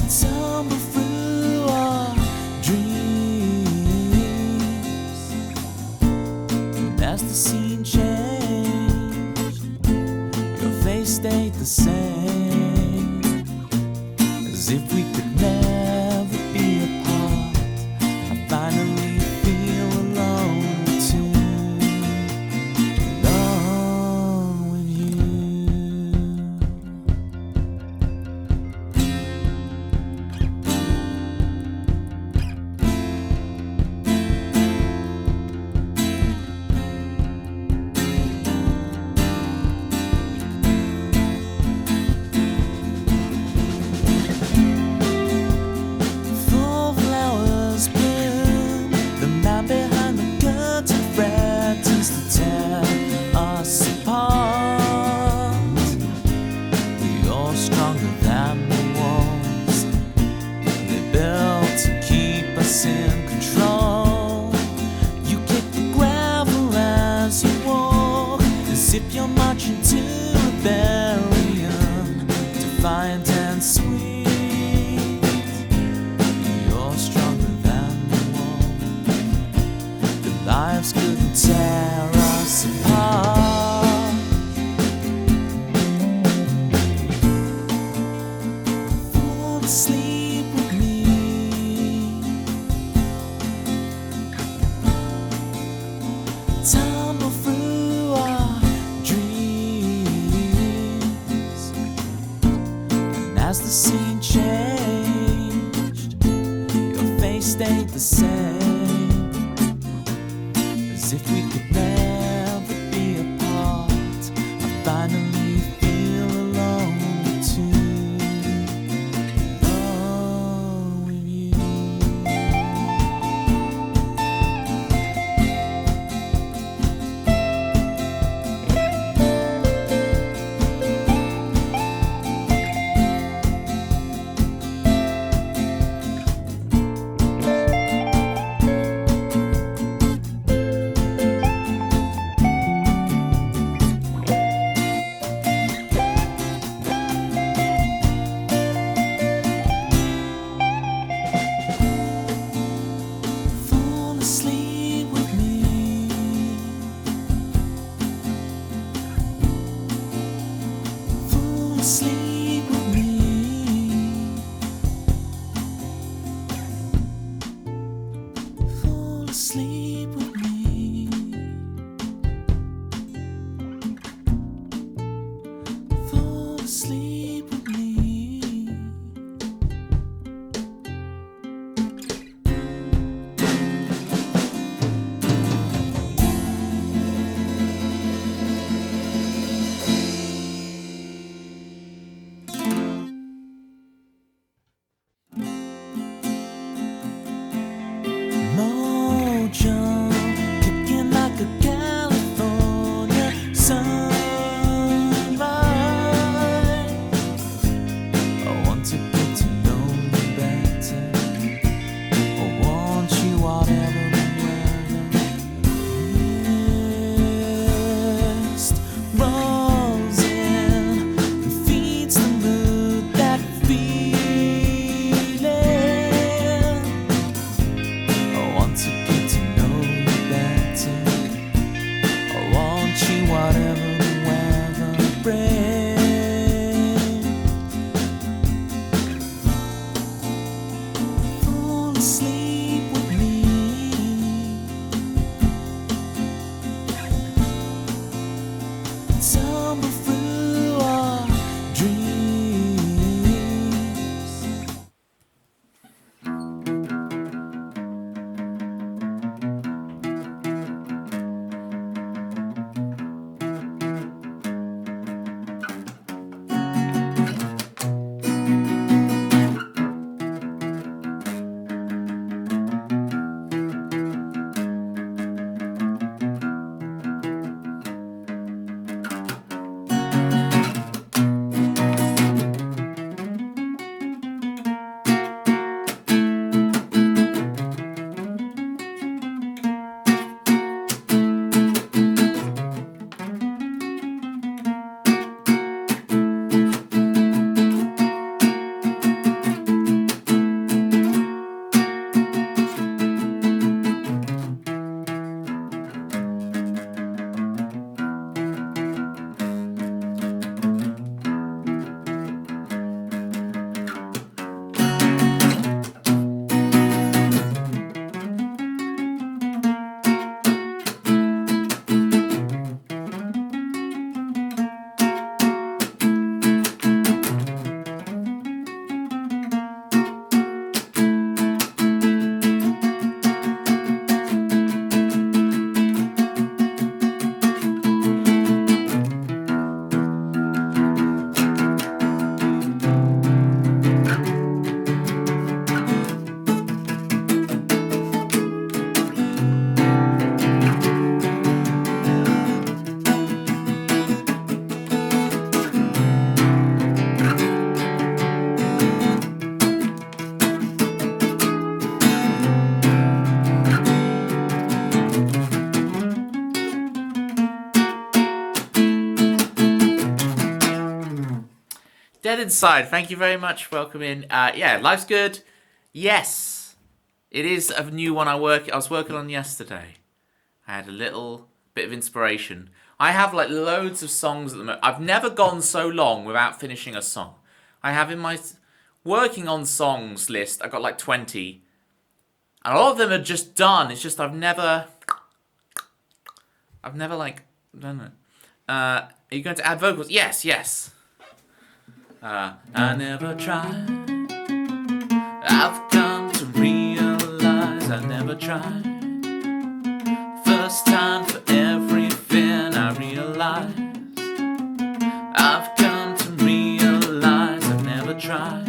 tumble through our dreams. And as the scene changed, your face stayed the same, as if we could never be apart. I finally feel alone too, alone with you. Full flowers bloom, the man behind the curtain threatens to tear us apart. You're stronger than the walls they built to keep us in control. You kick the gravel as you walk, as if you're marching to rebellion, defiant and sweet. You're stronger than the wall. The lives couldn't tear us apart. Fall asleep with me. Tumble through our dreams. And as the scene changed, your face stayed the same, as if we could never be apart. I finally feel alone too, alone with you. Fall asleep with me. Fall asleep with me. Fall asleep with me. Fall asleep with me. Mojo, kicking like a California sunrise. I want to get to know you better. I want you whatever the weather. Mist rolls in and feeds the mood, that feeling. I want to get to know you better. I want you whatever the weather brings. Fall asleep with me. Tumble through our dreams. Dead Inside, thank you very much. Welcome in. Yeah, life's good. Yes, it is a new one I was working on yesterday. I had a little bit of inspiration. I have like loads of songs at the moment. I've never gone so long without finishing a song. I have in my working on songs list, I've got like 20. And a lot of them are just done. It's just I've never like done it. Are you going to add vocals? Yes. I never tried. I've come to realize I never tried. First time for everything I realize. I've come to realize I've never tried.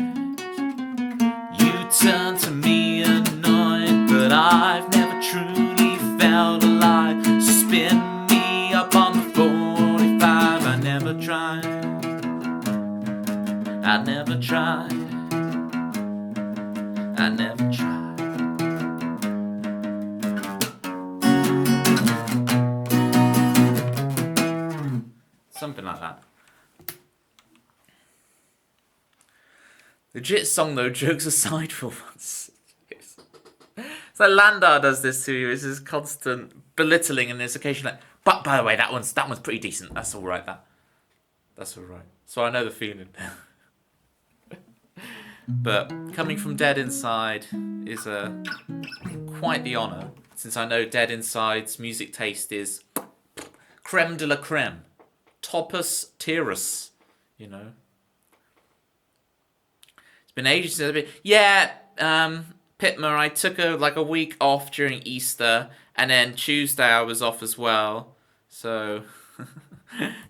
You turn to me annoyed, but I've never truly felt alive. So spin me up on the 45. I never tried. I never tried. I never tried. Something like that. Legit song though, jokes aside for once. So Landar does this to you. It's this constant belittling and this occasion like, but by the way, that one's pretty decent. That's alright, That's alright. So I know the feeling. But coming from Dead Inside is quite the honour, since I know Dead Inside's music taste is creme de la creme, topus tierus, you know. It's been ages since I've been. Yeah, Pitmer, I took a week off during Easter, and then Tuesday I was off as well. So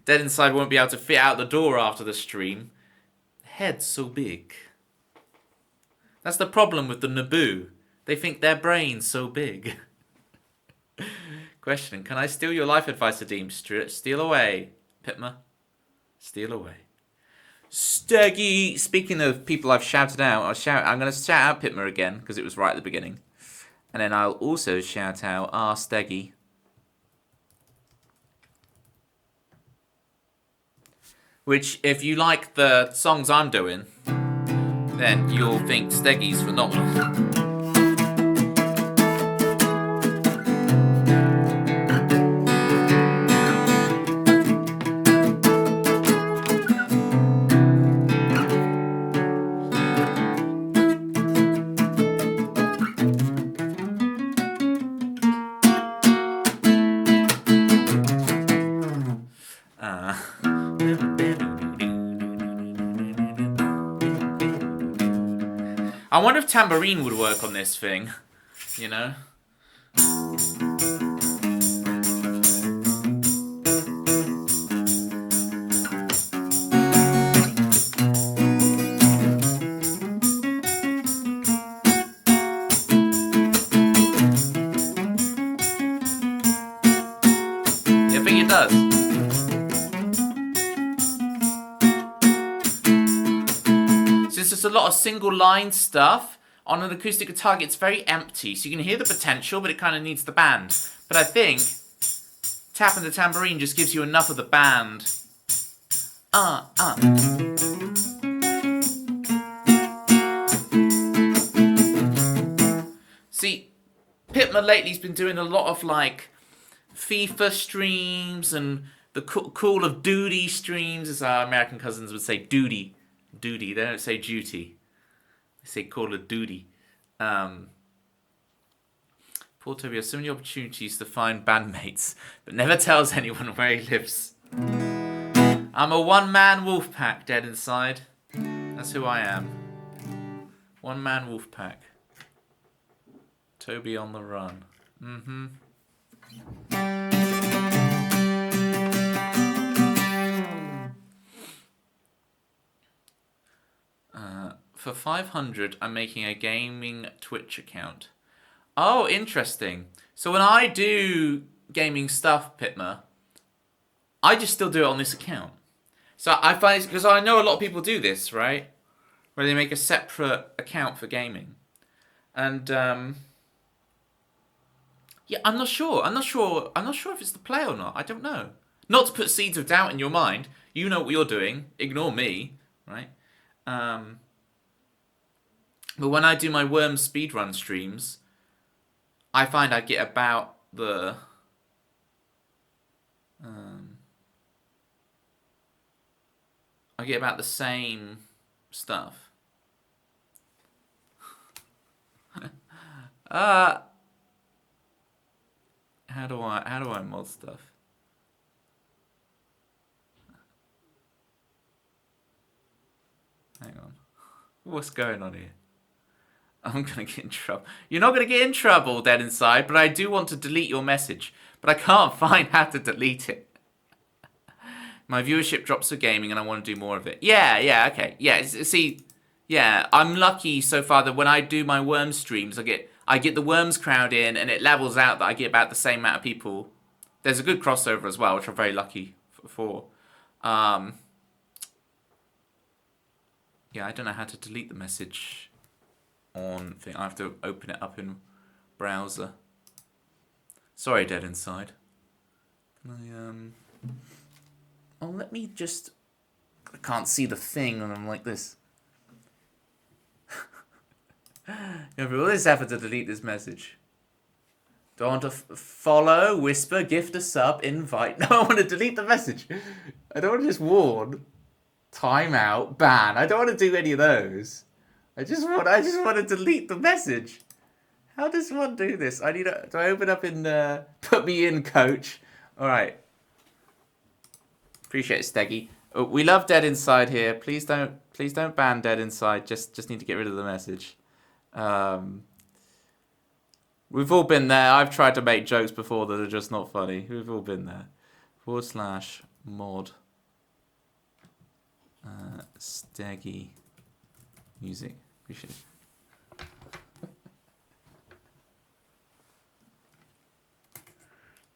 Dead Inside won't be able to fit out the door after the stream. The head's so big. That's the problem with the Naboo. They think their brain's so big. Question, can I steal your life advice, Adeem? Steal away, Pitmer. Steal away. Steggy. Speaking of people I've shouted out, I'm going to shout out Pitmer again, because it was right at the beginning. And then I'll also shout out Steggy. Which, if you like the songs I'm doing, then you'll think Steggy's phenomenal. I wonder if tambourine would work on this thing, you know? Yeah, I think it does. Since there's a lot of single line stuff, on an acoustic guitar it's very empty, so you can hear the potential, but it kind of needs the band. But I think tapping the tambourine just gives you enough of the band. See, Pitmer lately's been doing a lot of like FIFA streams and the Call of Duty streams, as our American cousins would say, duty. They don't say duty. They say Call of Duty. Poor Toby has so many opportunities to find bandmates, but never tells anyone where he lives. I'm a one-man wolf pack, Dead Inside. That's who I am. One-man wolf pack. Toby on the run. For 500, I'm making a gaming Twitch account. Oh, interesting. So when I do gaming stuff, Pitmer, I just still do it on this account. So I find it's because I know a lot of people do this, right? Where they make a separate account for gaming. And yeah, I'm not sure if it's the play or not. I don't know. Not to put seeds of doubt in your mind. You know what you're doing. Ignore me, right? But when I do my worm speedrun streams, I find I get about the same stuff. How do I mod stuff? Hang on. What's going on here? I'm gonna get in trouble. You're not gonna get in trouble, Dead Inside, but I do want to delete your message. But I can't find how to delete it. My viewership drops for gaming and I want to do more of it. Yeah, okay. Yeah, see, yeah, I'm lucky so far that when I do my worm streams, I get the worms crowd in and it levels out that I get about the same amount of people. There's a good crossover as well, which I'm very lucky for. Yeah, I don't know how to delete the message on thing. I have to open it up in browser. Sorry, Dead Inside. Can I, oh, let me just... I can't see the thing and I'm like this. Yeah, but all this effort to delete this message. Don't want to follow, whisper, gift a sub, invite. No, I want to delete the message. I don't want to just warn, time out, ban. I don't want to do any of those. I just want to delete the message. How does one do this? Do I open up in put me in, coach? All right. Appreciate it, Steggy. Oh, we love Dead Inside here. Please don't ban Dead Inside. Just need to get rid of the message. We've all been there. I've tried to make jokes before that are just not funny. We've all been there. /mod Steggy music. Appreciate it.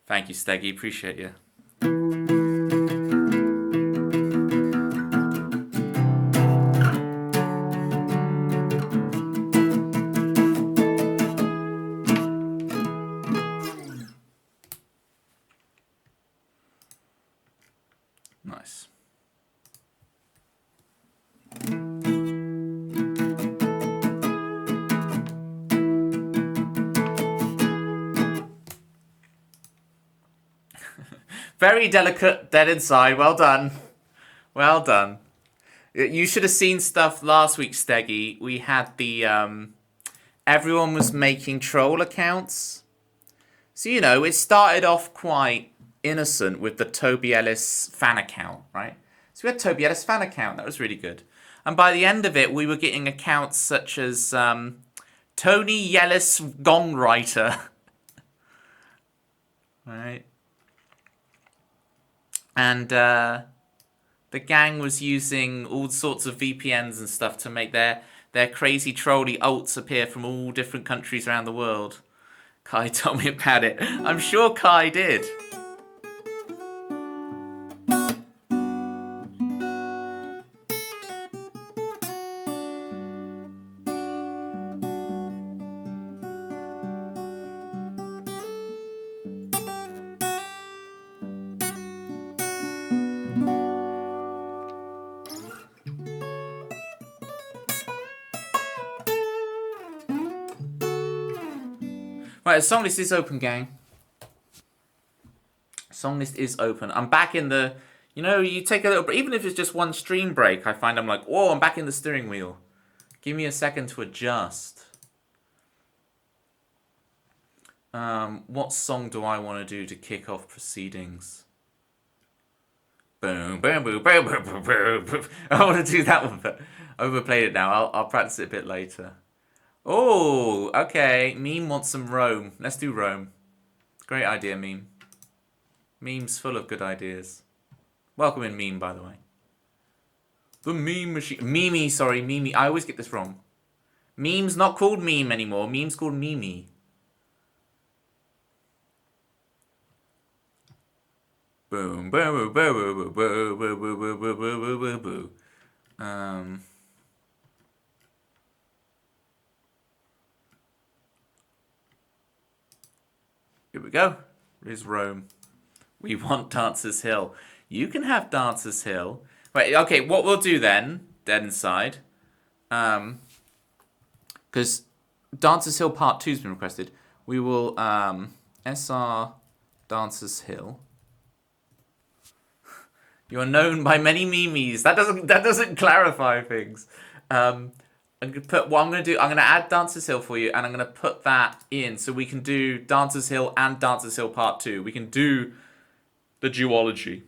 Thank you, Steggy. Appreciate you. Nice. Very delicate, Dead Inside. Well done. Well done. You should have seen stuff last week, Steggy. We had the... everyone was making troll accounts. So, you know, it started off quite innocent with the Toby Ellis fan account, right? So we had Toby Ellis fan account. That was really good. And by the end of it, we were getting accounts such as Tony Yellis Gong Writer. Right? And the gang was using all sorts of VPNs and stuff to make their crazy trolly alts appear from all different countries around the world. Kai told me about it. I'm sure Kai did. Right, the song list is open, gang. Song list is open. I'm back in the... You know, you take a little... Even if it's just one stream break, I find I'm like, whoa, I'm back in the steering wheel. Give me a second to adjust. What song do I want to do to kick off proceedings? Boom, boom, boom, boom, boom, boom, boom, boom. I want to do that one, but I overplayed it now. I'll practice it a bit later. Oh, okay. Meme wants some Rome. Let's do Rome. Great idea, Meme. Meme's full of good ideas. Welcome in, Meme, by the way. The meme machine. Mimi, sorry, Mimi. I always get this wrong. Meme's not called Meme anymore. Meme's called Mimi. Boom, boom, boom, boom, boom, boom, boom, boom, boom, boom, boom, boom. Here we go. Here's Rome. We want Dancers Hill. You can have Dancers Hill. Wait, okay, what we'll do then, Dead Inside. Because Dancers Hill Part 2 has been requested. We will SR Dancers Hill. You are known by many memes. That doesn't clarify things. I'm gonna add Dancers Hill for you, and I'm gonna put that in so we can do Dancers Hill and Dancers Hill Part 2. We can do the duology.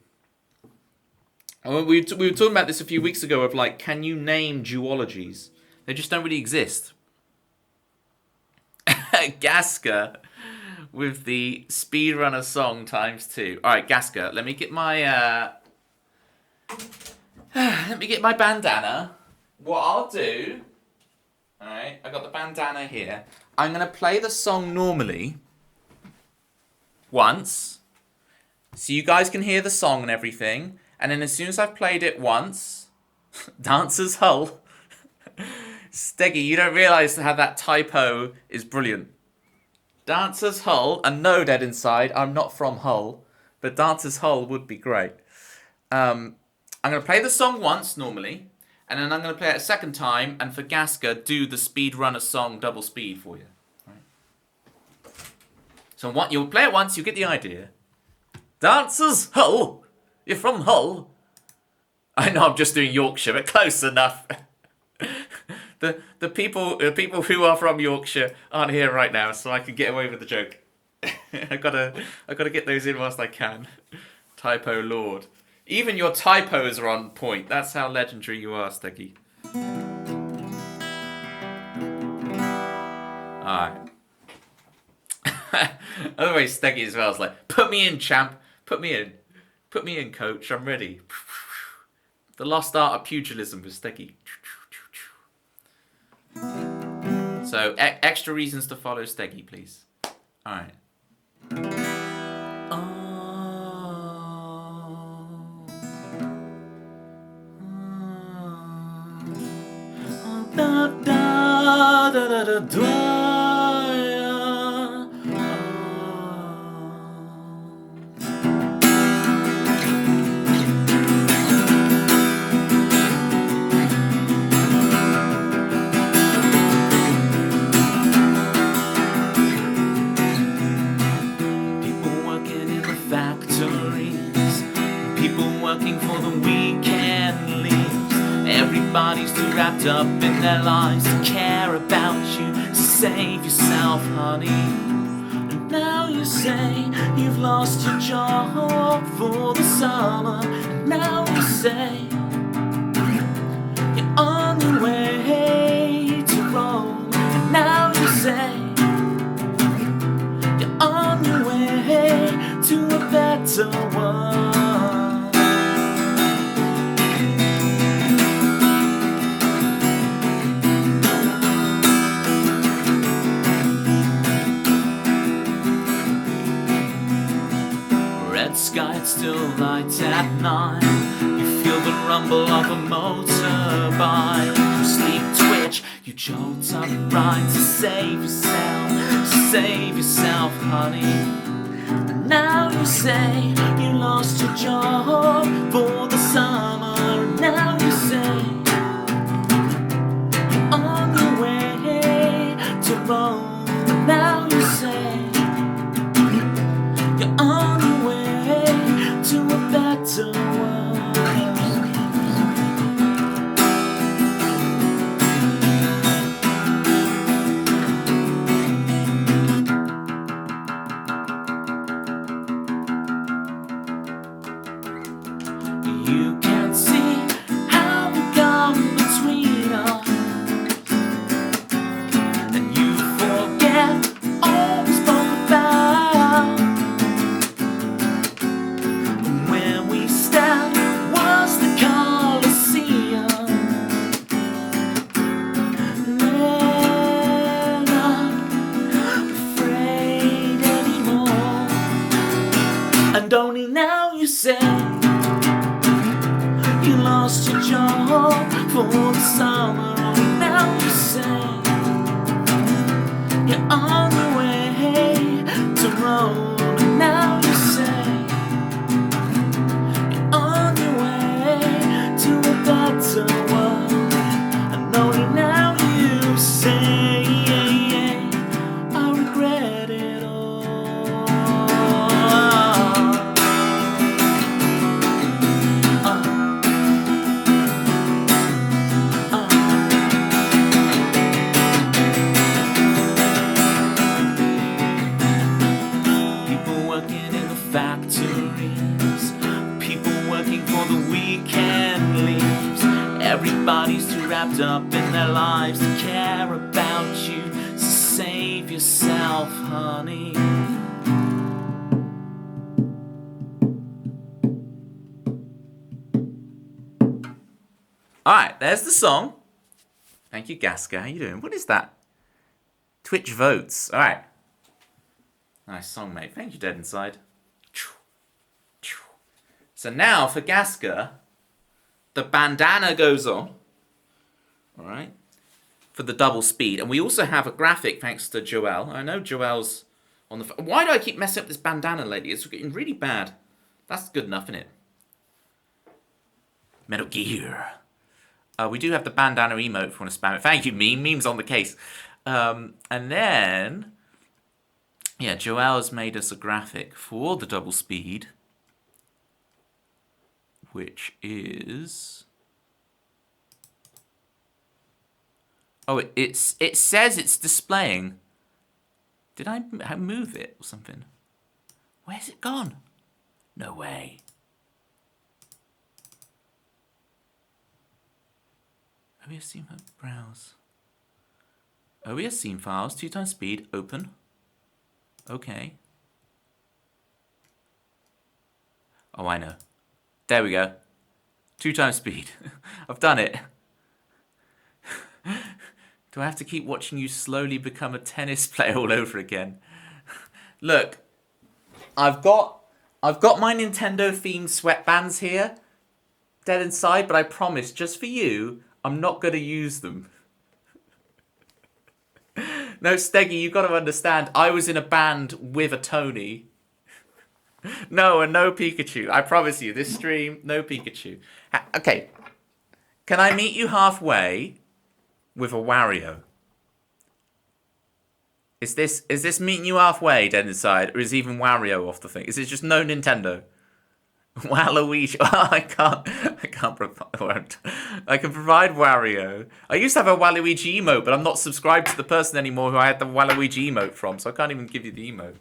And we were talking about this a few weeks ago of like, can you name duologies? They just don't really exist. Gasker with the speedrunner song ×2. All right, Gasker. Let me get my bandana. What I'll do. All right, I got the bandana here. I'm gonna play the song normally. Once, so you guys can hear the song and everything. And then as soon as I've played it once, Dancer's Hull. Steggy, you don't realise how that typo is brilliant. Dancer's Hull, and no, Dead Inside, I'm not from Hull, but Dancer's Hull would be great. I'm going to play the song once, normally, and then I'm going to play it a second time, and for Gasker, do the speedrunner song double speed for you. Right. So you'll play it once, you get the idea. Dancer's Hull! You're from Hull? I know I'm just doing Yorkshire, but close enough. The people who are from Yorkshire aren't here right now, so I can get away with the joke. I gotta get those in whilst I can. Typo Lord. Even your typos are on point. That's how legendary you are, Steggy. Alright. Otherwise, Steggy as well is like, put me in, champ. Put me in. Put me in, coach. I'm ready. The lost art of pugilism with Steggy. So, extra reasons to follow Steggy, please. Alright. Everybody's too wrapped up in their lives to care about you. So save yourself, honey. And now you say you've lost your job for the summer. And now you say you're on your way to Rome. And now you say you're on your way to a better world. Sky, it's still light at night. You feel the rumble of a motorbike. You sleep twitch, you jolt upright. To save yourself, honey. And now you say you lost your job for the summer. And now you say you're on your way to Rome. And now you say you're on your way to a better world. You can't see how we come between us, and you forget all we spoke about. When we stand was the Colosseum. We're not afraid anymore. And only now you say you lost your job for the summer. Only now you say you're on the way to Rome. And now you say on your way to a better world. wrapped up in their lives to care about you. So save yourself, honey. Alright, there's the song. Thank you, Gasker. How you doing? What is that? Twitch votes. Alright. Nice song, mate. Thank you, Dead Inside. So now, for Gasker, the bandana goes on. Alright. For the double speed. And we also have a graphic, thanks to Joel. I know Joel's on the... Why do I keep messing up this bandana lately? It's getting really bad. That's good enough, isn't it? Metal Gear. We do have the bandana emote if you want to spam it. Thank you, Meme. Meme's on the case. And then... Yeah, Joel's made us a graphic for the double speed. Which is... Oh, it says it's displaying. Did I move it or something? Where's it gone? No way. OBS scene browse. OBS scene files, 2x speed, open. Okay. Oh, I know. There we go. 2x speed. I've done it. Do I have to keep watching you slowly become a tennis player all over again? Look, I've got my Nintendo themed sweatbands here, Dead Inside, but I promise, just for you, I'm not going to use them. No, Steggy, you got to understand, I was in a band with a Tony. No, and no Pikachu. I promise you, this stream, no Pikachu. Okay, can I meet you halfway with a Wario? Is this meeting you halfway, Dead Inside, or is even Wario off the thing? Is it just no Nintendo? Waluigi. Oh, I can't provide. I can provide Wario. I used to have a Waluigi emote, but I'm not subscribed to the person anymore who I had the Waluigi emote from, so I can't even give you the emote.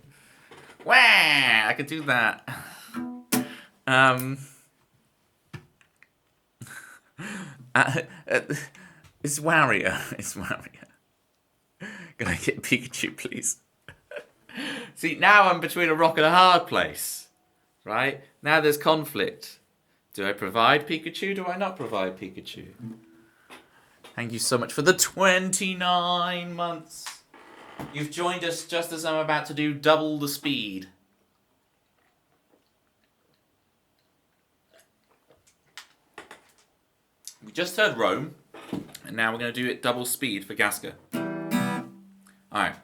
Wah! I can do that. It's Wario. It's Wario. Can I get Pikachu, please? See, now I'm between a rock and a hard place. Right? Now there's conflict. Do I provide Pikachu? Do I not provide Pikachu? Thank you so much for the 29 months. You've joined us just as I'm about to do double the speed. We just heard Rome, and now we're going to do it double speed for Gasker. Alright.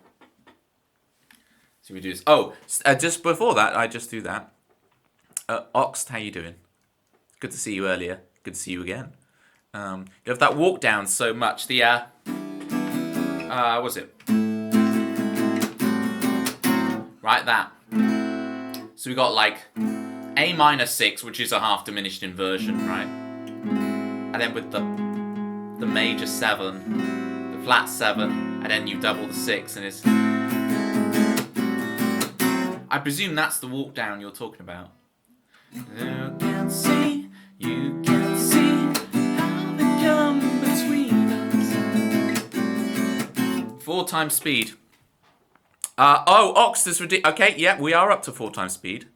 So we do this. Oh, just before that, I just do that. Oxt, how you doing? Good to see you earlier. Good to see you again. You have that walk down so much. The, what was it? Right, that. So we got like A minor 6, which is a half diminished inversion, right? And then with the major 7, the flat 7, and then you double the 6, and it's... I presume that's the walk down you're talking about. You can see how they come between us. 4 times speed. Oh, Ox is ridiculous. Okay, yeah, we are up to 4 times speed.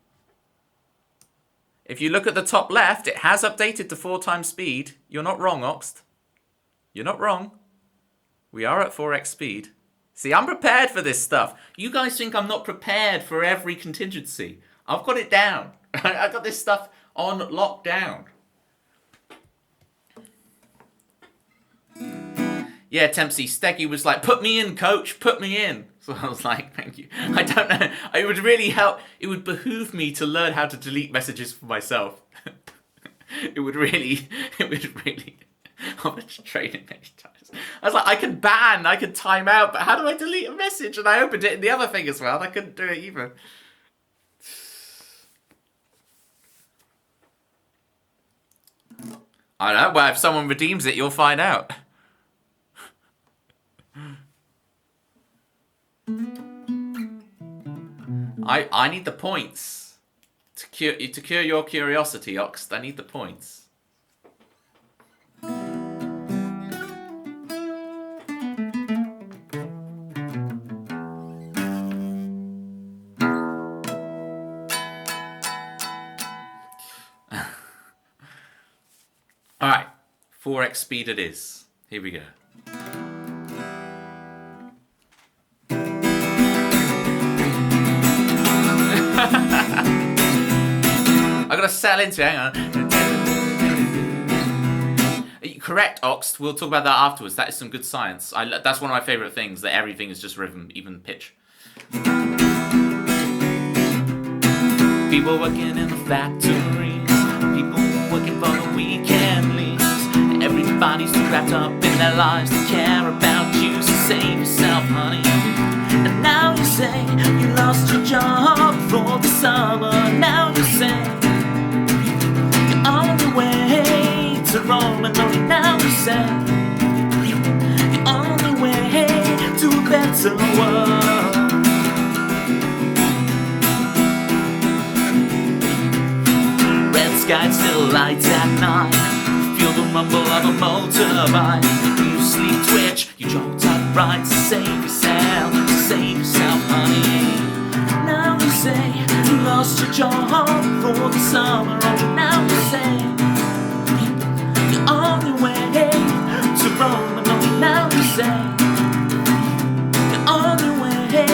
If you look at the top left, it has updated to 4 times speed. You're not wrong, Oxt. You're not wrong. We are at 4x speed. See, I'm prepared for this stuff. You guys think I'm not prepared for every contingency. I've got it down. I've got this stuff on lockdown. Yeah, Tempsy, Steggy was like, put me in, coach, put me in. So I was like, thank you. I don't know. It would really help. It would behoove me to learn how to delete messages for myself. It would really. How much training many times? I was like, I can time out, but how do I delete a message? And I opened it in the other thing as well, and I couldn't do it either. I don't know, well, if someone redeems it, you'll find out. I need the points. To cure your curiosity, Ox, I need the points. 4x speed it is. Here we go. I gotta settle into it, hang on. Correct, Oxt. We'll talk about that afterwards. That is some good science. That's one of my favourite things, that everything is just rhythm, even pitch. People working in the factories, people working for the weekend leaves. Everybody's too wrapped up in their lives to care about you, so save yourself, honey. And now you say you lost your job for the summer. Now you say you're on your way to Rome, and only now you say you're on your way to a better world. Red sky still lights at night. Feel the rumble of a motorbike. You sleep twitch, you jolt upright. So save yourself, honey. Now you say you lost your job for the summer. Oh, now you say you're on your way to Rome, and only now you say you're on your way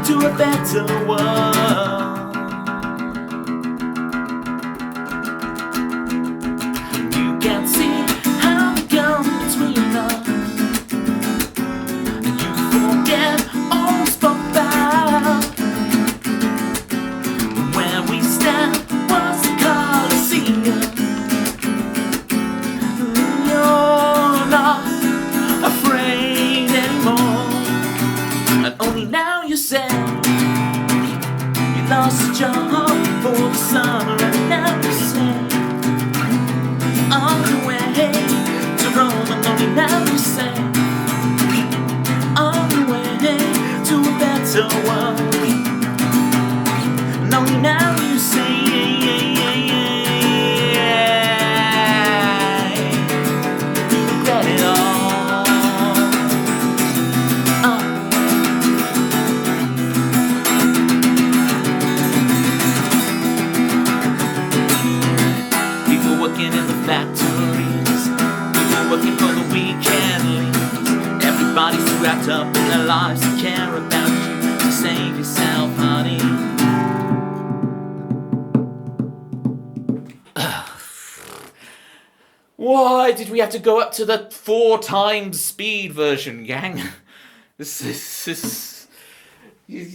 to a better world. You can't see how we come between us. You forget all we spoke about. Where we stand was the Colosseum. You're not afraid anymore, and only now you say you lost your job for the summer, and now you say on your way to Rome, and only now you say on your way to a better world. And only now you say you regret it all. People working in the factories, people working for the weekend leaves. Everybody's too wrapped up in their lives to care about you, so save yourself, honey. Why did we have to go up to the 4 times speed version, gang? This is... I'm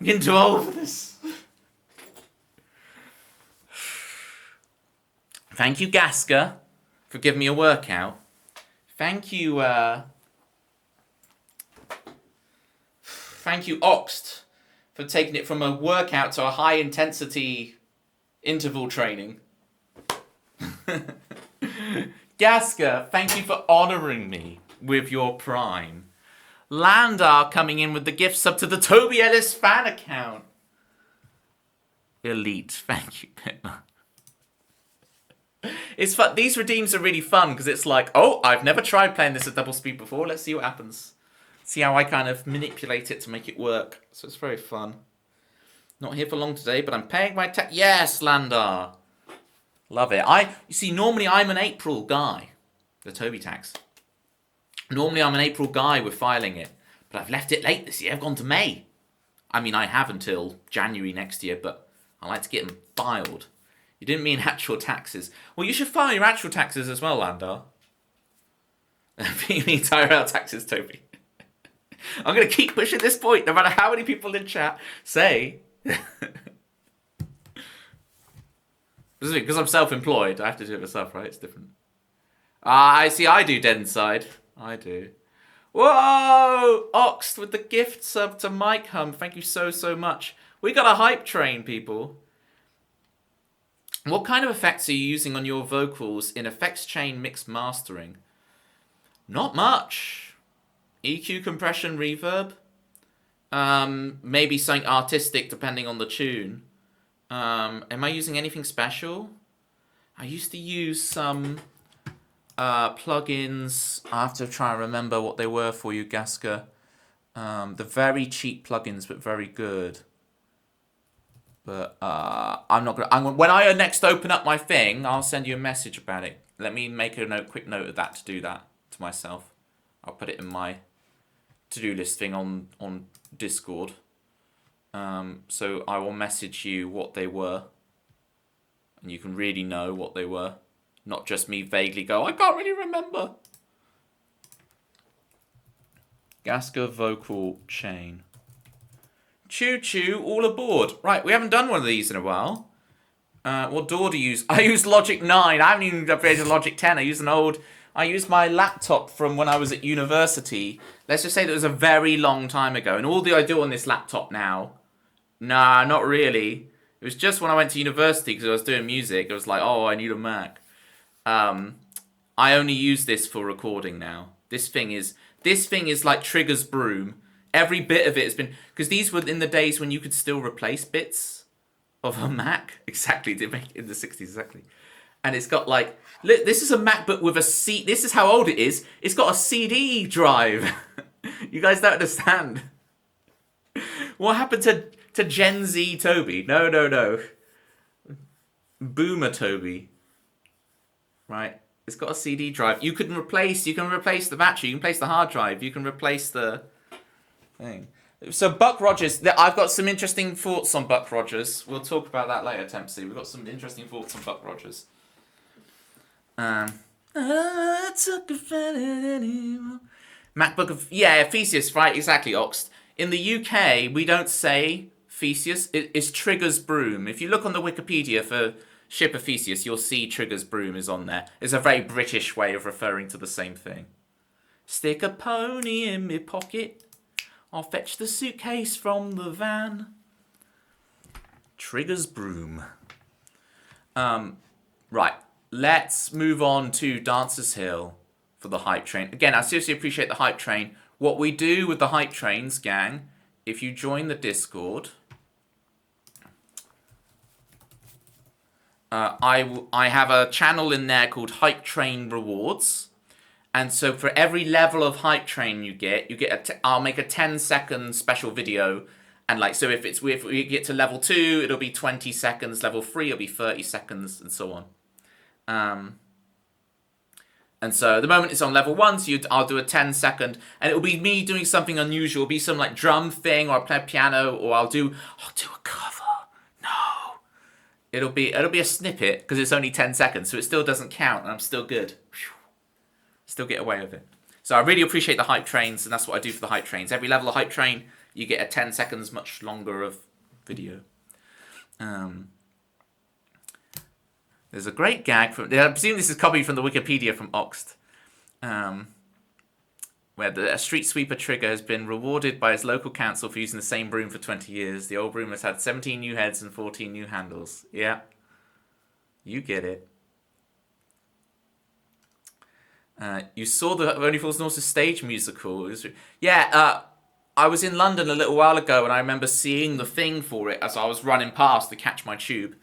getting too old for this. Thank you, Gasker, for giving me a workout. Thank you, Oxt, for taking it from a workout to a high-intensity interval training. Gasker, thank you for honouring me with your prime. Landar coming in with the gift sub to the Toby Ellis fan account. Elite, thank you, Pitman. It's fun. These redeems are really fun because it's like, oh, I've never tried playing this at double speed before. Let's see what happens. See how I kind of manipulate it to make it work. So it's very fun. Not here for long today, but I'm paying my tax. Yes, Landar. Love it. You see, normally I'm an April guy. The Toby tax. Normally I'm an April guy with filing it. But I've left it late this year. I've gone to May. I mean, I have until January next year, but I like to get them filed. You didn't mean actual taxes. Well, you should file your actual taxes as well, Landar. You mean Tyrell taxes, Toby. I'm going to keep pushing this point, no matter how many people in chat say. Because I'm self-employed, I have to do it myself, right? It's different. I see, I do Dead Inside. I do. Whoa! Oxt with the gift sub to Mike Hum. Thank you so, so much. We got a hype train, people. What kind of effects are you using on your vocals in effects chain mix mastering? Not much. EQ, compression, reverb. Maybe something artistic depending on the tune. Am I using anything special? I used to use some plugins. I have to try and remember what they were for you, Gasker. The very cheap plugins, but very good. But I'm not gonna. When I next open up my thing, I'll send you a message about it. Let me make a quick note of that to do that to myself. I'll put it in my to-do list thing on Discord. So I will message you what they were, and you can really know what they were, not just me vaguely go, I can't really remember. Gasker vocal chain. Choo choo, all aboard. Right, we haven't done one of these in a while. What DAW do you use? I use Logic 9. I haven't even upgraded to Logic 10. I used my laptop from when I was at university. Let's just say that was a very long time ago. And all I do on this laptop now, nah, not really. It was just when I went to university because I was doing music. It was like, oh, I need a Mac. I only use this for recording now. This thing is like Trigger's broom. Every bit of it has been, because these were in the days when you could still replace bits of a Mac. Exactly, in the 60s, exactly. And it's got like, look, this is a MacBook with a C. This is how old it is. It's got a CD drive. You guys don't understand. What happened to Gen Z Toby? No. Boomer Toby. Right. It's got a CD drive. You can replace the battery. You can replace the hard drive. You can replace the thing. So Buck Rogers, I've got some interesting thoughts on Buck Rogers. We'll talk about that later, Tempsy. We've got some interesting thoughts on Buck Rogers. I took offended anymore. MacBook of Theseus, right? Exactly, Oxt. In the UK, we don't say Theseus. It's Trigger's broom. If you look on the Wikipedia for Ship of Theseus, you'll see Trigger's broom is on there. It's a very British way of referring to the same thing. Stick a pony in me pocket. I'll fetch the suitcase from the van. Trigger's broom. Right. Let's move on to Dancers Hill for the hype train. Again, I seriously appreciate the hype train. What we do with the hype trains, gang, if you join the Discord, I have a channel in there called Hype Train Rewards. And so for every level of hype train you get I'll make a 10-second special video. And like, so if we get to level 2, it'll be 20 seconds. Level 3, it'll be 30 seconds, and so on. And so the moment it's on level 1, so I'll do a 10-second, and it'll be me doing something unusual. It'll be some like drum thing, or I'll play piano, or I'll do a cover. No, it'll be a snippet because it's only 10 seconds, so it still doesn't count, and I'm still good. Still get away with it. So I really appreciate the hype trains, and that's what I do for the hype trains. Every level of hype train, you get a 10 seconds much longer of video. There's a great gag from. I presume this is copied from the Wikipedia from Oxt, where a street sweeper Trigger has been rewarded by his local council for using the same broom for 20 years. The old broom has had 17 new heads and 14 new handles. Yeah, you get it. You saw the Only Fools and Horses stage musical. I was in London a little while ago, and I remember seeing the thing for it as I was running past to catch my tube.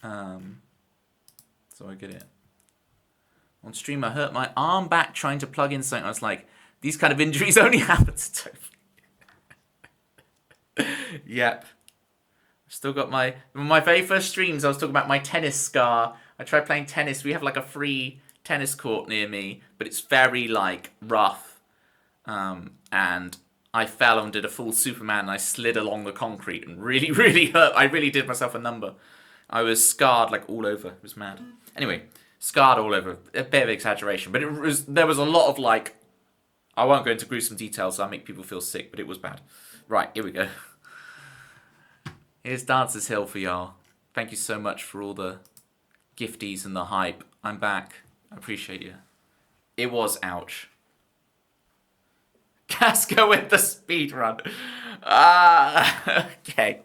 So I get it. On stream, I hurt my arm back trying to plug in something. I was like, these kind of injuries only happen to Toby. Yep. I've still got my very first streams, I was talking about my tennis scar. I tried playing tennis. We have like a free tennis court near me, but it's very like rough. And I fell and did a full Superman, and I slid along the concrete and really, really hurt. I really did myself a number. I was scarred like all over. It was mad. Anyway, scarred all over. A bit of exaggeration, but there was a lot of like. I won't go into gruesome details, so I'll make people feel sick, but it was bad. Right, here we go. Here's Dancers Hill for y'all. Thank you so much for all the gifties and the hype. I'm back. I appreciate you. It was ouch. Casco with the speed run. Okay.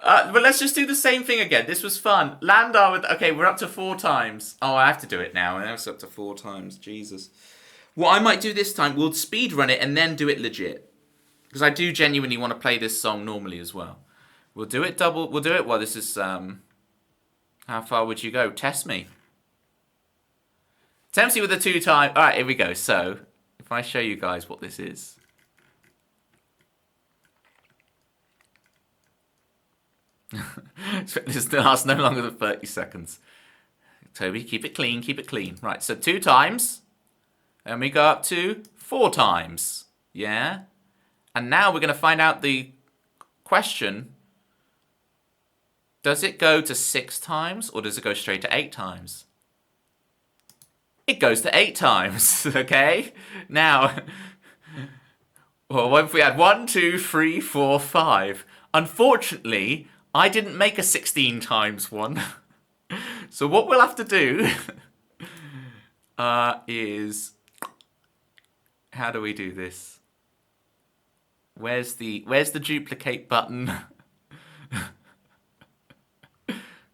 But let's just do the same thing again. This was fun. Landar with... Okay, we're up to 4 times. Oh, I have to do it now. And it's up to 4 times. Jesus. What I might do this time, we'll speed run it and then do it legit. Because I do genuinely want to play this song normally as well. We'll do it double... We'll do it... Well, this is... How far would you go? Test me. Tempsy with a 2 time... Alright, here we go. So, if I show you guys what this is. This lasts no longer than 30 seconds. Toby, keep it clean, keep it clean. Right, so 2 times. And we go up to 4 times. Yeah? And now we're going to find out the question. Does it go to 6 times or does it go straight to 8 times? It goes to 8 times, okay? Now, well, what if we had 1, 2, 3, 4, 5? Unfortunately, I didn't make a 16 times one. So what we'll have to do is... How do we do this? Where's the duplicate button?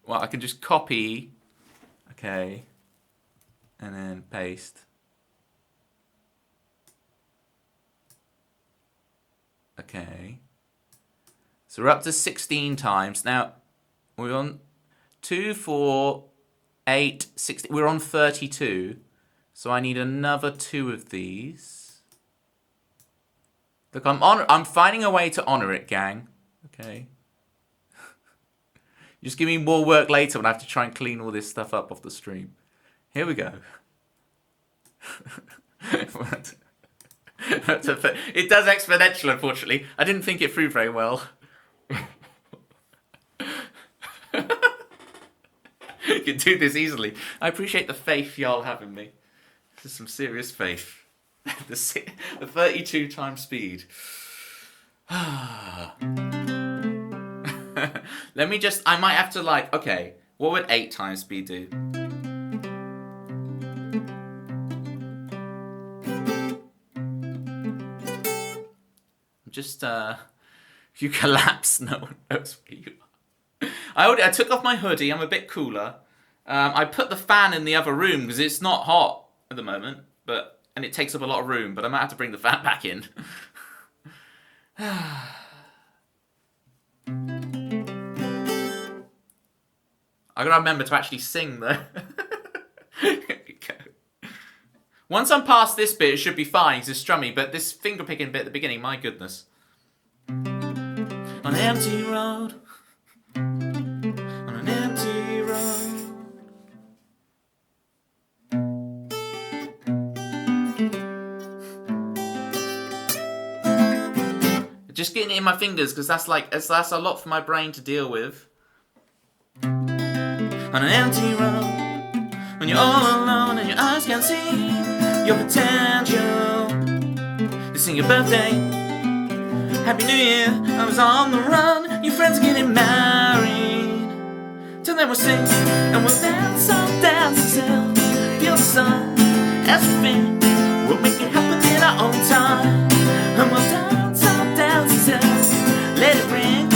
Well, I can just copy. Okay. And then paste. Okay. So we're up to 16 times. Now, we're on 2, 4, 8, 16. We're on 32. So I need another 2 of these. Look, I'm finding a way to honor it, gang. Okay. Just give me more work later when I have to try and clean all this stuff up off the stream. Here we go. It does exponential, unfortunately. I didn't think it through very well. You can do this easily. I appreciate the faith y'all have in me. This is some serious faith. The 32 times speed. Let me just... I might have to like... Okay, what would 8 times speed do? Just, if you collapse, no one knows where you are. I took off my hoodie, I'm a bit cooler. I put the fan in the other room because it's not hot at the moment, and it takes up a lot of room, but I might have to bring the fan back in. I gotta remember to actually sing though. Here we go. Once I'm past this bit, it should be fine because it's strummy, but this finger picking bit at the beginning, my goodness. On an empty road. On an empty road. Just getting it in my fingers because that's a lot for my brain to deal with. On an empty road, when you're all alone and your eyes can't see your potential. This ain't your birthday, Happy New Year. I was on the run, your friends are getting married. Till then we'll sing and we'll dance until feel the sun as we think. We'll make it happen in our own time. And we'll dance until let it ring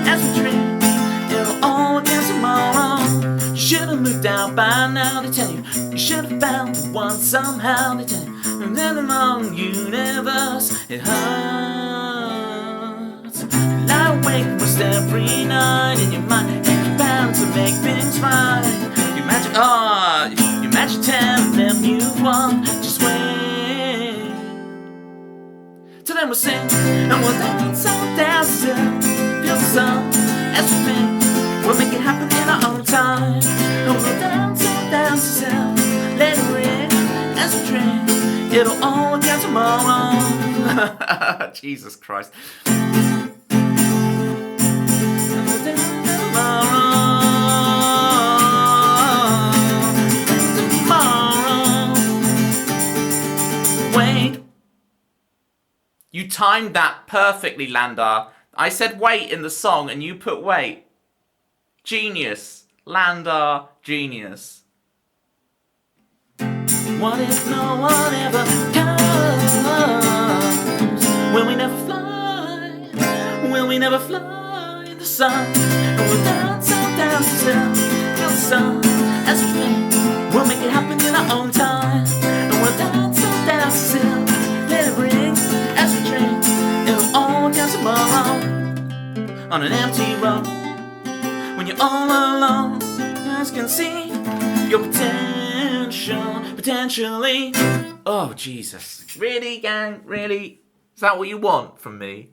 as we drink. It'll all again tomorrow. You should have moved out by now, to tell you. You should have found the one somehow, to tell you. And then along universe, it hurts. You lie awake most every night in your mind, and you're bound to make things right. You imagine telling them you won. Just wait. Till then we'll sing and we'll dance till feel the sun as we think. We'll make it happen in our own time. And we'll dance till let it ring as we drink. It'll all again tomorrow. Jesus Christ. And we'll dance tomorrow. Wait. You timed that perfectly, Landar. I said wait in the song and you put wait. Genius. Landar, genius. What if no one ever comes? Will we never fly? Will we never fly in the sun? And we'll dance till the sun as we think. We'll make it happen in our own time. And we'll dance till let it ring as we drink. It'll all come tomorrow on an empty road. When you're all alone, eyes can see your potential, potentially. Oh, Jesus. Really, gang? Really? Is that what you want from me?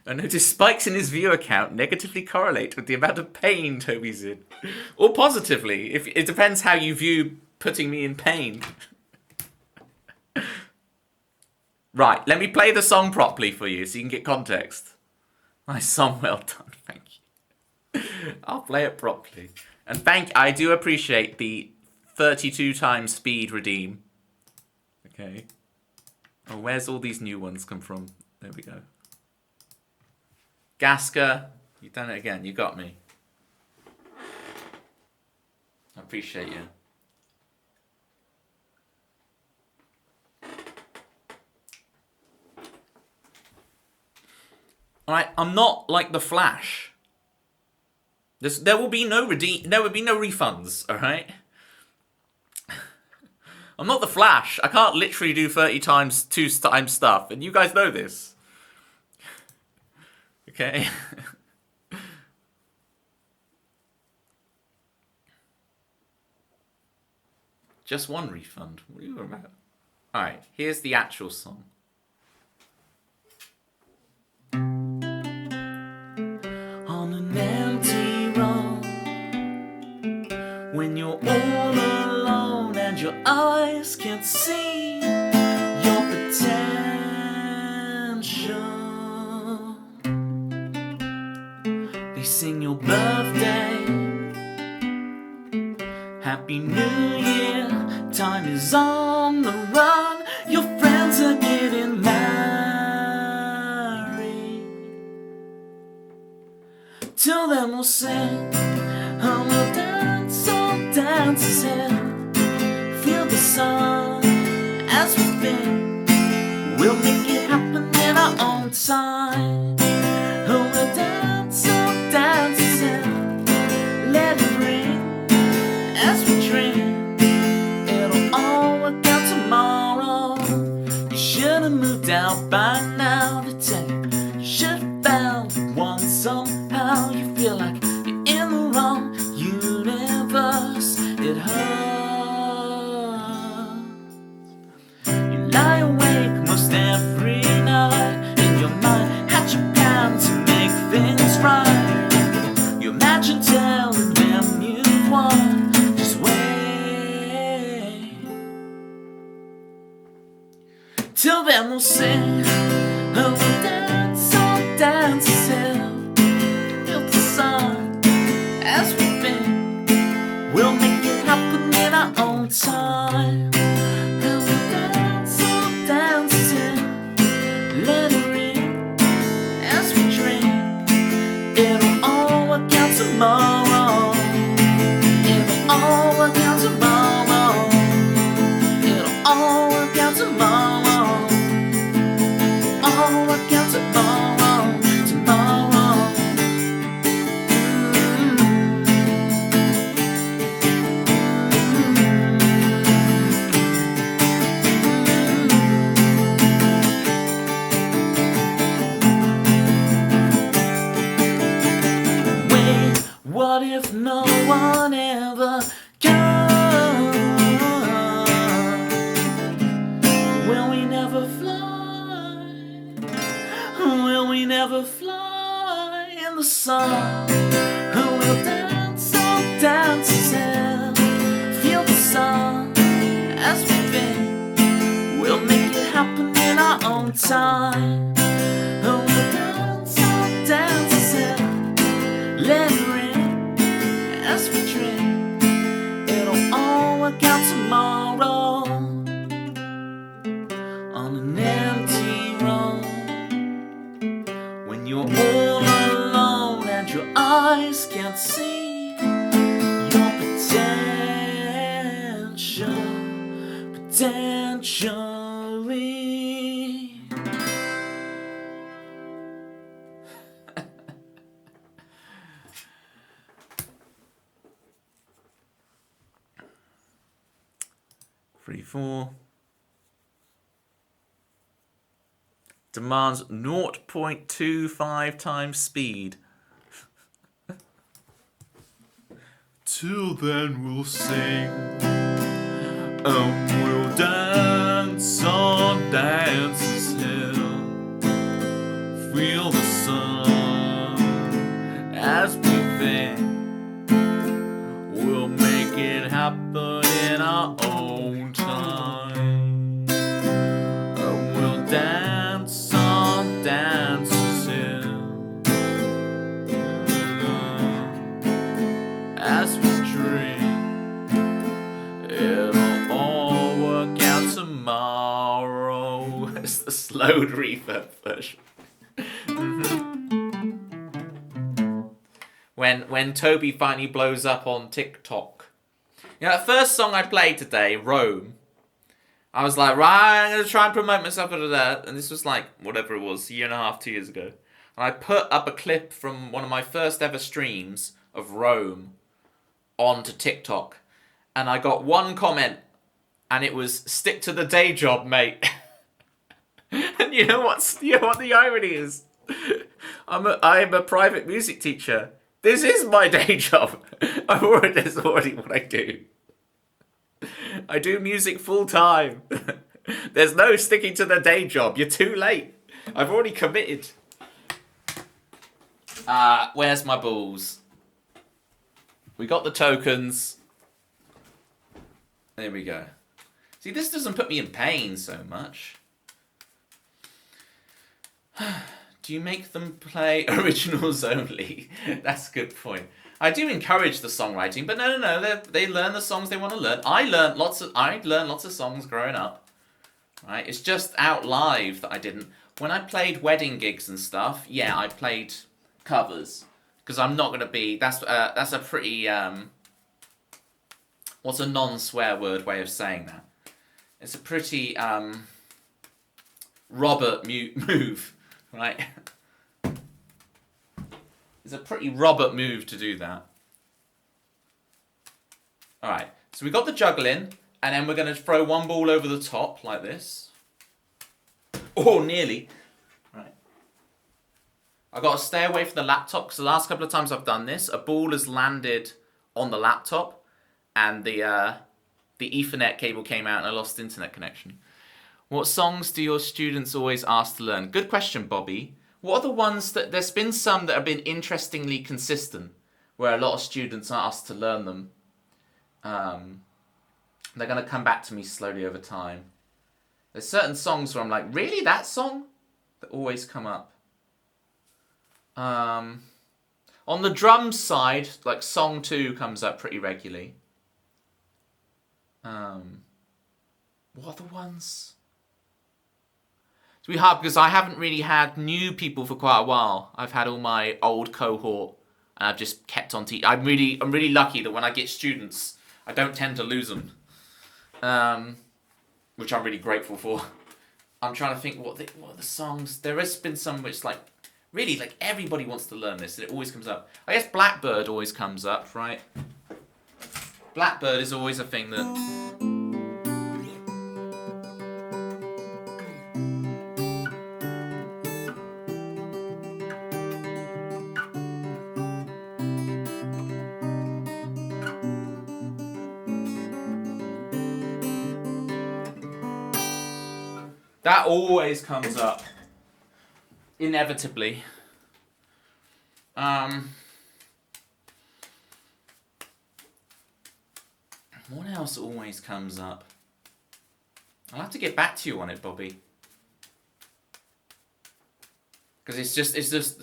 I noticed spikes in his view account negatively correlate with the amount of pain Toby's in. Or positively. It depends how you view putting me in pain. Right, let me play the song properly for you so you can get context. Nice song, well done, thank you. I'll play it properly. And I do appreciate the 32 times speed redeem. Okay. Oh, where's all these new ones come from? There we go. Gasker, you've done it again. You got me. I appreciate you. Alright, I'm not like the Flash. There will be no refunds, alright? I'm not the Flash. I can't literally do 30 times 2 times stuff, and you guys know this. Okay. Just one refund. What are you about? Alright, here's the actual song. On an empty road, when you're all alone and your eyes can't see your potential, they sing your birthday, Happy New Year, time is on the run, your friends are getting married. Till then we'll sing, and we'll dance, all dance as hell. Feel the sun as we think, we'll make it happen in our own time. And we'll dance, all dance as hell. Let it ring as we dream, it'll all work out tomorrow. You should have moved out by now today. You should have found one somehow. You feel like you're in the wrong universe. It hurts. You lie awake most every night in your mind, hatch a plan to make things right. You imagine telling them you've won. Just wait. Till then we'll sing, and we'll dance, all dance as hell. Feel the sun as we think, we'll make it happen in our own time. And we'll dance, all dance as hell. Let it ring as we dream, it'll all work out tomorrow. It'll all work out tomorrow. It'll all work out tomorrow. All work out tomorrow. Tomorrow. Wait, what if no one ever comes? Will we never fly? Will we never fly in the sun? We'll dance, all dance as hell. Feel the sun as we think, we'll make it happen in our own time. We'll dance, all dance as hell. Let it ring as we dream, it'll all work out tomorrow. On an empty road, when you're all alone and your eyes can't see your potentially. Three, four. demands 0.25 times speed. Till then we'll sing and we'll dance on Dance's Hill. Feel the sun as we think. We'll make it happen in our own time. And we'll dance on Dance's Hill. As we dream, it'll all work out tomorrow. It's the slowed reverb version. When Toby finally blows up on TikTok. You know, that first song I played today, Rome, I was like, right, I'm going to try and promote myself out of that. And this was like, whatever it was, a year and a half, 2 years ago. And I put up a clip from one of my first ever streams of Rome onto TikTok. And I got one comment, and it was, stick to the day job, mate. And you know what the irony is? I'm a private music teacher. This is my day job. That's already what I do. I do music full time. There's no sticking to the day job. You're too late. I've already committed. Where's my balls? We got the tokens. There we go. See, this doesn't put me in pain so much. Do you make them play originals only? That's a good point. I do encourage the songwriting, but no. They learn the songs they want to learn. I learned lots of songs growing up. Right? It's just out live that I didn't. When I played wedding gigs and stuff, yeah, I played covers because I'm not gonna be. That's a pretty what's a non-swear word way of saying that? It's a pretty Robert move. Right? It's a pretty Robert move to do that. Alright, so we got the juggling, and then we're going to throw one ball over the top, like this. Oh, nearly. Right. I've got to stay away from the laptop, because the last couple of times I've done this, a ball has landed on the laptop, and the Ethernet cable came out, and I lost internet connection. What songs do your students always ask to learn? Good question, Bobby. What are the ones that... There's been some that have been interestingly consistent, where a lot of students are asked to learn them. They're going to come back to me slowly over time. There's certain songs where I'm like, really? That song? That always come up. On the drums side, like song 2 comes up pretty regularly. What are the ones... It's really hard because I haven't really had new people for quite a while. I've had all my old cohort, and I've just kept on teaching. I'm really lucky that when I get students, I don't tend to lose them, which I'm really grateful for. I'm trying to think what are the songs. There has been some which really everybody wants to learn this, and it always comes up. I guess Blackbird always comes up, right? Blackbird is always a thing that. That always comes up. Inevitably. What else always comes up? I'll have to get back to you on it, Bobby. Because it's just,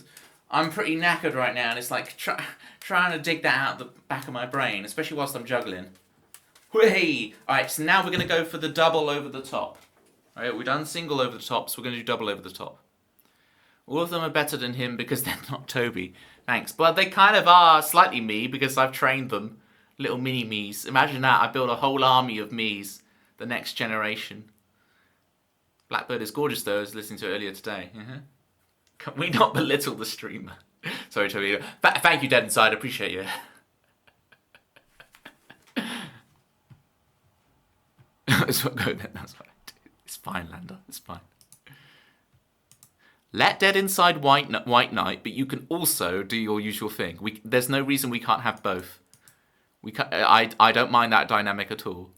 I'm pretty knackered right now, and it's like trying to dig that out of the back of my brain, especially whilst I'm juggling. Hey! Alright, so now we're going to go for the double over the top. Alright, we've done single over the top, so we're going to do double over the top. All of them are better than him because they're not Toby. Thanks. But they kind of are slightly me because I've trained them. Little mini me's. Imagine that. I built a whole army of me's. The next generation. Blackbird is gorgeous though. I was listening to it earlier today. Can we not belittle the streamer? Sorry, Toby. Thank you, Dead Inside. I appreciate you. That's what go then. That's what I do. It's fine, Lander. It's fine. Let Dead Inside White Knight, but you can also do your usual thing. There's no reason we can't have both. I don't mind that dynamic at all.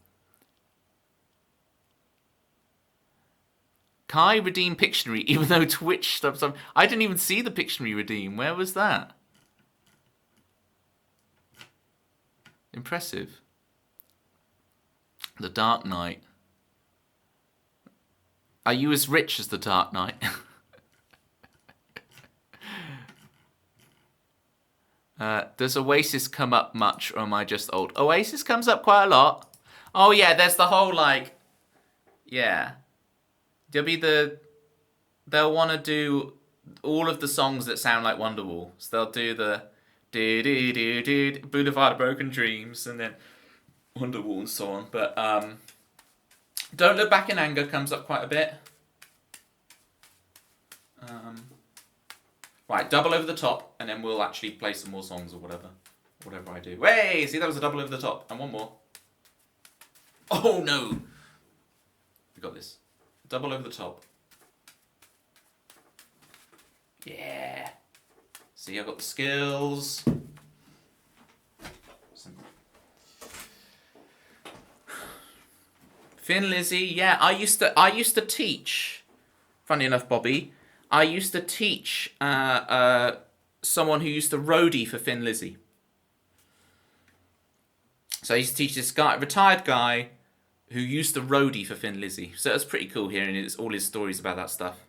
Kai redeem Pictionary, even though Twitch stuff. I didn't even see the Pictionary redeem. Where was that? Impressive. The Dark Knight. Are you as rich as the Dark Knight? Does Oasis come up much, or am I just old? Oasis comes up quite a lot. Oh yeah, there's the whole like, yeah. They'll want to do all of the songs that sound like Wonderwall. So they'll do the do Boulevard of Broken Dreams and then Wonderwall and so on. But Don't Look Back in Anger comes up quite a bit. Right, double over the top, and then we'll actually play some more songs or whatever. Whatever I do. Hey, see, that was a double over the top. And one more. Oh, no. We got this. Double over the top. Yeah. See, I've got the skills. Thin Lizzy, yeah, I used to teach, funny enough, Bobby, I used to teach someone who used to roadie for Thin Lizzy. So I used to teach this guy, retired guy, who used to roadie for Thin Lizzy. So it was pretty cool hearing all his stories about that stuff.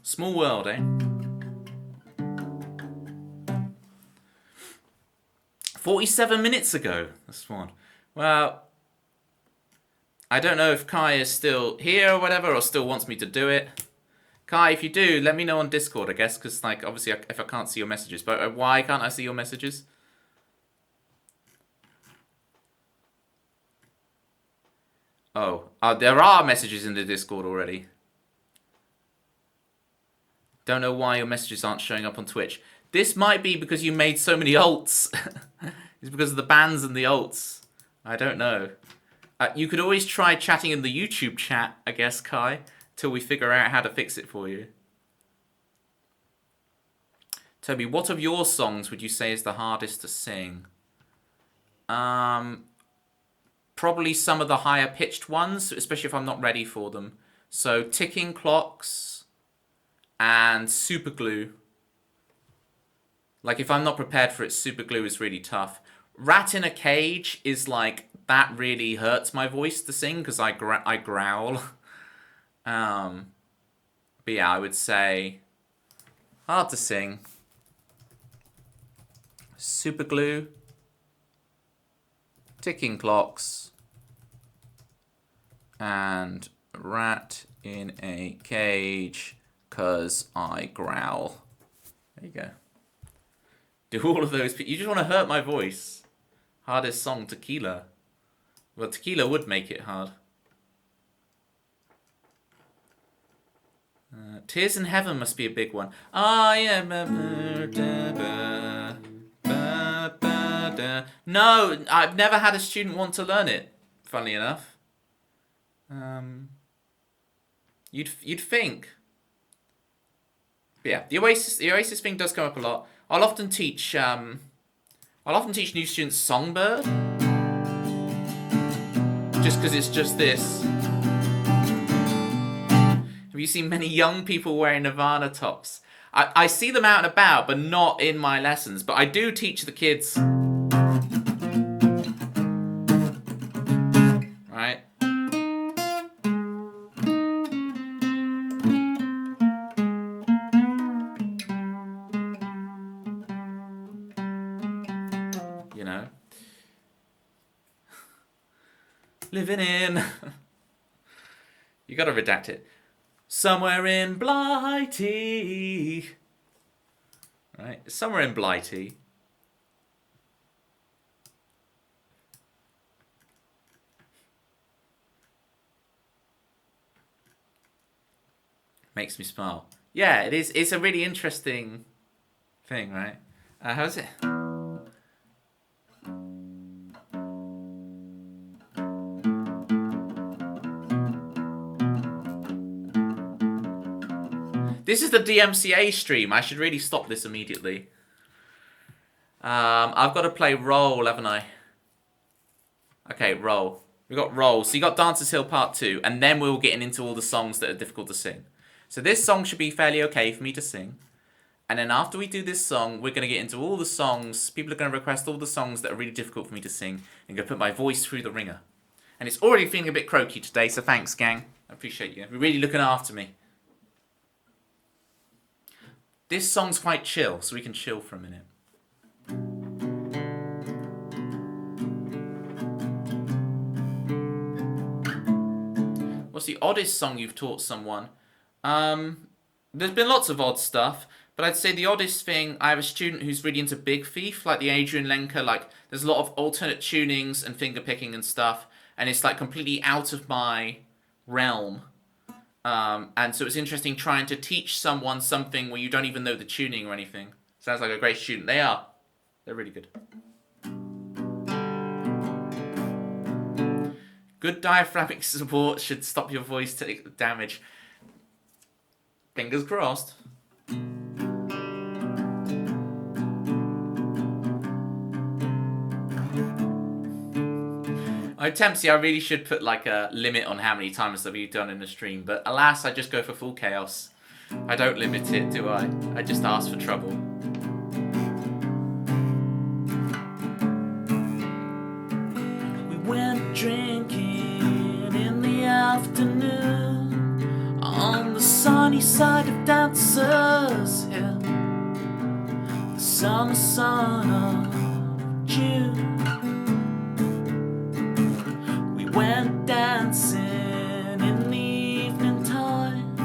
Small world, eh? 47 minutes ago. That's one. Well, I don't know if Kai is still here or whatever, or still wants me to do it. Kai, if you do, let me know on Discord, I guess, because, like, obviously, if I can't see your messages. But why can't I see your messages? Oh, there are messages in the Discord already. Don't know why your messages aren't showing up on Twitch. This might be because you made so many alts. It's because of the bans and the alts. I don't know. You could always try chatting in the YouTube chat, I guess, Kai, till we figure out how to fix it for you. Toby, what of your songs would you say is the hardest to sing? Probably some of the higher pitched ones, especially if I'm not ready for them. So Ticking Clocks and Superglue. Like, if I'm not prepared for it, Superglue is really tough. Rat in a Cage is like, that really hurts my voice to sing because I growl. But yeah, I would say hard to sing. Superglue, Ticking Clocks, and Rat in a Cage because I growl. There you go. Do all of those. You just want to hurt my voice. Hardest song, Tequila. Well, Tequila would make it hard. Tears in Heaven must be a big one. I am a murderer. No, I've never had a student want to learn it. Funnily enough. You'd think. But yeah, the Oasis thing does come up a lot. I'll often teach new students Songbird. Just because it's just this. Have you seen many young people wearing Nirvana tops? I see them out and about, but not in my lessons. But I do teach the kids. Right? You know? Living in. You gotta redact it. Somewhere in Blighty. Right? Somewhere in Blighty. Makes me smile. Yeah, it is. It's a really interesting thing, right? How's it? This is the DMCA stream. I should really stop this immediately. I've got to play Roll, haven't I? Okay, Roll. We got Roll. So you got Dancers Hill Part 2, and then we'll get into all the songs that are difficult to sing. So this song should be fairly okay for me to sing. And then after we do this song, we're going to get into all the songs. People are going to request all the songs that are really difficult for me to sing. I'm going to put my voice through the ringer. And it's already feeling a bit croaky today, so thanks, gang. I appreciate you. You're really looking after me. This song's quite chill, so we can chill for a minute. What's the oddest song you've taught someone? There's been lots of odd stuff, but I'd say the oddest thing, I have a student who's really into Big Thief, like the Adrian Lenker, like there's a lot of alternate tunings and finger picking and stuff, and it's like completely out of my realm. And so it's interesting trying to teach someone something where you don't even know the tuning or anything. Sounds like a great student. They are. They're really good. Good diaphragmatic support should stop your voice damage. Fingers crossed. Tempsy, I really should put like a limit on how many times that we've done in the stream, but alas, I just go for full chaos. I don't limit it, do I? I just ask for trouble. We went drinking in the afternoon on the sunny side of Dancers Hill, the summer sun of June. Went dancing in the evening time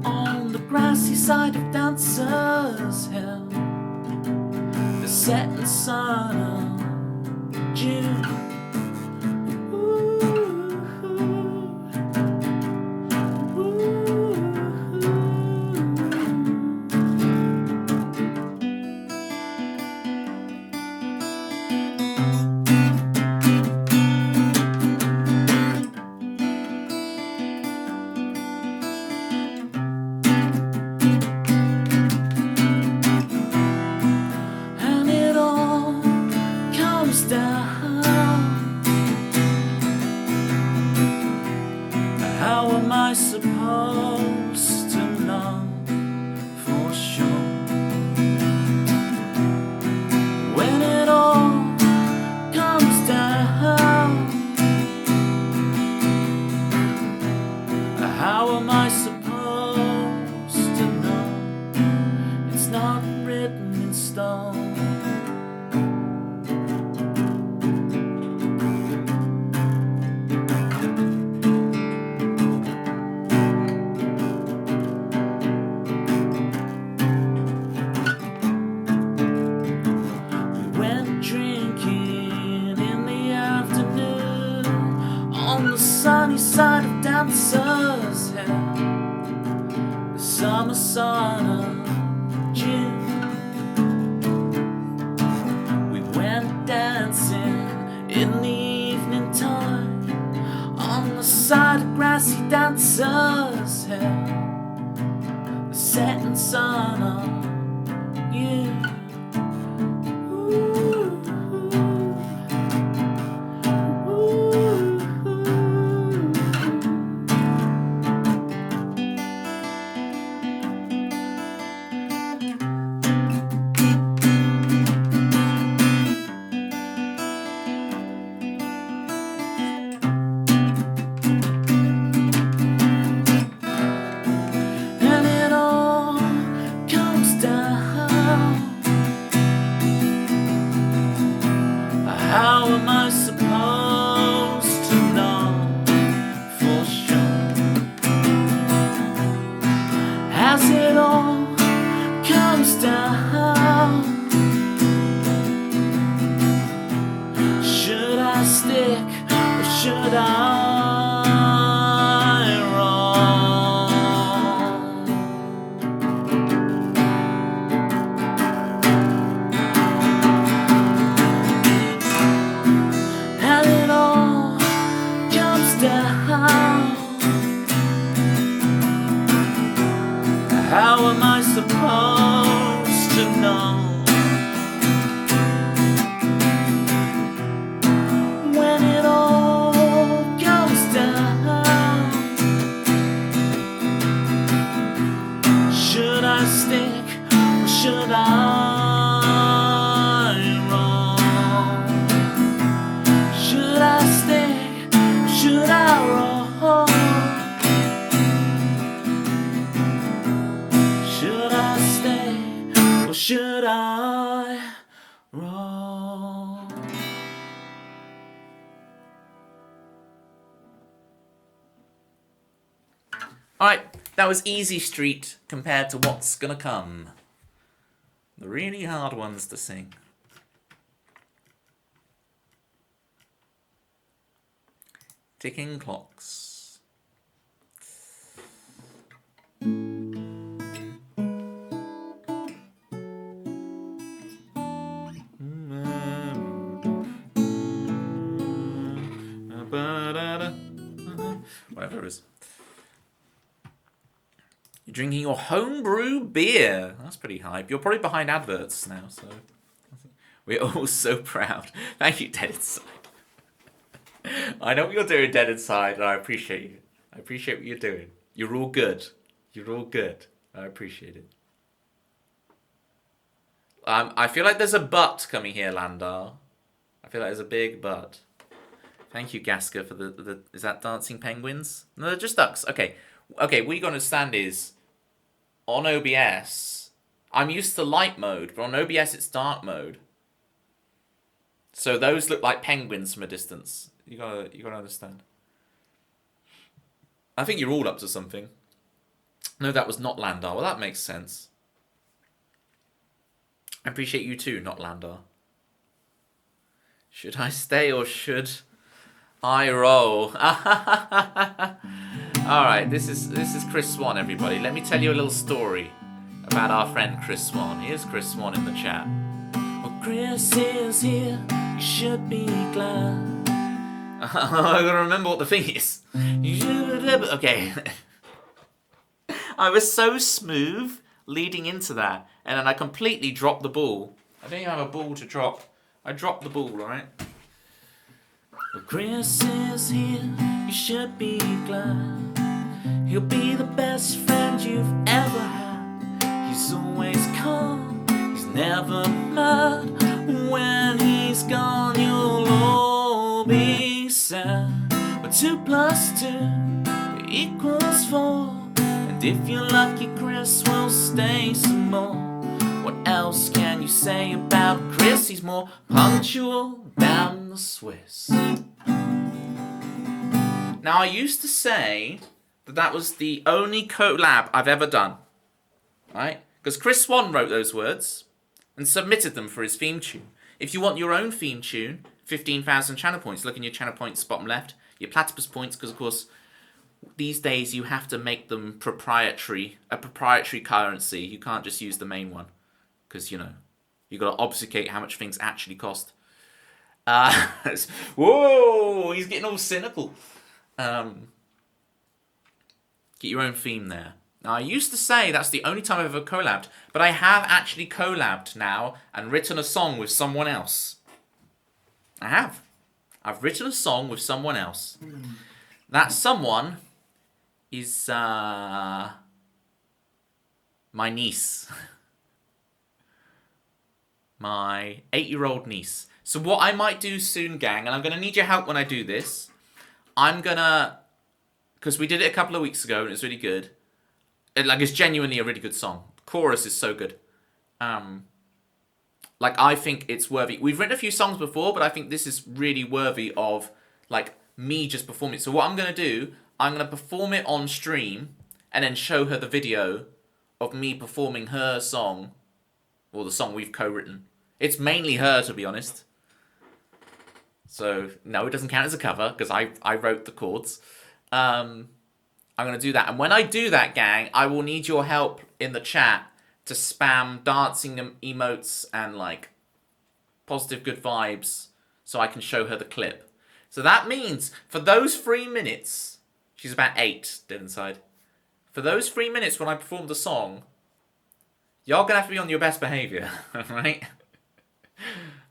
on the grassy side of Dancers Hill, the setting sun of June. How am I supposed to know when it all goes down? Should I stick or should I roll? Should I stick or should I roll? Should I stay or should I roll? Alright, that was easy street compared to what's gonna come. The really hard ones to sing. Ticking clocks. Whatever it is. You're drinking your homebrew beer. That's pretty hype. You're probably behind adverts now, so we're all so proud. Thank you, Dead Inside. I know what you're doing, Dead Inside, and I appreciate you. I appreciate what you're doing. You're all good. You're all good. I appreciate it. I feel like there's a but coming here, Landar. I feel like there's a big but. Thank you, Gasker, for the is that dancing penguins? No, they're just ducks. Okay. Okay, what you got to understand is, on OBS, I'm used to light mode, but on OBS it's dark mode. So those look like penguins from a distance. You gotta understand. I think you're all up to something. No, that was not Landar. Well, that makes sense. I appreciate you too, not Landar. Should I stay or should I roll? Alright, this is Chris Swan, everybody. Let me tell you a little story about our friend Chris Swan. Here's Chris Swan in the chat. Well, Chris is here, you should be glad. I gotta remember what the thing is. Okay. I was so smooth leading into that, and then I completely dropped the ball. I don't even have a ball to drop. I dropped the ball, right? Well, Chris is here, you should be glad. He'll be the best friend you've ever had. He's always calm, he's never mad. When he's gone, you'll all be sad. But 2 + 2 equals 4. And if you're lucky, Chris will stay some more. What else can you say about Chris? He's more punctual than the Swiss. Now, I used to say that was the only collab I've ever done. Right? Because Chris Swan wrote those words and submitted them for his theme tune. If you want your own theme tune, 15,000 channel points. Look in your channel points bottom left. Your platypus points, because of course, these days you have to make them proprietary, a proprietary currency. You can't just use the main one. Because, you know, you got to obfuscate how much things actually cost. Whoa, he's getting all cynical. Get your own theme there. Now, I used to say that's the only time I've ever collabed, but I have actually collabed now and written a song with someone else. I have. I've written a song with someone else. That someone is my niece. My 8-year-old niece. So what I might do soon, gang, and I'm going to need your help when I do this, I'm going to, because we did it a couple of weeks ago and it was really good. It's genuinely a really good song. The chorus is so good. I think it's worthy. We've written a few songs before, but I think this is really worthy of, me just performing it. So what I'm going to do, I'm going to perform it on stream and then show her the video of me performing her song, or the song we've co-written. It's mainly her, to be honest. So, no, it doesn't count as a cover, because I wrote the chords. I'm going to do that. And when I do that, gang, I will need your help in the chat to spam dancing emotes and, positive good vibes so I can show her the clip. So that means, for those 3 minutes, she's about 8, dead inside. For those 3 minutes when I performed the song, Y'all gonna have to be on your best behaviour, right?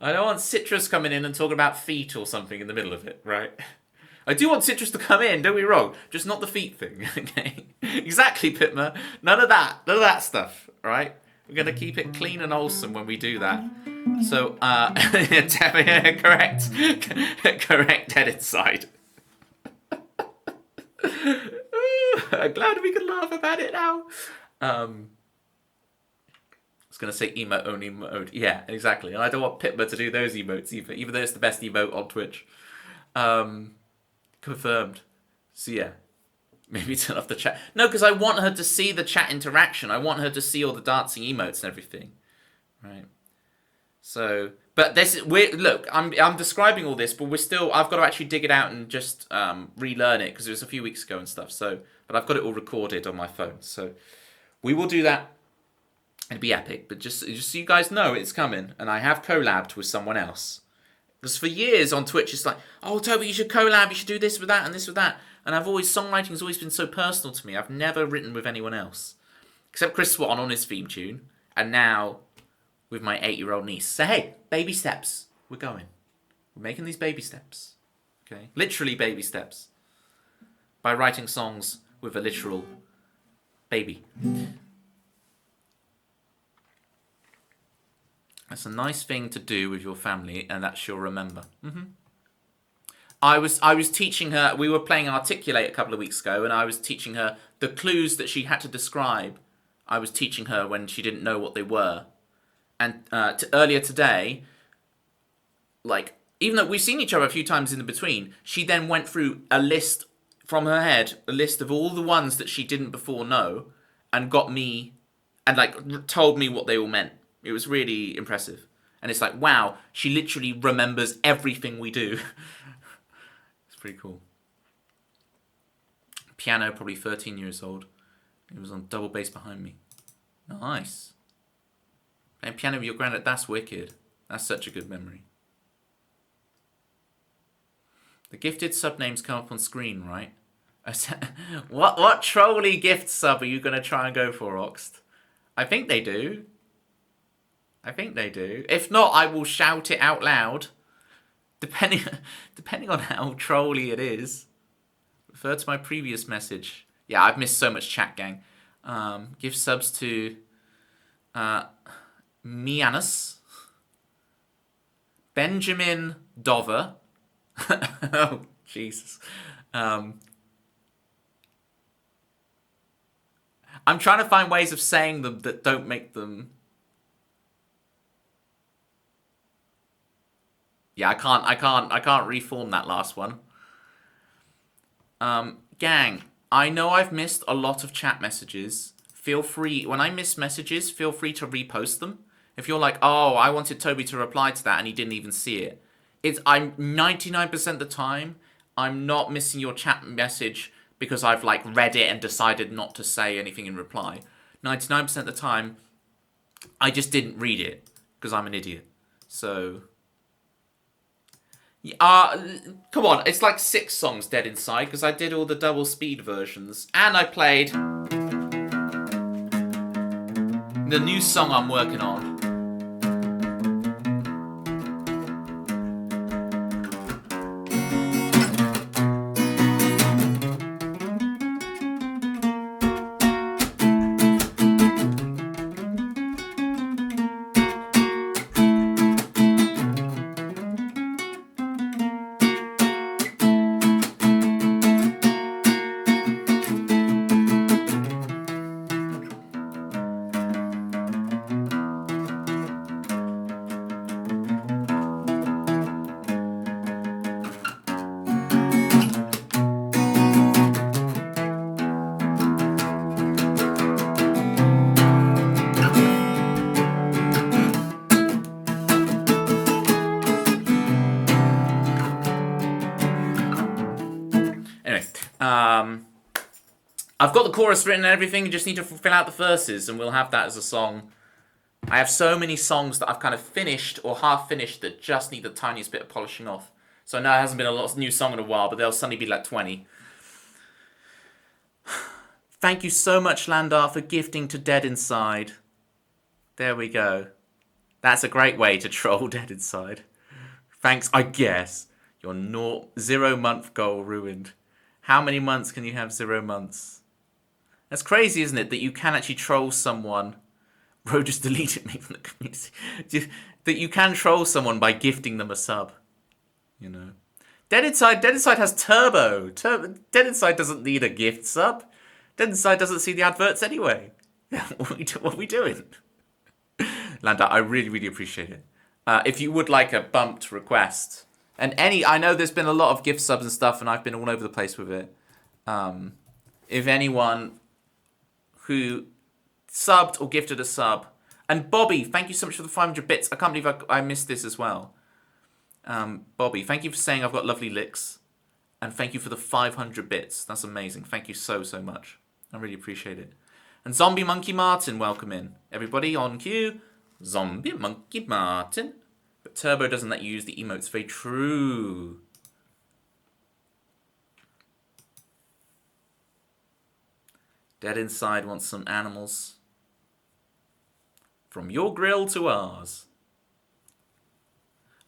I don't want Citrus coming in and talking about feet or something in the middle of it, right? I do want Citrus to come in, don't be wrong. Just not the feet thing, okay? Exactly, Pitma. None of that. None of that stuff, right? We're going to keep it clean and wholesome when we do that. So, correct. Correct, dead inside. I'm glad we can laugh about it now. I was going to say emote only mode. Yeah, exactly. And I don't want Pitma to do those emotes either, even though it's the best emote on Twitch. Confirmed. So yeah, maybe turn off the chat. No, because I want her to see the chat interaction. I want her to see all the dancing emotes and everything, right? So, but this is look. I'm describing all this, but I've got to actually dig it out and just relearn it because it was a few weeks ago and stuff. So, but I've got it all recorded on my phone. So, we will do that. It'd be epic. But just so you guys know, it's coming, and I have collabed with someone else. Because for years on Twitch, it's like, oh, Toby, you should collab, you should do this with that and this with that. And songwriting's always been so personal to me. I've never written with anyone else. Except Chris Swan on his theme tune. And now with my 8-year-old niece. So, hey, baby steps. We're going. We're making these baby steps. Okay? Literally baby steps. By writing songs with a literal baby. That's a nice thing to do with your family, and that she'll remember. I was teaching her. We were playing Articulate a couple of weeks ago, and I was teaching her the clues that she had to describe. I was teaching her when she didn't know what they were, and earlier today, like even though we've seen each other a few times in the between, she then went through a list from her head, a list of all the ones that she didn't before know, and got me, and like told me what they all meant. It was really impressive. And it's like, wow, she literally remembers everything we do. It's pretty cool. Piano, probably 13 years old. It was on double bass behind me. Nice. Playing piano with your granddad, that's wicked. That's such a good memory. The gifted sub names come up on screen, right? What trolly gift sub are you going to try and go for, Oxt? I think they do. If not, I will shout it out loud. Depending on how trolly it is. Refer to my previous message. Yeah, I've missed so much chat, gang. Give subs to Mianus, Benjamin Dover. Oh, Jesus. I'm trying to find ways of saying them that don't make them... Yeah, I can't reform that last one. Gang, I know I've missed a lot of chat messages. Feel free, when I miss messages, feel free to repost them. If you're like, oh, I wanted Toby to reply to that and he didn't even see it. I'm 99% of the time, I'm not missing your chat message because I've like read it and decided not to say anything in reply. 99% of the time, I just didn't read it because I'm an idiot. So... come on, it's like 6 songs dead inside because I did all the double speed versions. And I played the new song I'm working on. I've got the chorus written and everything, you just need to fill out the verses and we'll have that as a song. I have so many songs that I've kind of finished or half finished that just need the tiniest bit of polishing off. So no, it hasn't been a lot of new song in a while, but there'll suddenly be like 20. Thank you so much, Landar, for gifting to Dead Inside. There we go. That's a great way to troll Dead Inside. Thanks, I guess. Your 0-month goal ruined. How many months can you have 0 months? That's crazy, isn't it? That you can actually troll someone. Bro just deleted me from the community. That you can troll someone by gifting them a sub. You know. Dead Inside has turbo. Dead Inside doesn't need a gift sub. Dead Inside doesn't see the adverts anyway. What are we doing? Landa, I really, really appreciate it. If you would like a bumped request, and I know there's been a lot of gift subs and stuff, and I've been all over the place with it. If anyone who subbed or gifted a sub, and Bobby, thank you so much for the 500 bits. I can't believe I missed this as well. Bobby, thank you for saying I've got lovely licks, and thank you for the 500 bits. That's amazing. Thank you so, so much. I really appreciate it. And Zombie Monkey Martin, welcome in. Everybody on cue. Zombie Monkey Martin. But Turbo doesn't let you use the emotes. Very true. Dead Inside wants some animals. From your grill to ours.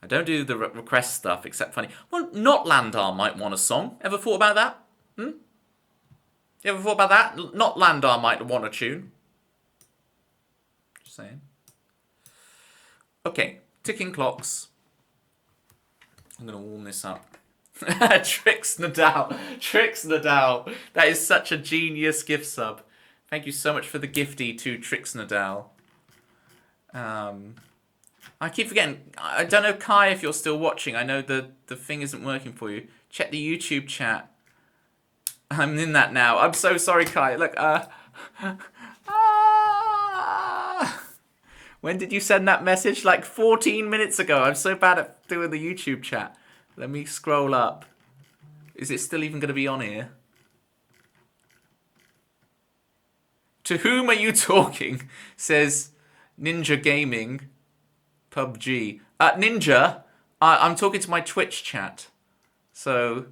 I don't do the request stuff except funny. Well, not Landar might want a song. Ever thought about that? You ever thought about that? Not Landar might want a tune. Just saying. Okay, ticking clocks. I'm going to warm this up. Trix Nadal. That is such a genius gift sub. Thank you so much for the gifty to Trix Nadal. I keep forgetting. I don't know, Kai, if you're still watching. I know the thing isn't working for you. Check the YouTube chat. I'm in that now. I'm so sorry, Kai. Look, when did you send that message? Like 14 minutes ago. I'm so bad at doing the YouTube chat. Let me scroll up. Is it still even going to be on here? To whom are you talking? Says Ninja Gaming. PUBG. Ninja, I'm talking to my Twitch chat. So,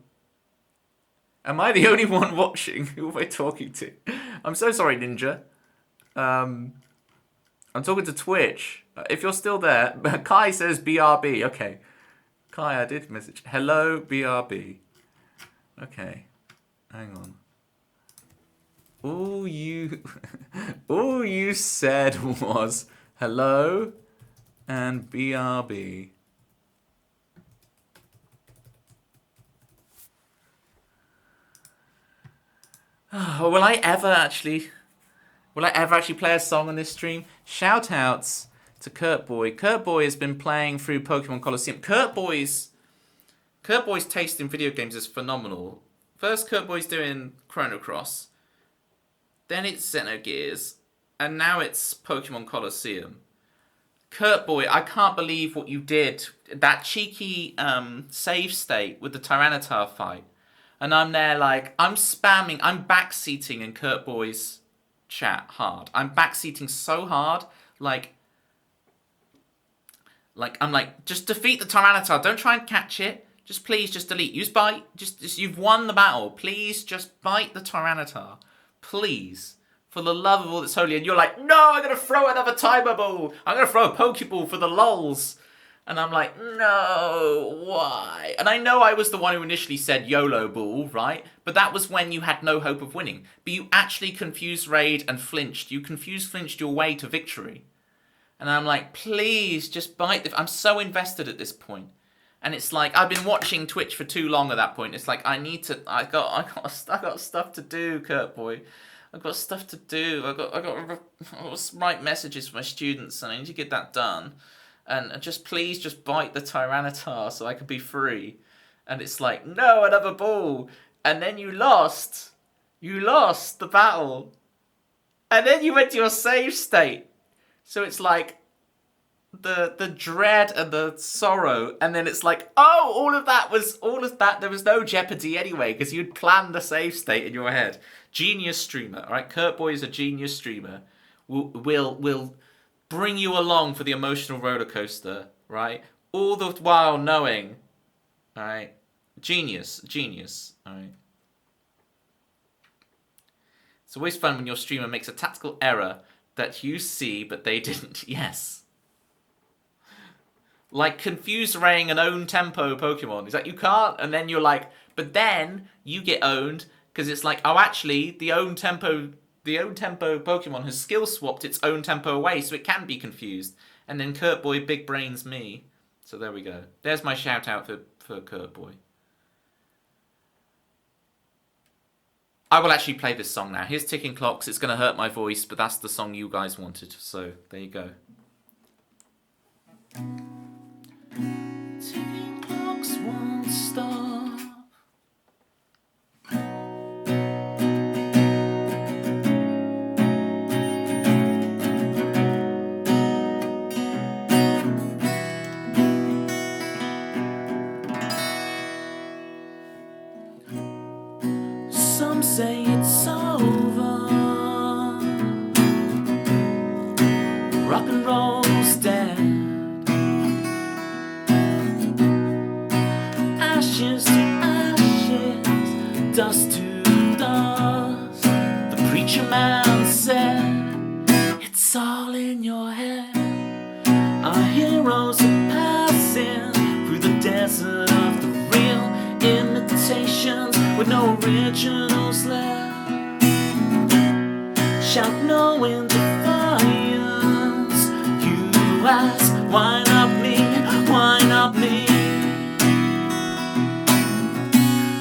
am I the only one watching? Who am I talking to? I'm so sorry, Ninja. I'm talking to Twitch. If you're still there, Kai says BRB. Okay. Kai, I did message. Hello, BRB. Okay. Hang on. All you said was hello and BRB. Will I ever actually play a song on this stream? Shout outs to Kurt Boy. Kurt Boy has been playing through Pokemon Colosseum. Kurt Boy's taste in video games is phenomenal. First, Kurt Boy's doing Chrono Cross. Then it's Xenogears. And now it's Pokemon Colosseum. Kurt Boy, I can't believe what you did. That cheeky save state with the Tyranitar fight. And I'm there like, I'm backseating in Kurt Boy's chat hard. I'm backseating so hard, I'm like, just defeat the Tyranitar. Don't try and catch it. Just please, just delete. Use bite. Just you've won the battle. Please, just bite the Tyranitar. Please. For the love of all that's holy. And you're like, no, I'm going to throw another timer ball. I'm going to throw a Pokeball for the lols. And I'm like, no, why? And I know I was the one who initially said YOLO ball, right? But that was when you had no hope of winning. But you actually confused Raid and flinched. You flinched your way to victory. And I'm like, please, just bite the... I'm so invested at this point. And it's like, I've been watching Twitch for too long at that point. It's like, I got stuff to do, Kurt Boy. I've got stuff to do. I got to write messages for my students, and I need to get that done. And just please, just bite the Tyranitar so I can be free. And it's like, no, another ball. And then you lost. You lost the battle. And then you went to your save state. So it's like the dread and the sorrow, and then it's like, oh, all of that. There was no jeopardy anyway because you'd planned the save state in your head. Genius streamer, all right. Kurt Boy is a genius streamer. Will bring you along for the emotional roller coaster, right? All the while knowing, all right. Genius, all right. It's always fun when your streamer makes a tactical error that you see, but they didn't. Yes. Like Confused Raying an own tempo Pokemon. It's like you can't, and then you're like, but then you get owned because it's like, oh, actually, the own tempo Pokemon has skill swapped its own tempo away, so it can be confused. And then Kurt Boy big brains me. So there we go. There's my shout out for Kurt Boy. I will actually play this song now. Here's Ticking Clocks. It's going to hurt my voice, but that's the song you guys wanted. So there you go. Ticking clocks won't stop. Some say it's over. Rock and roll's dead. Ashes to ashes, dust to dust. The preacher man said, it's all in your head. Our heroes are passing through the desert of the real imitations with no originals left. Shout no in defiance. You ask, why not me? Why not me?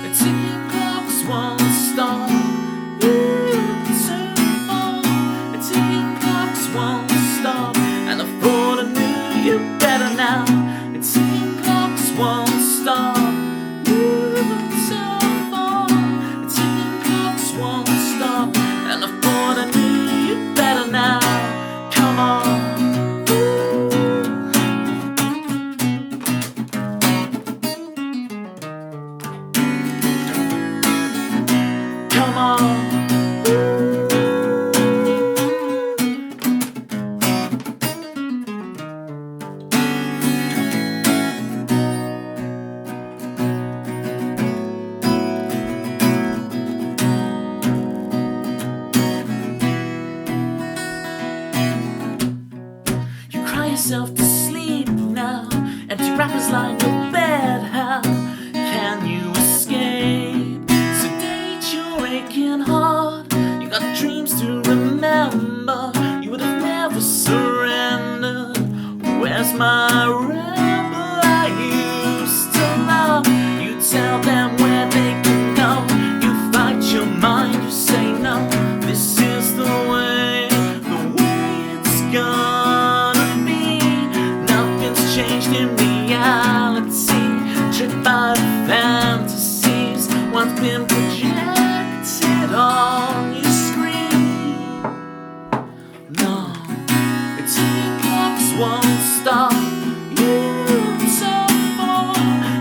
The ticking clocks won't stop. You too far. The ticking clocks won't stop. And I thought I knew you better now. The ticking clocks won't stop. Yourself to sleep now. Empty wrappers line your bed. How can you escape? Sedate your aching heart. You got dreams to remember. You would have never surrendered. Where's my rebel I used to love? You tell them where they can go. You fight your mind. You say no. This is the way it's gone. Changed in reality, tricked by fantasies once been projected on your screen. No, the ticking clocks won't stop. You so far,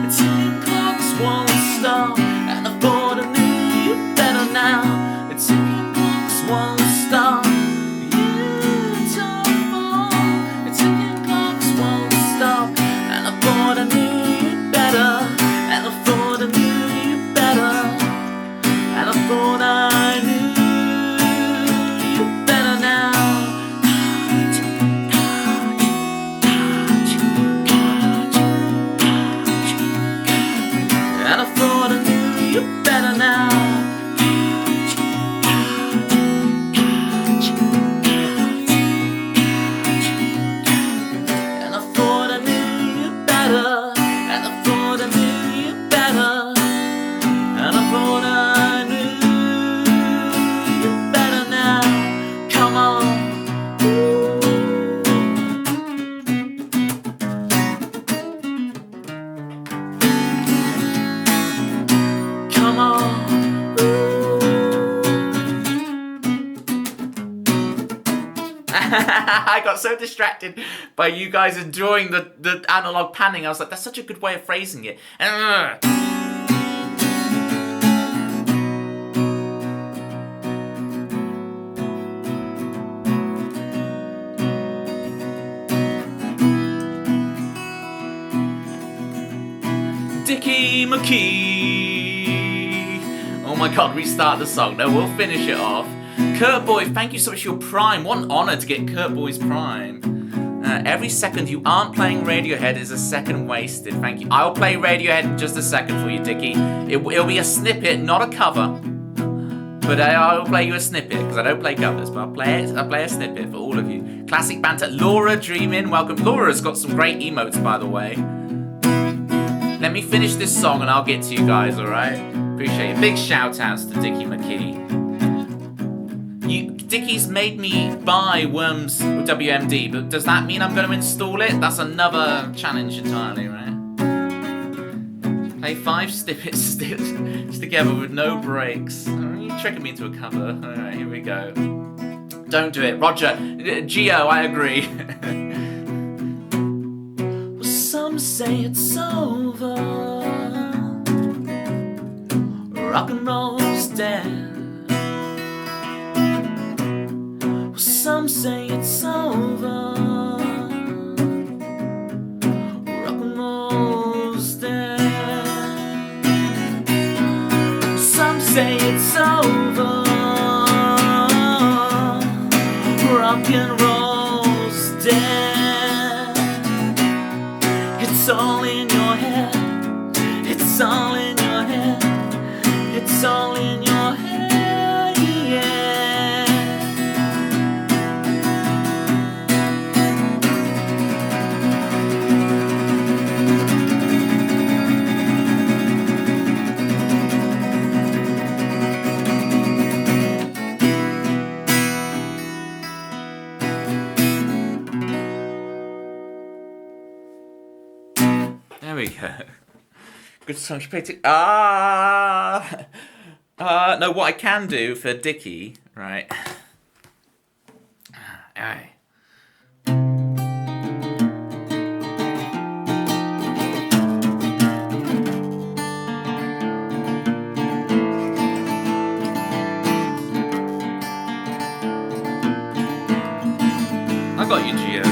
the ticking clocks won't stop. And I thought I knew you better now. The ticking clocks won't stop. I got so distracted by you guys enjoying the analog panning. I was like, that's such a good way of phrasing it. Dickie McKee. Oh my god, restart the song. No, we'll finish it off. Kurt Boy, thank you so much for your Prime. What an honor to get Kurt Boy's Prime. Every second you aren't playing Radiohead is a second wasted. Thank you. I'll play Radiohead in just a second for you, Dickie. It'll be a snippet, not a cover. But I'll play you a snippet, because I don't play covers, but I'll play a snippet for all of you. Classic banter. Laura Dreamin', welcome. Laura's got some great emotes, by the way. Let me finish this song and I'll get to you guys, alright? Appreciate it. Big shout outs to Dickie McKee. Dickie's made me buy Worms with WMD, but does that mean I'm going to install it? That's another challenge entirely, right? Play 5 snippets together with no breaks. You're tricking me into a cover. Alright, here we go. Don't do it. Roger. Geo, I agree. Well, some say it's over. Rock and roll's dead. Some say it's over. Rock and roll's dead. Some say it's over. Rock and roll's dead. It's all in your head. It's all in your head. It's all in your head, yeah. There we go. Good song to play to. No, what I can do for Dickie, right? Alright. I got you, Gio.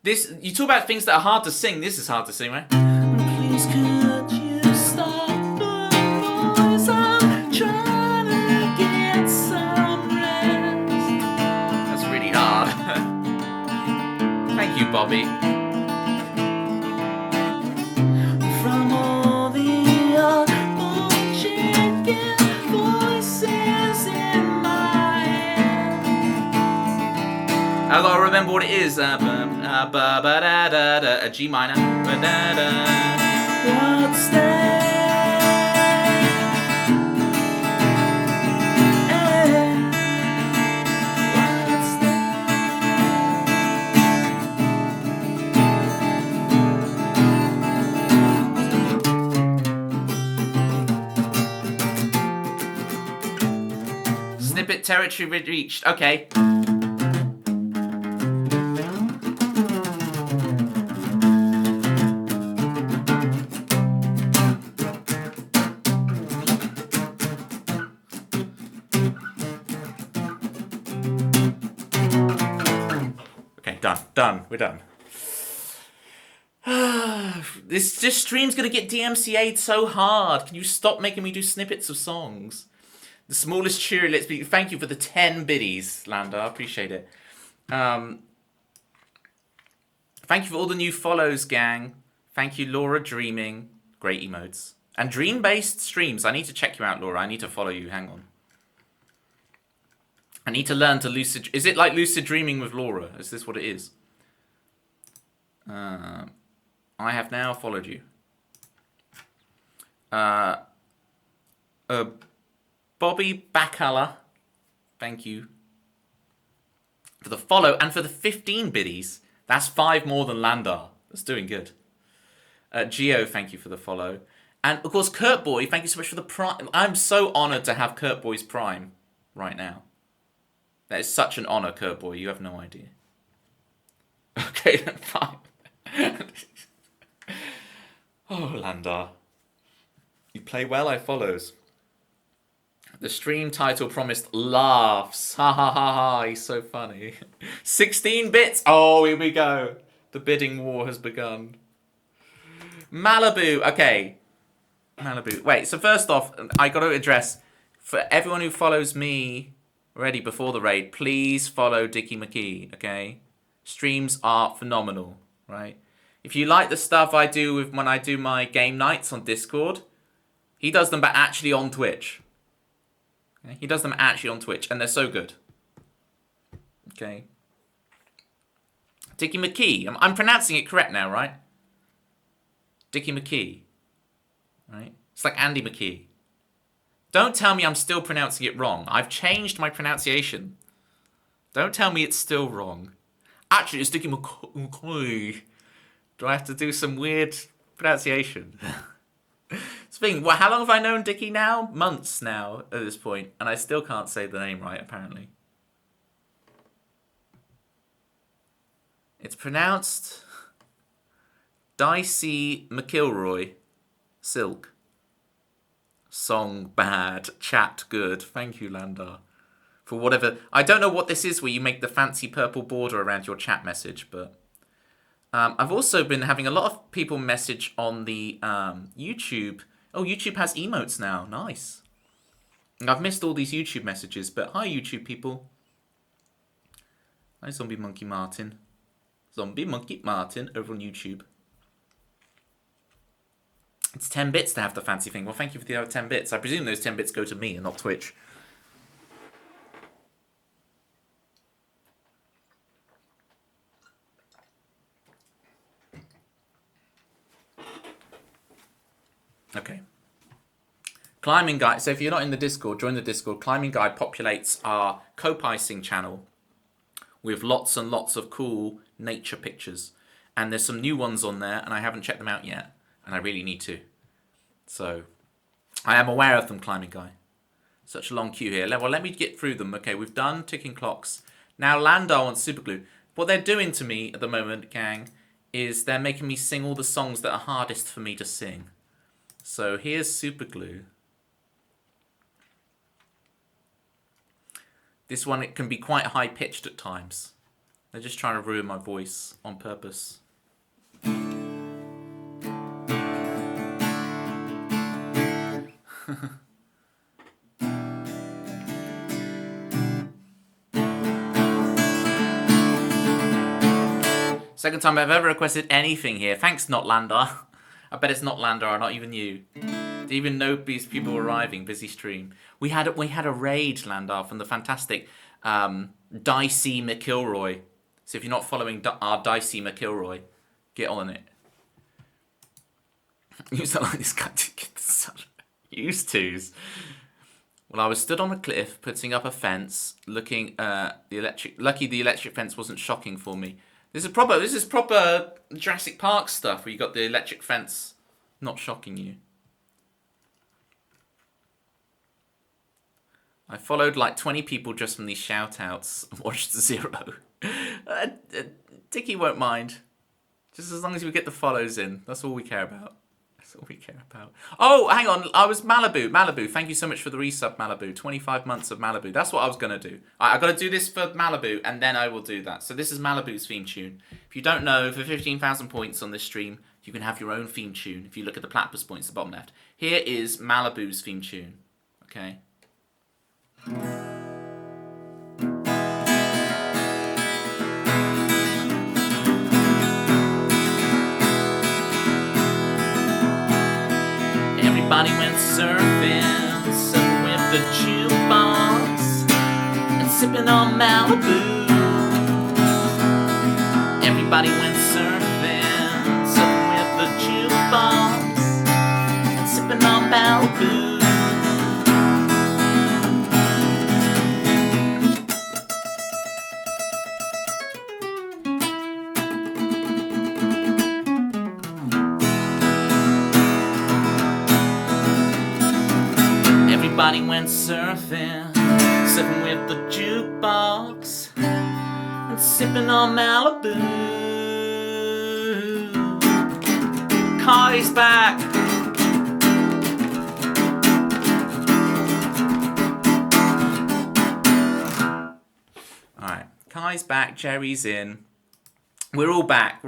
This, you talk about things that are hard to sing. This is hard to sing, right? Please could you stop the noise? I'm trying to get some rest. That's really hard. Thank you, Bobby. From all the awful chicken voices in my head. I gotta remember what it is. A G minor. What's that? What's that? Snippet territory reached. Okay. Done. We're done. This stream's gonna get DMCA'd so hard. Can you stop making me do snippets of songs? The smallest cheery, let's be. Thank you for the 10 biddies, Landa. I appreciate it. Thank you for all the new follows, gang. Thank you, Laura Dreaming. Great emotes. And dream-based streams. I need to check you out, Laura. I need to follow you. Hang on. I need to learn to lucid. Is it like lucid dreaming with Laura? Is this what it is? I have now followed you. Bobby Bacala, thank you for the follow and for the 15 biddies. That's 5 more than Landar. That's doing good. Geo, thank you for the follow. And of course, Kurt Boy, thank you so much for the Prime. I'm so honoured to have Kurt Boy's Prime right now. That is such an honour, Kurt Boy. You have no idea. Okay, then fine. Oh, Landar. You play well, I follows. The stream title promised laughs. Ha ha ha ha, he's so funny. 16 bits. Oh, here we go. The bidding war has begun. Malibu. Okay. Malibu. Wait, so first off, I got to address For everyone who follows me already before the raid, please follow Dickie McKee, okay? Streams are phenomenal, right? If you like the stuff I do when I do my game nights on Discord, he does them but actually on Twitch. Okay? He does them actually on Twitch, and they're so good. Okay. Dickie McKee. I'm pronouncing it correct now, right? Dickie McKee. Right? It's like Andy McKee. Don't tell me I'm still pronouncing it wrong. I've changed my pronunciation. Don't tell me it's still wrong. Actually, it's Dickie McKee. Do I have to do some weird pronunciation? Speaking, well, how long have I known Dickie now? Months now at this point, and I still can't say the name right, apparently. It's pronounced Dicey McIlroy. Silk. Song bad. Chat good. Thank you, Landar. For whatever... I don't know what this is where you make the fancy purple border around your chat message, but... I've also been having a lot of people message on the YouTube. Oh, YouTube has emotes now. Nice. I've missed all these YouTube messages, but hi, YouTube people. Hi, Zombie Monkey Martin. Zombie Monkey Martin over on YouTube. It's 10 bits to have the fancy thing. Well, thank you for the other 10 bits. I presume those 10 bits go to me and not Twitch. Okay. Climbing Guide. So if you're not in the Discord, join the Discord. Climbing Guide populates our co-picing channel with lots and lots of cool nature pictures. And there's some new ones on there, and I haven't checked them out yet. And I really need to. So, I am aware of them, Climbing Guy. Such a long queue here. Well, let me get through them. Okay, we've done ticking clocks. Now, Landau wants Superglue. What they're doing to me at the moment, gang, is they're making me sing all the songs that are hardest for me to sing. So, here's Superglue. This one, it can be quite high-pitched at times. They're just trying to ruin my voice on purpose. Second time I've ever requested anything here. Thanks, not Landar. I bet it's not Landar, not even you. Didn't even know these people were arriving. Busy stream. We had a raid, Landar, from the fantastic Dicey McIlroy. So if you're not following our Dicey McIlroy, get on it. You sound like this guy to get the sun. Used to's. Well, I was stood on a cliff, putting up a fence, looking at the electric. Lucky the electric fence wasn't shocking for me. This is proper Jurassic Park stuff where you got the electric fence not shocking you. I followed like 20 people just from these shout-outs and watched 0. Dickie won't mind. Just as long as we get the follows in. That's all we care about. That's all we care about. Oh, hang on. I was Malibu. Thank you so much for the resub, Malibu. 25 months of Malibu. That's what I was going to do. I got to do this for Malibu, and then I will do that. So this is Malibu's theme tune. If you don't know, for 15,000 points on this stream, you can have your own theme tune. If you look at the platypus points at the bottom left. Here is Malibu's theme tune. Okay? Everybody went surfing with the jukebox and sipping on Malibu. Everybody went surfing with the jukebox and sipping on Malibu. Everybody went surfing with the jukebox and sipping on Malibu. Kai's back. Alright, Kai's back, Jerry's in. We're all back,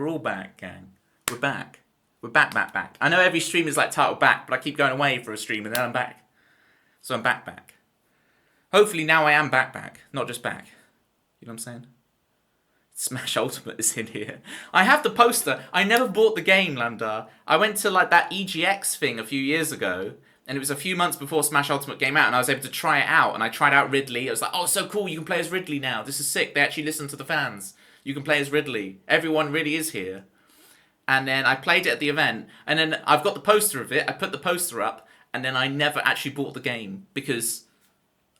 gang. We're back. We're back. I know every stream is like titled back, but I keep going away for a stream and then I'm back. So I'm back. Hopefully now I am back, not just back. You know what I'm saying? Smash Ultimate is in here. I have the poster. I never bought the game, Lambda. I went to like that EGX thing a few years ago, and it was a few months before Smash Ultimate came out, and I was able to try it out, and I tried out Ridley. I was like, oh, so cool, you can play as Ridley now. This is sick. They actually listen to the fans. You can play as Ridley. Everyone really is here. And then I played it at the event, and then I've got the poster of it. I put the poster up, and then I never actually bought the game because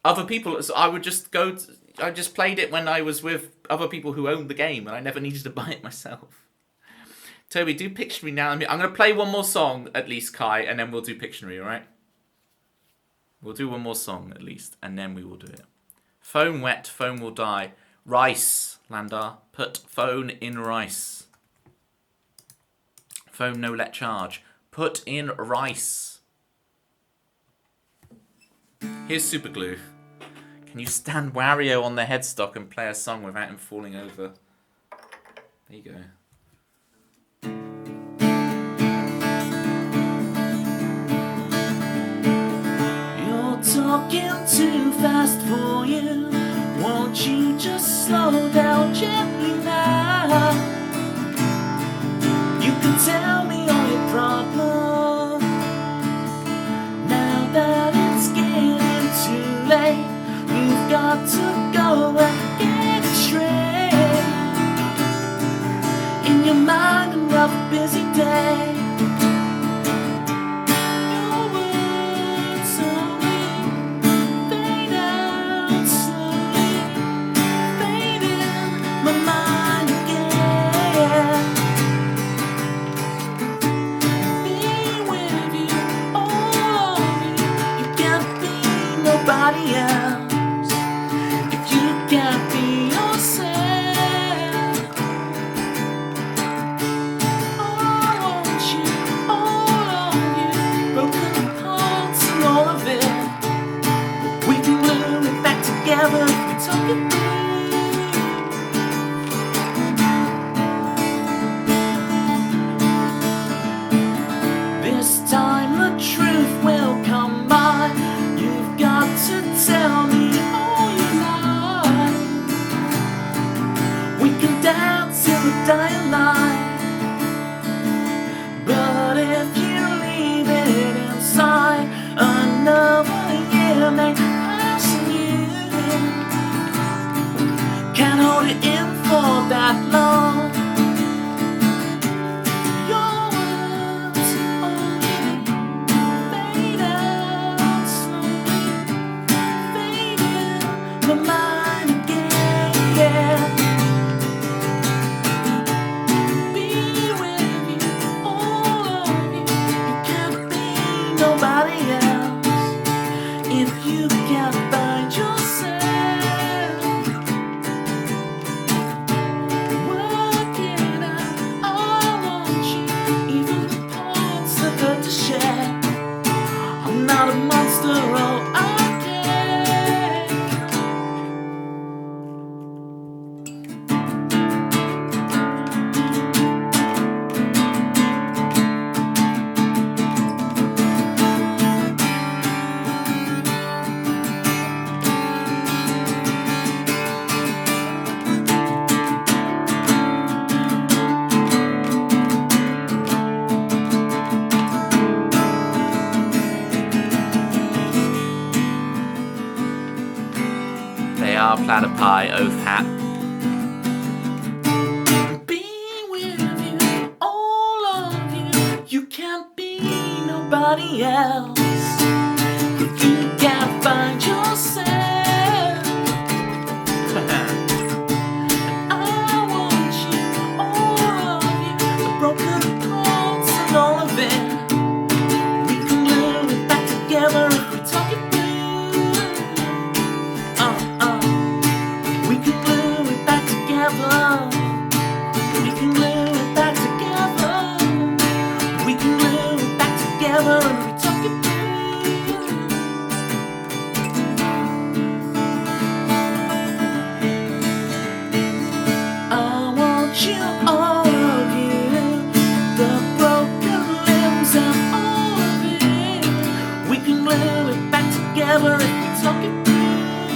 other people, so I would just go to, I just played it when I was with other people who owned the game, and I never needed to buy it myself. Toby, do Pictionary now. I'm going to play one more song, at least, Kai, and then we'll do Pictionary, alright? We'll do one more song, at least, and then we will do it. Phone wet, phone will die. Rice, Landar. Put phone in rice. Phone no let charge. Put in rice. Here's super glue. Can you stand Wario on the headstock and play a song without him falling over? There you go. You're talking too fast for you. Won't you just slow down gently now? You can tell me all your problems. Now that it's getting too late, you've got to go and get it straight. In your mind, another busy day. Your words only fade out slowly, fade in my mind again. Be with you, all of you. You can't be nobody else. Can't be yourself. I want you, all of you, broken parts and all of it. We can glue it back together if we talk it through. This time the truth will come by. You've got to tell me all you know. We can dance in the dying light, but if you leave it inside, another year may pass and you can't hold it in for that long. Your words only fade out slowly, fade in my mind again, yeah. Nobody else. If you can't find yourself, work it out. I want you, even the parts that hurt to share. I'm not a monster, oh, I care. Platypi, oath hat. Be with you, all of you. You can't be nobody else. If you can't find yourself, I want you, all of you, the broken parts and all of it. We can glue it back together if we talk it through. We can glue it back together. We can glue it back together. We can glue it back together and we talk it through. I want you, all of you, the broken limbs and all of it. We can glue it back together if we talk it through.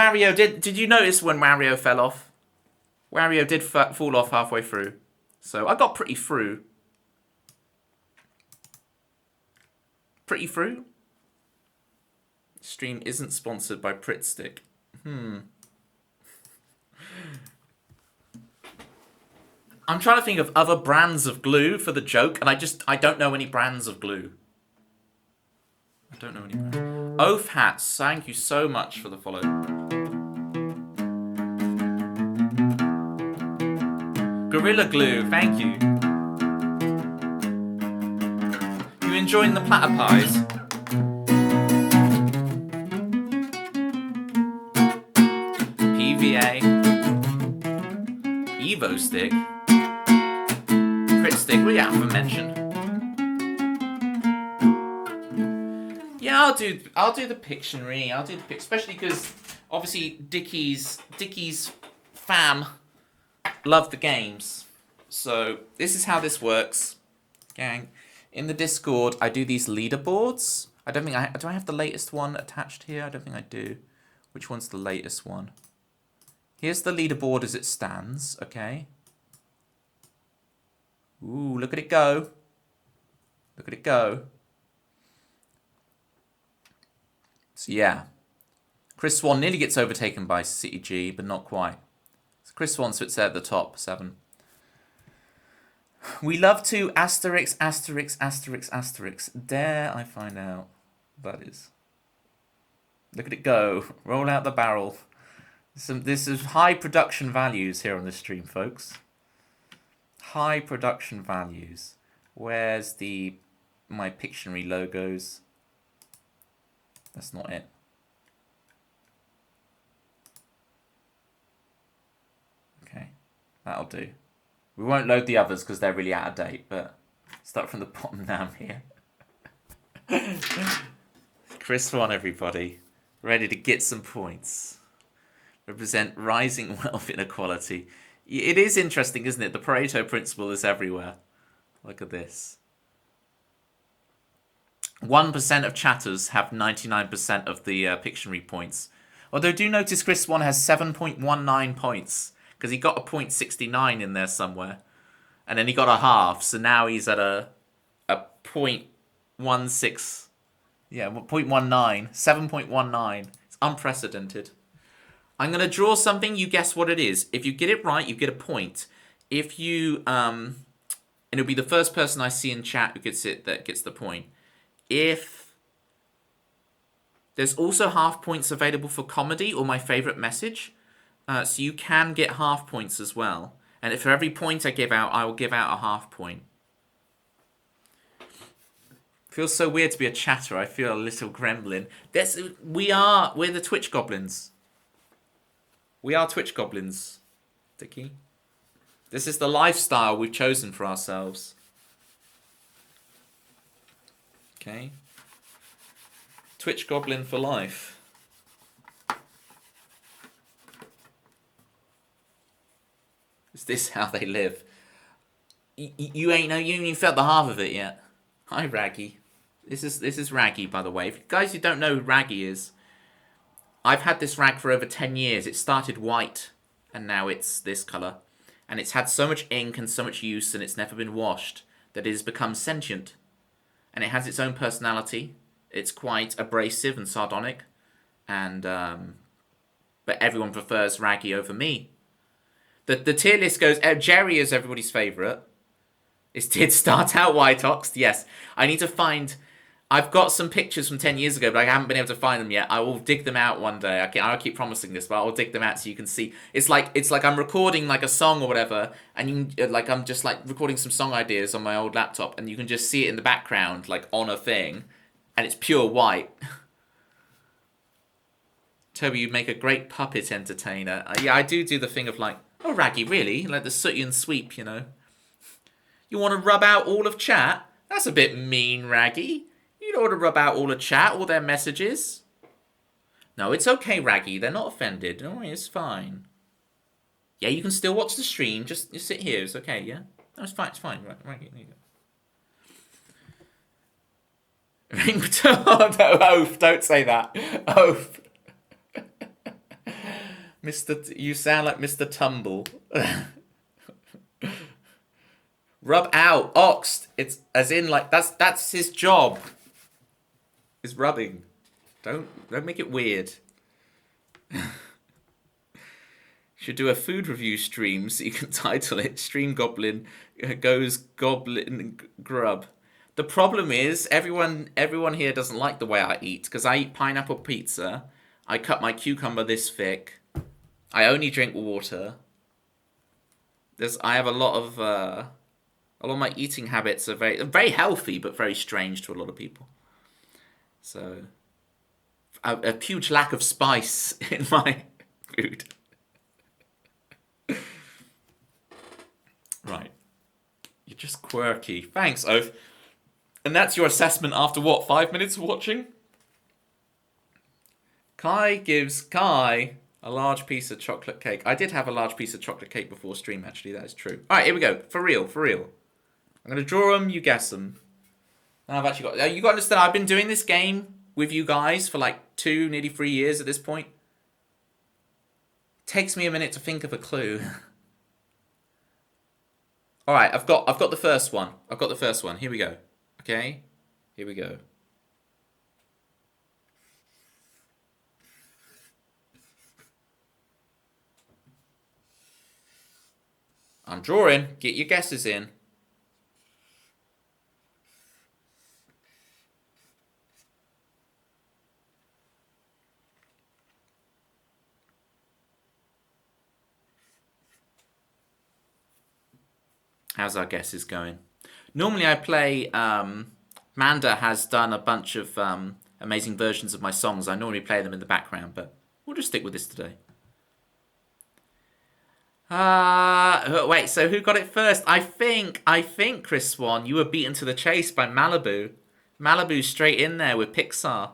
Wario did you notice when Wario fell off? Wario did fall off halfway through. So I got pretty through. Pretty through? Stream isn't sponsored by Pritstick. I'm trying to think of other brands of glue for the joke, and I don't know any brands of glue. I don't know any brands. Oath Hats, thank you so much for the follow. Gorilla Glue, thank you. You enjoying the platter pies? PVA. Evo Stick. Crit Stick, we haven't mentioned. Yeah, I'll do the Pictionary. I'll do the especially because obviously Dickie's fam love the games. So this is how this works, gang. In the Discord, I do these leaderboards. I don't think do I have the latest one attached here? I don't think I do. Which one's the latest one? Here's the leaderboard as it stands. Okay. Ooh, look at it go. Look at it go. So yeah, Chris Swan nearly gets overtaken by City G, but not quite. So Chris Swan sits there at the top, 7. We love to asterisk, asterisk, asterisk, asterisk. Dare I find out what that is? Look at it go. Roll out the barrel. This is high production values here on the stream, folks. High production values. Where's my Pictionary logos? That's not it. Okay, that'll do. We won't load the others because they're really out of date, but start from the bottom down here. Chris Swan, everybody. Ready to get some points. Represent rising wealth inequality. It is interesting, isn't it? The Pareto principle is everywhere. Look at this. 1% of chatters have 99% of the Pictionary points. Although do notice Chris Swan has 7.19 points. Because he got a 0.69 in there somewhere. And then he got a half. So now he's at a 0.16. Yeah, 0.19. 7.19. It's unprecedented. I'm going to draw something. You guess what it is. If you get it right, you get a point. If you... and it'll be the first person I see in chat who gets it that gets the point. If... There's also half points available for comedy or my favourite message. So you can get half points as well. And if for every point I give out, I will give out a half point. Feels so weird to be a chatter. I feel a little gremlin. We're the Twitch goblins. We are Twitch goblins, Dickie. This is the lifestyle we've chosen for ourselves. Okay. Twitch goblin for life. Is this how they live? You ain't even felt the half of it yet. Hi, Raggy. This is Raggy, by the way. If you guys who don't know who Raggy is, I've had this rag for over 10 years. It started white, and now it's this colour. And it's had so much ink and so much use, and it's never been washed, that it has become sentient. And it has its own personality. It's quite abrasive and sardonic. And but everyone prefers Raggy over me. The tier list goes, Jerry is everybody's favourite. It did start out White Ox, yes. I need to find... I've got some pictures from 10 years ago, but I haven't been able to find them yet. I will dig them out one day. I'll keep promising this, but I'll dig them out so you can see. It's like I'm recording like a song or whatever, and I'm just like recording some song ideas on my old laptop, and you can just see it in the background, like on a thing, and it's pure white. Toby, you'd make a great puppet entertainer. Yeah, I do the thing of like, oh, Raggy, really? Like the sooty and sweep, you know? You want to rub out all of chat? That's a bit mean, Raggy. You don't want to rub out all of chat, all their messages. No, it's okay, Raggy. They're not offended. Don't worry, it's fine. Yeah, you can still watch the stream. Just sit here. It's okay, yeah? No, it's fine. It's fine. Raggy, there you go. No, Oaf, don't say that. Oaf. You sound like Mr. Tumble. Rub out, oxed. It's as in like that's his job. Is rubbing. Don't make it weird. Should do a food review stream so you can title it "Stream Goblin Goes Goblin Grub." The problem is everyone here doesn't like the way I eat because I eat pineapple pizza. I cut my cucumber this thick. I only drink water. I have a lot of my eating habits are very healthy but very strange to a lot of people. So a huge lack of spice in my food. Right. You're just quirky. Thanks, Oath. And that's your assessment after what, 5 minutes of watching? Kai gives Kai a large piece of chocolate cake. I did have a large piece of chocolate cake before stream, actually. That is true. Alright, here we go. For real. I'm going to draw them, you guess them. Now I've actually got... You got to understand, I've been doing this game with you guys for like 2, nearly 3 years at this point. Takes me a minute to think of a clue. Alright, I've got the first one. Here we go. Okay? Here we go. I'm drawing. Get your guesses in. How's our guesses going? Normally I play... Manda has done a bunch of amazing versions of my songs. I normally play them in the background, but we'll just stick with this today. Wait, so who got it first? I think, Chris Swan, you were beaten to the chase by Malibu. Malibu's straight in there with Pixar.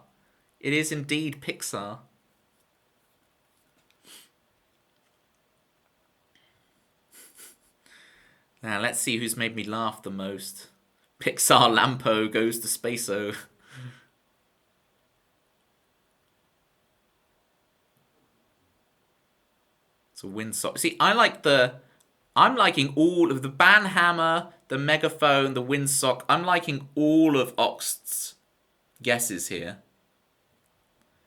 It is indeed Pixar. Now, let's see who's made me laugh the most. Pixar Lampo goes to Space-O. It's a windsock. See, I'm liking all of the banhammer, the megaphone, the windsock. I'm liking all of Oxt's guesses here.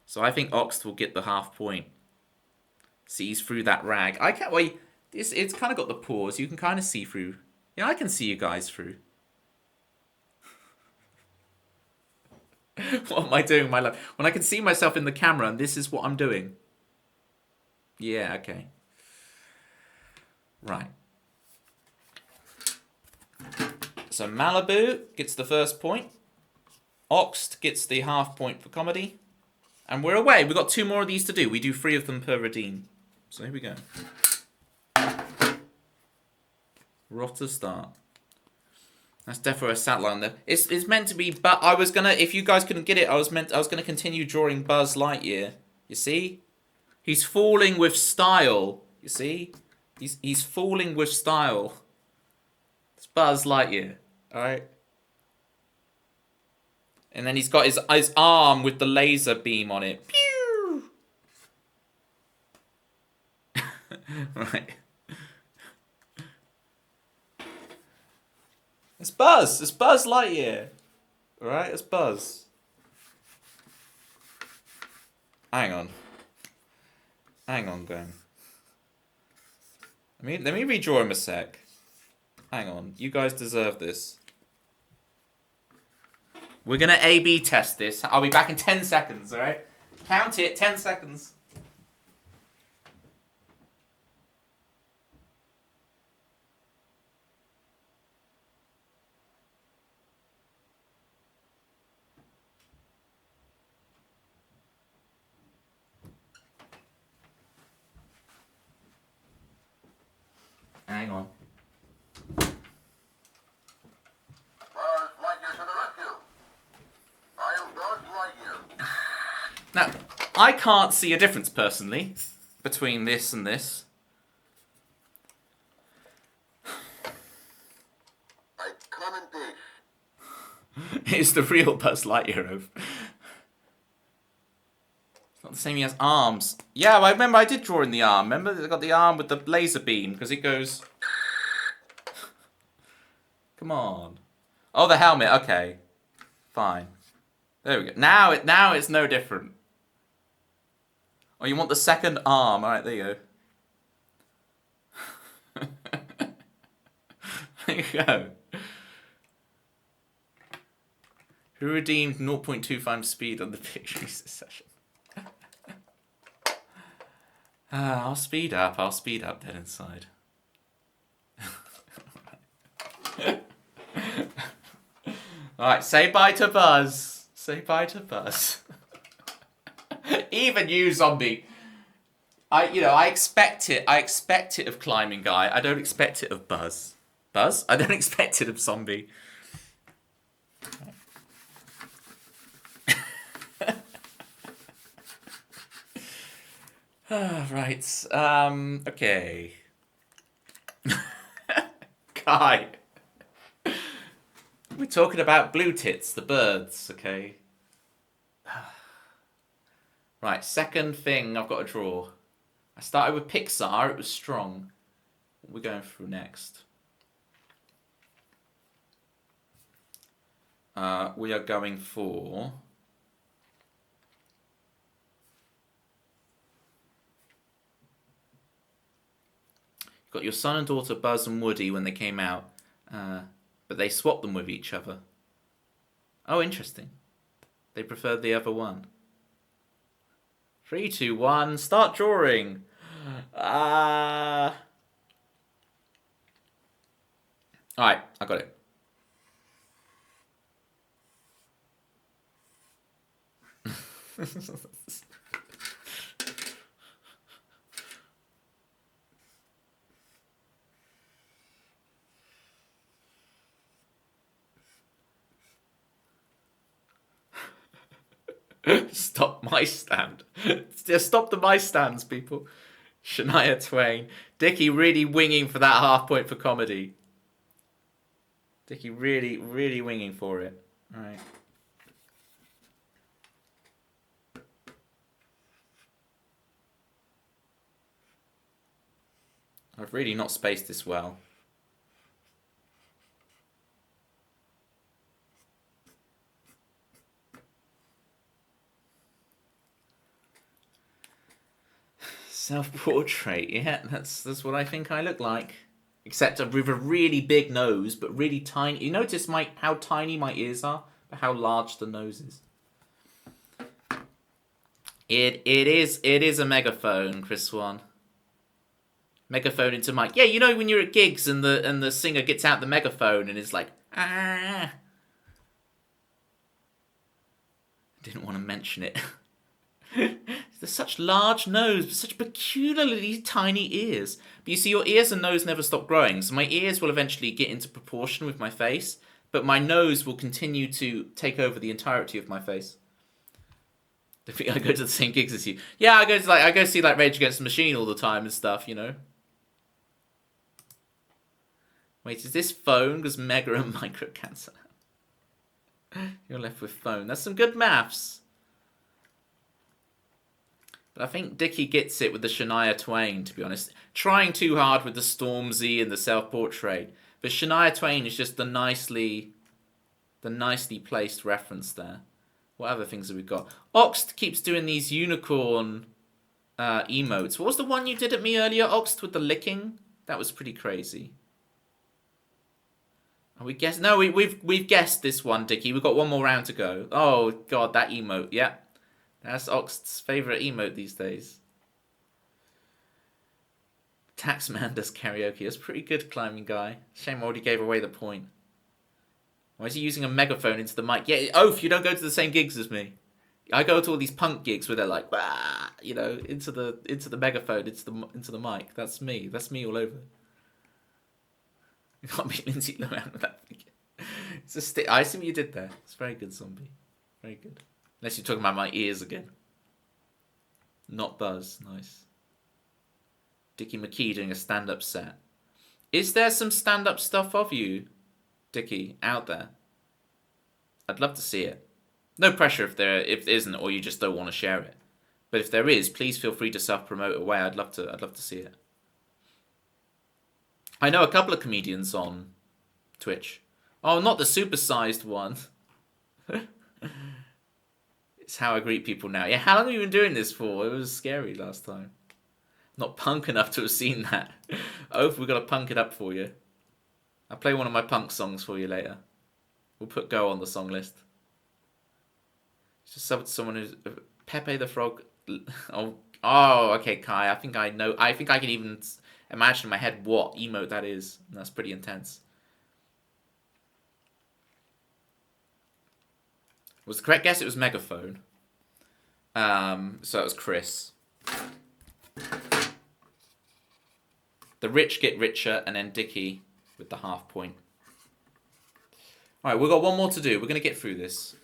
So I think Oxt will get the half point. Sees through that rag. I can't wait. It's kind of got the pause. You can kind of see through. Yeah, I can see you guys through. What am I doing in my life? When I can see myself in the camera and this is what I'm doing. Yeah, okay. Right. So Malibu gets the first point. Oxt gets the half point for comedy. And we're away. We've got 2 more of these to do. We do 3 of them per redeem. So here we go. Rotter start. That's definitely a satellite on there. It's meant to be, but I was gonna, if you guys couldn't get it, I was gonna continue drawing Buzz Lightyear. You see? He's falling with style. You see? He's falling with style. It's Buzz Lightyear. Alright? And then he's got his arm with the laser beam on it. Pew! Right. It's Buzz. It's Buzz Lightyear. Alright, it's Buzz. Hang on, Glenn. Let me redraw him a sec. Hang on. You guys deserve this. We're going to A/B test this. I'll be back in 10 seconds, alright? Count it, 10 seconds. Hang on. Buzz Lightyear to the rescue. I am Buzz Lightyear. Now, I can't see a difference, personally, between this and this. I come in peace. It's the real Buzz Lightyear of... Got the same as arms. Yeah, I remember I did draw in the arm. Remember, I got the arm with the laser beam because it goes. Come on. Oh, the helmet. Okay, fine. There we go. Now it's no different. Oh, you want the second arm? All right, there you go. There you go. Who redeemed 0.25 speed on the picture session? I'll speed up. I'll speed up dead inside. Alright, say bye to Buzz. Say bye to Buzz. Even you, zombie. I expect it. I expect it of Climbing Guy. I don't expect it of Buzz. Buzz? I don't expect it of zombie. Right. Okay. Guy. We're talking about blue tits, the birds, okay? Right, second thing I've got to draw. I started with Pixar, it was strong. What are we going through next? We are going for... You've got your son and daughter Buzz and Woody when they came out, but they swapped them with each other. Oh, interesting. They preferred the other one. 3, 2, 1, start drawing. Alright, I got it. Stop my stand. Just stop the my stands, people. Shania Twain. Dickie really winging for that half point for comedy. Dickie really, really winging for it. Alright. I've really not spaced this well. Self-portrait, yeah, that's what I think I look like. Except with a really big nose, but really tiny. You notice how tiny my ears are, but how large the nose is. It is a megaphone, Chris Swan. Megaphone into mic. Yeah, you know when you're at gigs and the singer gets out the megaphone and is like, ah. I didn't want to mention it. There's such large nose, but such peculiarly tiny ears. But you see, your ears and nose never stop growing, so my ears will eventually get into proportion with my face, but my nose will continue to take over the entirety of my face. I think I go to the same gigs as you. Yeah, I go see like Rage Against the Machine all the time and stuff, you know. Wait, is this phone? Because mega and micro cancel. You're left with phone. That's some good maths. But I think Dickie gets it with the Shania Twain, to be honest. Trying too hard with the Stormzy and the self-portrait. But Shania Twain is just the nicely placed reference there. What other things have we got? Oxt keeps doing these unicorn emotes. What was the one you did at me earlier, Oxt, with the licking? That was pretty crazy. We guessed. No, we've guessed this one, Dickie. We've got one more round to go. Oh god, that emote. Yeah, that's Oxt's favourite emote these days. Taxman does karaoke. That's pretty good, Climbing Guy. Shame I already gave away the point. Why is he using a megaphone into the mic? Yeah, Oaf, you don't go to the same gigs as me. I go to all these punk gigs where they're like, bah, you know, into the megaphone, into the mic. That's me. That's me all over. You can't be Lindsay Lohan with that thing. It's a I see what you did there. It's very good, zombie. Very good. Unless you're talking about my ears again. Not Buzz. Nice. Dickie McKee doing a stand-up set. Is there some stand-up stuff of you, Dickie, out there? I'd love to see it. No pressure if there isn't, or you just don't want to share it. But if there is, please feel free to self-promote away. I'd love to see it. I know a couple of comedians on Twitch. Oh, not the supersized one. It's how I greet people now. Yeah, how long have you been doing this for? It was scary last time. Not punk enough to have seen that. Oh, we've got to punk it up for you. I'll play one of my punk songs for you later. We'll put Go on the song list. It's just someone who's... Pepe the Frog... Oh, okay, Kai. I think I know... I think I can even imagine in my head what emote that is. And that's pretty intense. Was the correct guess? It was Megaphone. So it was Chris. The rich get richer, and then Dickie with the half point. Alright, we've got one more to do. We're going to get through this.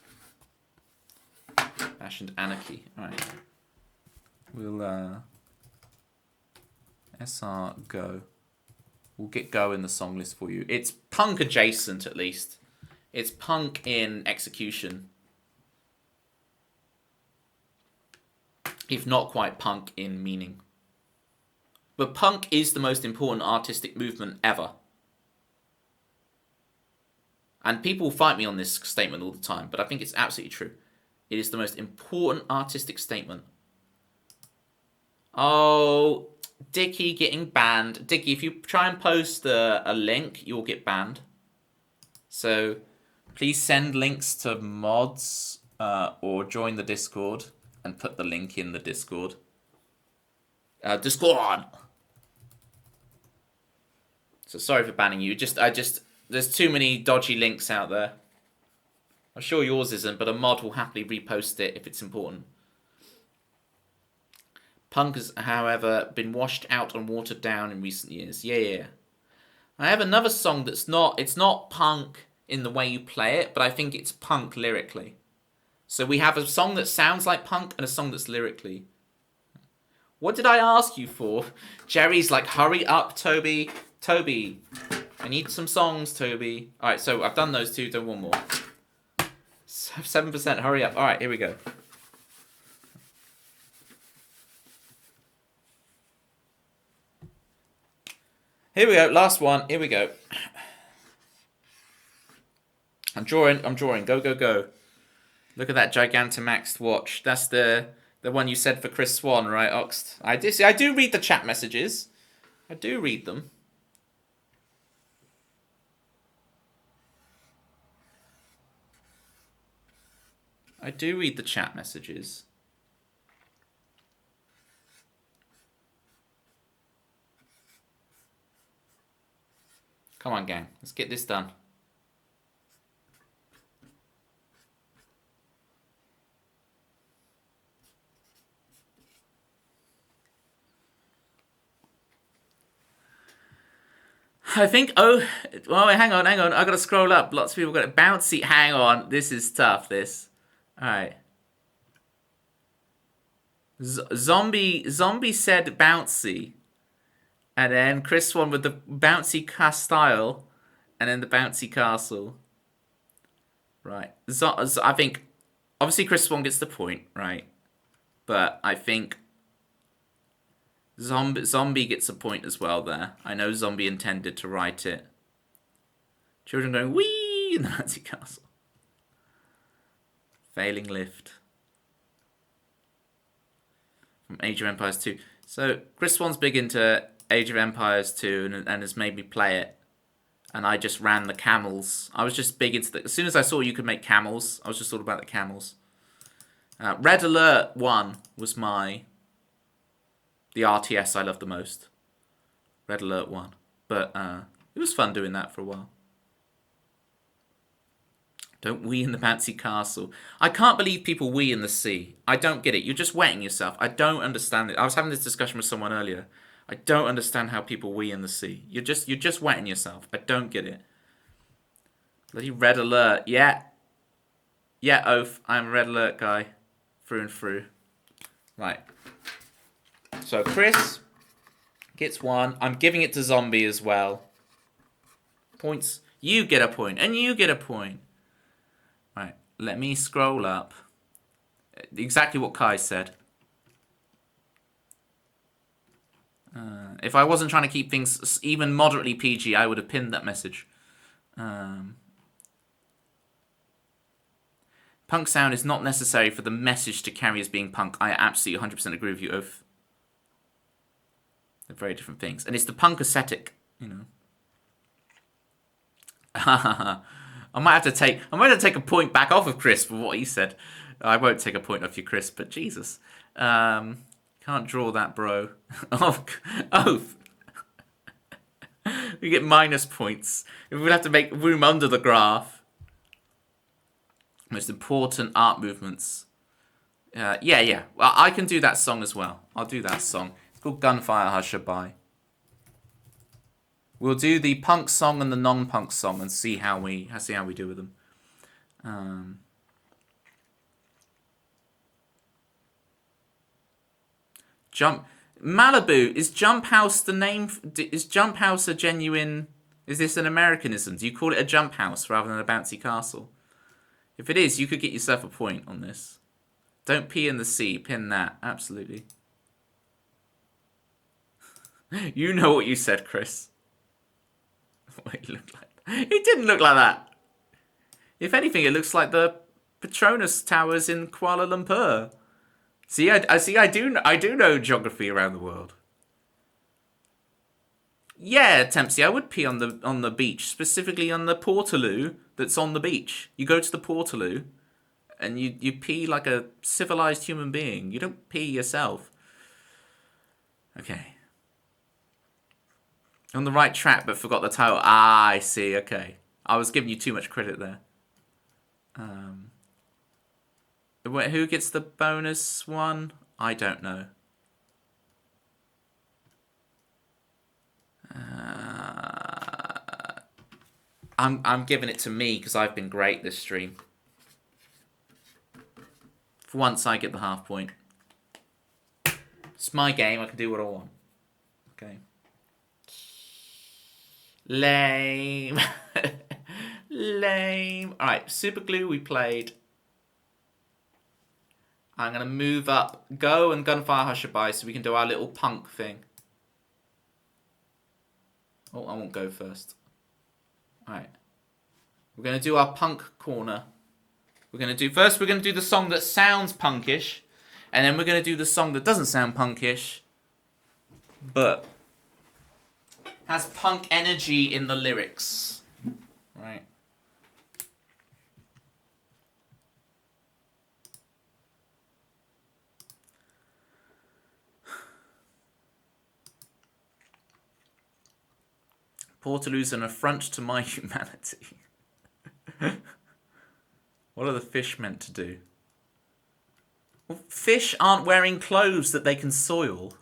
Ash and Anarchy. Alright. We'll, SR Go. We'll get Go in the song list for you. It's punk adjacent, at least. It's punk in execution. If not quite punk in meaning. But punk is the most important artistic movement ever. And people fight me on this statement all the time, but I think it's absolutely true. It is the most important artistic statement. Oh, Dickie getting banned. Dickie, if you try and post a link, you'll get banned. So please send links to mods or join the Discord and put the link in the Discord. Discord! So sorry for banning you. There's too many dodgy links out there. I'm sure yours isn't, but a mod will happily repost it if it's important. Punk has, however, been washed out and watered down in recent years. Yeah. I have another song that's not... It's not punk in the way you play it, but I think it's punk lyrically. So we have a song that sounds like punk and a song that's lyrically. What did I ask you for? Jerry's like, hurry up, Toby. Toby, I need some songs, Toby. Alright, so I've done those two, done one more. 7%, hurry up. Alright, here we go. Here we go, last one. Here we go. I'm drawing. Go. Look at that Gigantamax watch. That's the one you said for Chris Swan, right, Oxt? I do read the chat messages. I do read them. I do read the chat messages. Come on, gang. Let's get this done. I think, well, hang on. I gotta scroll up. Lots of people got it. Bouncy, hang on. This is tough, this. Alright. Zombie said bouncy. And then Chris Swan with the bouncy cast style. And then the bouncy castle. Right. I think, obviously Chris Swan gets the point, right? But I think Zombie gets a point as well there. I know Zombie intended to write it. Children going, wee, in the bouncy castle. Failing lift. From Age of Empires 2. So, Chris Swan's big into Age of Empires 2 and has made me play it. And I just ran the camels. I was just big into as soon as I saw you could make camels, I was just all about the camels. Red Alert 1 was the RTS I loved the most. Red Alert 1. But it was fun doing that for a while. Don't wee in the bouncy castle. I can't believe people wee in the sea. I don't get it. You're just wetting yourself. I don't understand it. I was having this discussion with someone earlier. I don't understand how people wee in the sea. You're just wetting yourself. I don't get it. Bloody Red Alert. Yeah. Yeah, oaf. I'm a Red Alert guy. Through and through. Right. So Chris gets one. I'm giving it to Zombie as well. Points. You get a point. And you get a point. Right, let me scroll up. Exactly what Kai said. If I wasn't trying to keep things even moderately PG, I would have pinned that message. Punk sound is not necessary for the message to carry as being punk. I absolutely 100% agree with you, Oath. They're very different things. And it's the punk aesthetic, you know. I might have to take a point back off of Chris for what he said. I won't take a point off you, Chris, but Jesus. Can't draw that, bro. Oath. We get minus points. We'll have to make room under the graph. Most important art movements. Yeah. Well, I can do that song as well. I'll do that song. It's called Gunfire Hushabye. We'll do the punk song and the non-punk song and see how we do with them. Malibu, is Jump House the name? Is Jump House a genuine? Is this an Americanism? Do you call it a jump house rather than a bouncy castle? If it is, you could get yourself a point on this. Don't pee in the sea. Pin that. Absolutely. You know what you said, Chris. What it looked like. It didn't look like that. If anything, it looks like the Petronas Towers in Kuala Lumpur. See, I do know geography around the world. Yeah, Tempsy, I would pee on the beach, specifically on the Portaloo that's on the beach. You go to the Portaloo, and you pee like a civilized human being. You don't pee yourself. Okay. On the right track, but forgot the title. Ah, I see. Okay, I was giving you too much credit there. Who gets the bonus one? I don't know. I'm giving it to me because I've been great this stream. For once, I get the half point. It's my game. I can do what I want. Okay. Lame. Lame. Alright, Super Glue we played. I'm going to move up Go and Gunfire Hushabye so we can do our little punk thing. Oh, I won't go first. Alright. We're going to do our punk corner. We're going to do the song that sounds punkish. And then we're going to do the song that doesn't sound punkish. But has punk energy in the lyrics. Right. Portaloo's an affront to my humanity. What are the fish meant to do? Well, fish aren't wearing clothes that they can soil.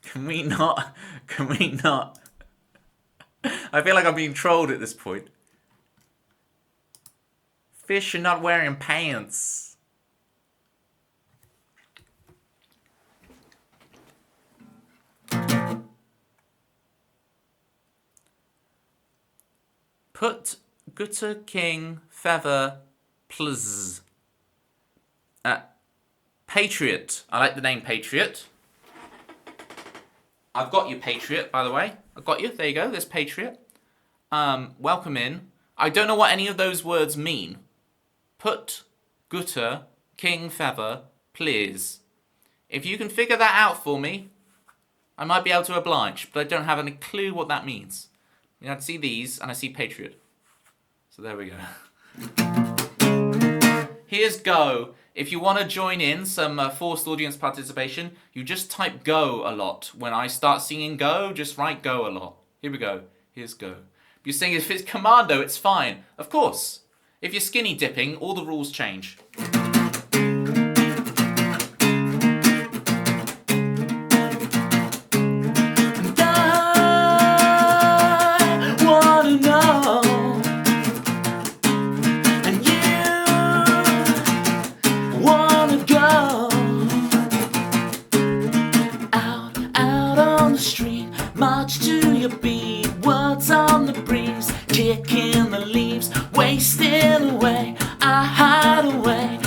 Can we not? I feel like I'm being trolled at this point. Fish are not wearing pants. Put Gutter King Feather Plz. Patriot. I like the name Patriot. I've got you, Patriot, by the way. I've got you. There you go. There's Patriot. Welcome in. I don't know what any of those words mean. Put Gutter King Feather please. If you can figure that out for me, I might be able to oblige, but I don't have any clue what that means. I see these, and I see Patriot. So there we go. Here's Go. If you want to join in some forced audience participation, you just type Go a lot. When I start singing Go, just write Go a lot. Here we go. Here's Go. If you're saying if it's Commando, it's fine. Of course. If you're skinny dipping, all the rules change. Kicking the leaves, wasting away. I hide away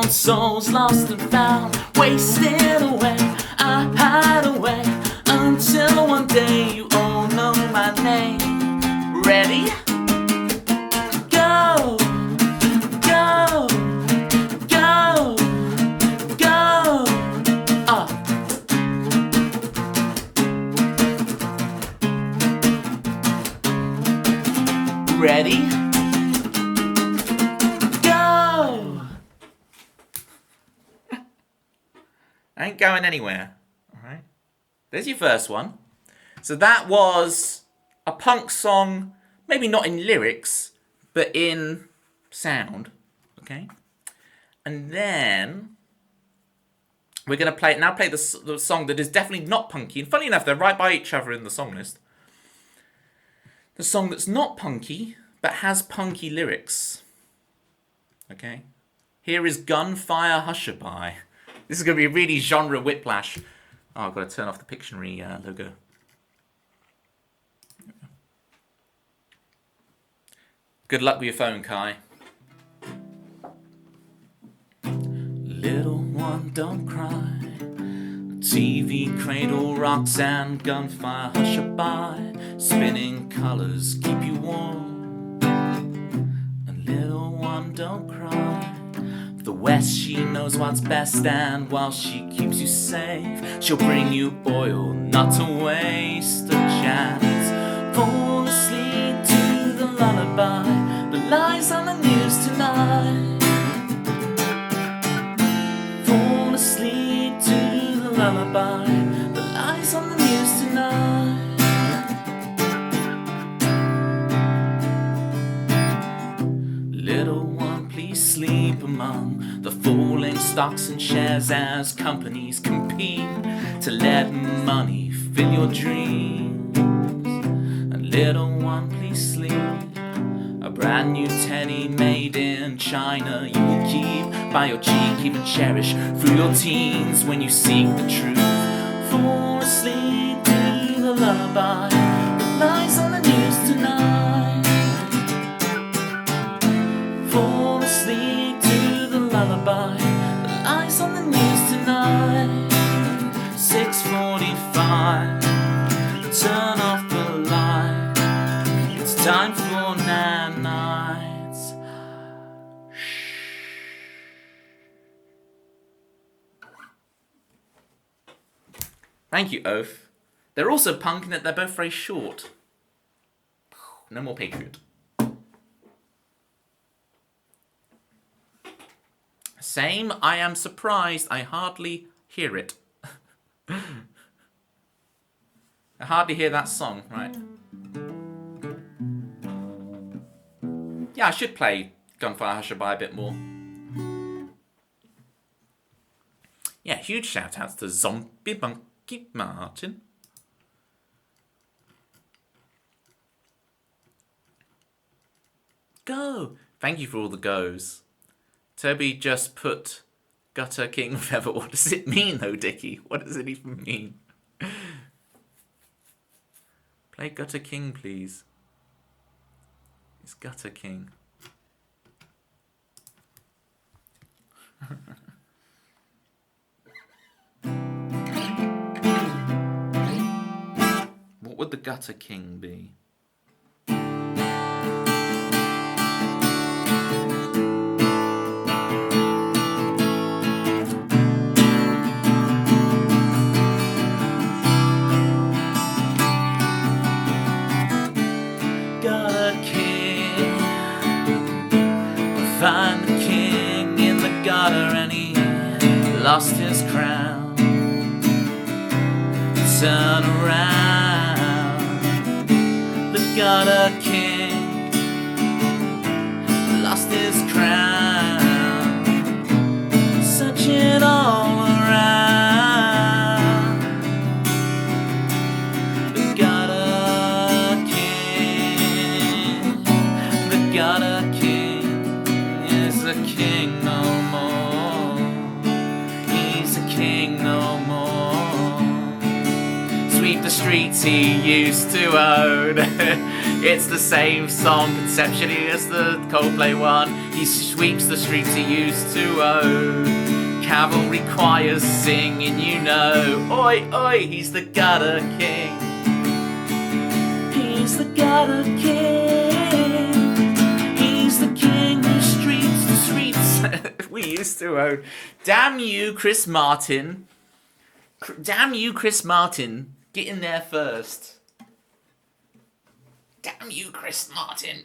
souls lost and found, wasted away. I hide away until one day you all know my name. Ready? Go, go, go, go. Ready? Go. I ain't going anywhere. All right. There's your first one. So that was a punk song, maybe not in lyrics, but in sound. Okay. And then we're going to play the song that is definitely not punky. And funny enough, they're right by each other in the song list. The song that's not punky, but has punky lyrics. Okay. Here is Gunfire Hushabye. This is going to be a really genre whiplash. Oh, I've got to turn off the Pictionary logo. Good luck with your phone, Kai. Little one, don't cry. TV, cradle, rocks, and gunfire hushabye. Spinning colors keep you warm. And little one, don't cry. The West, she knows what's best, and while she keeps you safe, she'll bring you oil, not to waste a chance. Fall asleep to the lullaby, the lies on the news tonight. Fall asleep to the lullaby, the lies on the news tonight. Little one, please sleep among the falling stocks and shares as companies compete to let money fill your dreams. And little one, please sleep. A brand new teddy made in China you will keep by your cheek, even cherish through your teens when you seek the truth. Fall asleep to the lullaby, the lies on the news tonight. Fall asleep to the lullaby, the lies on the news tonight. 6:45, turn off the light. It's time for nights. Thank you, Oath. They're also punk in that they're both very short. No more Patriot. Same, I am surprised I hardly hear it. I hardly hear that song, right? Yeah, I should play Gunfire Hushabye a bit more. Yeah, huge shout outs to Zombie Monkey Martin. Go! Thank you for all the goes. Toby just put Gutter King Feather. What does it mean though, Dickie? What does it even mean? Play Gutter King, please. It's Gutter King. What would the Gutter King be? Find the king in the gutter and he lost his crown. Turn around, the gutter king lost his crown. Search it all around. The gutter king, the gutter king is a king no more. He's a king no more. Sweep the streets he used to own. It's the same song conceptually as the Coldplay one. He sweeps the streets he used to own. cavalry choirs singing, you know. Oi, oi, he's the gutter king. He's the gutter king. He's the king who streets the streets. We used to own. Damn you, Chris Martin. Damn you, Chris Martin. Get in there first. Damn you, Chris Martin.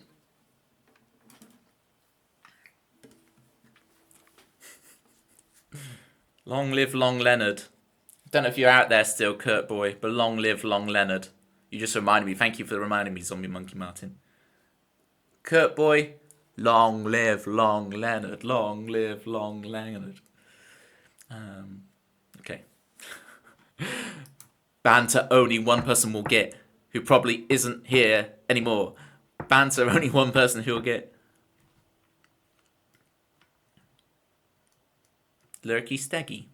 Long live Long Leonard. Don't know if you're out there still, Kurt Boy, but long live Long Leonard. You just reminded me. Thank you for reminding me, Zombie Monkey Martin. Kurt Boy, long live Long Leonard. Long live Long Leonard. Okay. Banter only one person will get, who probably isn't here anymore. Banter only one person who will get. Lurky Steggy.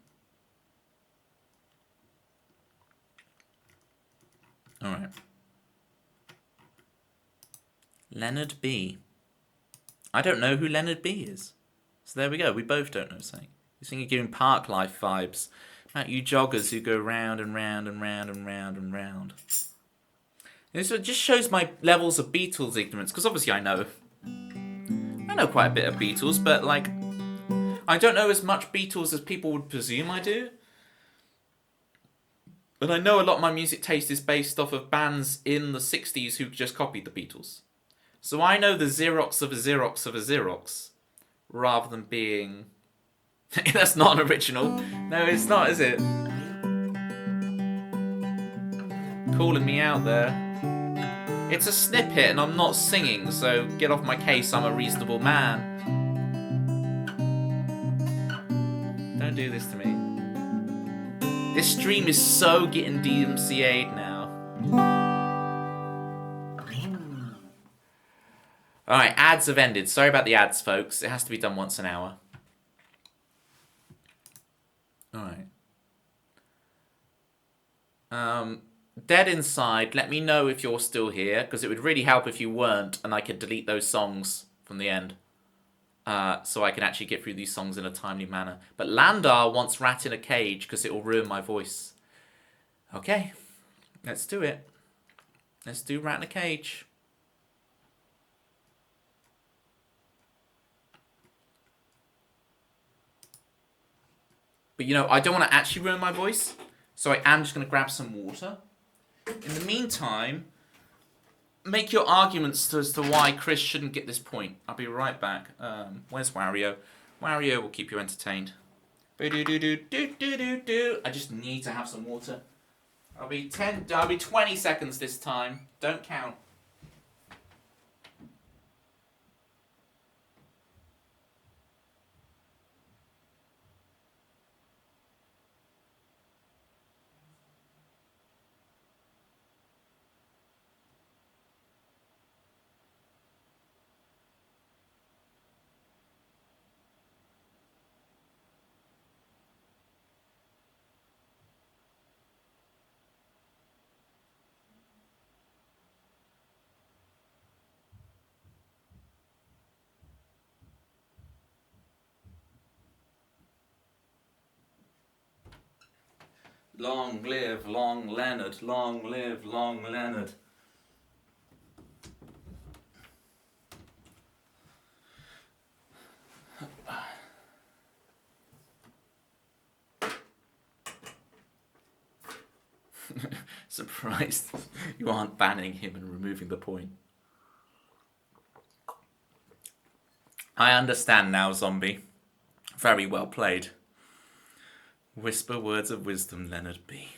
Alright. Leonard B. I don't know who Leonard B is. So there we go. We both don't know something. You think you're giving park life vibes. About you joggers who go round and round and round and round and round. This just shows my levels of Beatles ignorance. Because obviously I know quite a bit of Beatles, but like, I don't know as much Beatles as people would presume I do. But I know a lot of my music taste is based off of bands in the 60s who just copied the Beatles. So I know the Xerox of a Xerox of a Xerox, rather than being... That's not an original. No, it's not, is it? Calling me out there. It's a snippet and I'm not singing, so get off my case, I'm a reasonable man. Don't do this to me. This stream is so getting DMCA'd now. Alright, ads have ended. Sorry about the ads, folks. It has to be done once an hour. Alright. Dead Inside, let me know if you're still here, because it would really help if you weren't, and I could delete those songs from the end. So I can actually get through these songs in a timely manner. But Landar wants Rat in a Cage, because it will ruin my voice. Okay, let's do it. Let's do Rat in a Cage. But you know, I don't want to actually ruin my voice, so I am just going to grab some water. In the meantime, make your arguments as to why Chris shouldn't get this point. I'll be right back. Where's Wario? Wario will keep you entertained. I just need to have some water. I'll be 20 seconds this time. Don't count. Long live Long Leonard. Long live Long Leonard. Surprised you aren't banning him and removing the point. I understand now, Zombie. Very well played. Whisper words of wisdom, Leonard B.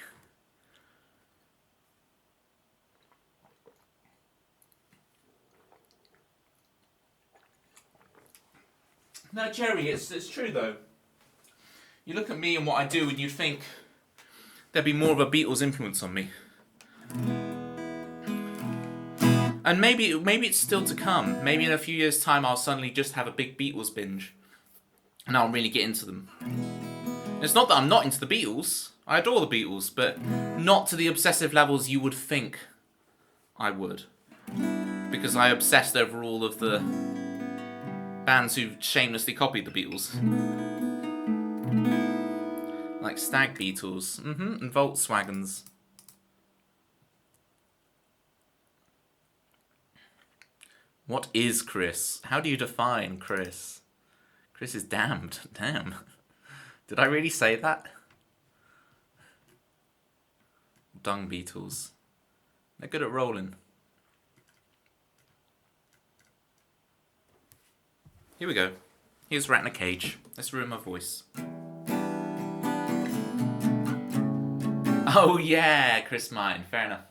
No, Jerry, it's true though. You look at me and what I do and you think there'd be more of a Beatles influence on me. And maybe it's still to come. Maybe in a few years' time I'll suddenly just have a big Beatles binge. And I'll really get into them. It's not that I'm not into the Beatles. I adore the Beatles, but not to the obsessive levels you would think I would. Because I obsessed over all of the bands who shamelessly copied the Beatles. Like stag beetles. And Volkswagens. What is Chris? How do you define Chris? Chris is damned. Damn. Did I really say that? Dung beetles. They're good at rolling. Here we go. Here's Rat in a Cage. Let's ruin my voice. Oh yeah, Chris mine. Fair enough.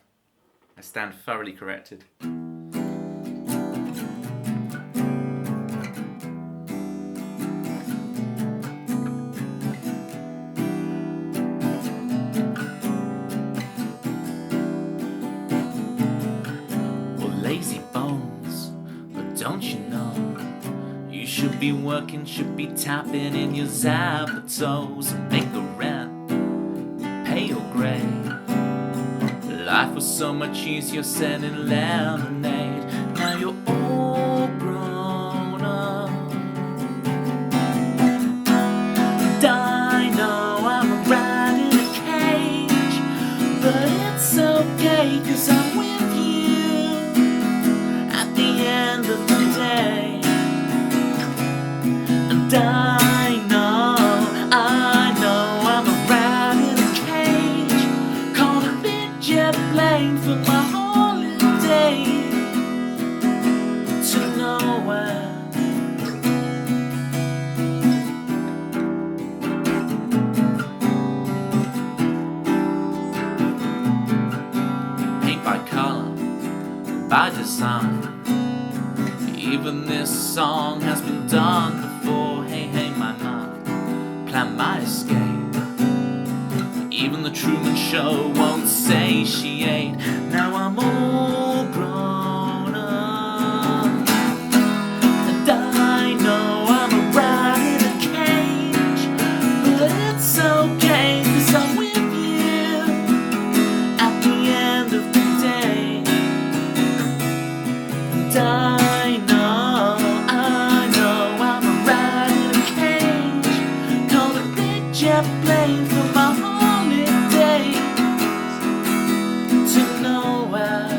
I stand thoroughly corrected. Lazy bones, but don't you know you should be working, should be tapping in your zapatos and make the rent pale gray. Life was so much easier selling lemonade. Now you're all grown up. And I know I'm a rat in a cage, but it's okay 'cause I'm with you at the end of the day. And I know I'm a rat in a cage, called a big jet plane for my holiday to nowhere. Paint by color, by design. Even this song has been done before. Hey, hey, my mind, plan my escape. Even the Truman Show won't satiate. Now I'm all grown up, and I know I'm a rat in a cage, but it's okay 'cause I'm with you at the end of the day. And I know I'm a rat in a cage, called a big jet plane for my holiday to nowhere.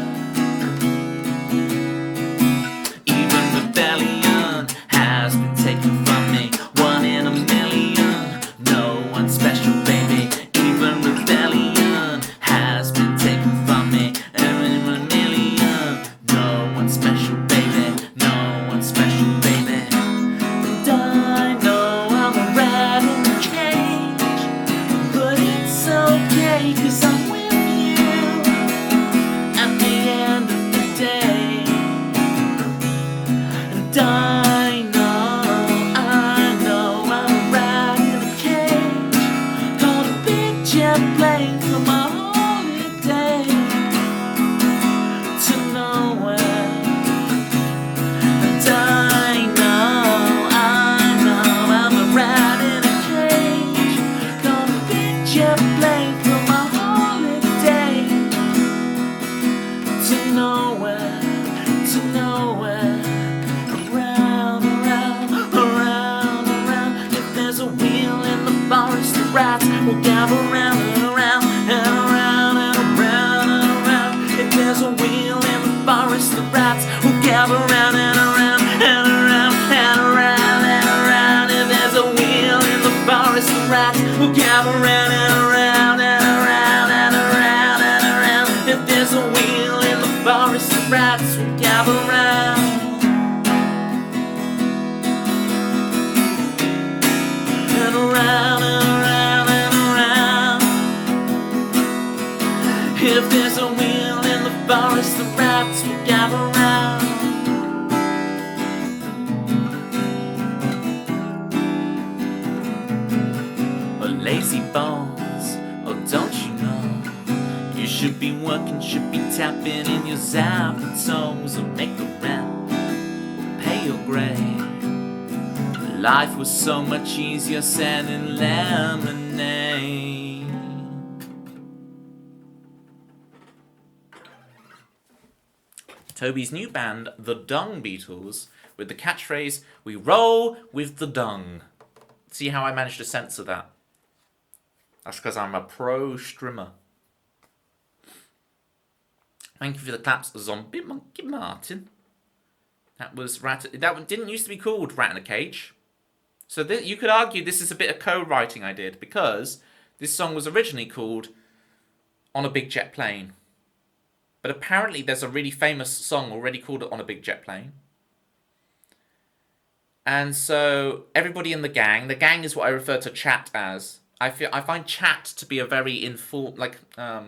Even rebellion has been taken from me, 1 in a million, no one special, baby. Even rebellion has been taken from me, and in a million, no one special, baby, no one special, baby. And I know I'm a rat in a cage, but it's okay 'cause I'm with you at the end of the day. And I know I'm a rat in a cage, called a big jet plane for my holiday to nowhere. And I know I'm a rat in a cage, called a big jet plane for my holiday to nowhere, to nowhere. Around, around, around, around. If there's a wheel in the forest, the rats will gather around and around and around and around and around. If there's a wheel in the forest, the rats will gather around and around and around and around and around. If there's a wheel in the forest, the rats will gather around and around and around and around and around. If there's a wheel in the forest, the rats will gather around and around and around and around. If there's a wheel in the forest, the rats will gather around. Oh, lazy bones, oh, don't you know you should be working, should be tapping in your zapatos and make a rent pale gray. Life was so much easier selling lemonade. Toby's new band, the Dung Beetles, with the catchphrase, "We roll with the dung." See how I managed to censor that? That's because I'm a pro streamer. Thank you for the claps, Zombie Monkey Martin. That was that one didn't used to be called Rat in a Cage. So you could argue this is a bit of co-writing I did, because this song was originally called On a Big Jet Plane. But apparently there's a really famous song already called On a Big Jet Plane. And so everybody in the gang is what I refer to chat as. I find chat to be a very informal, the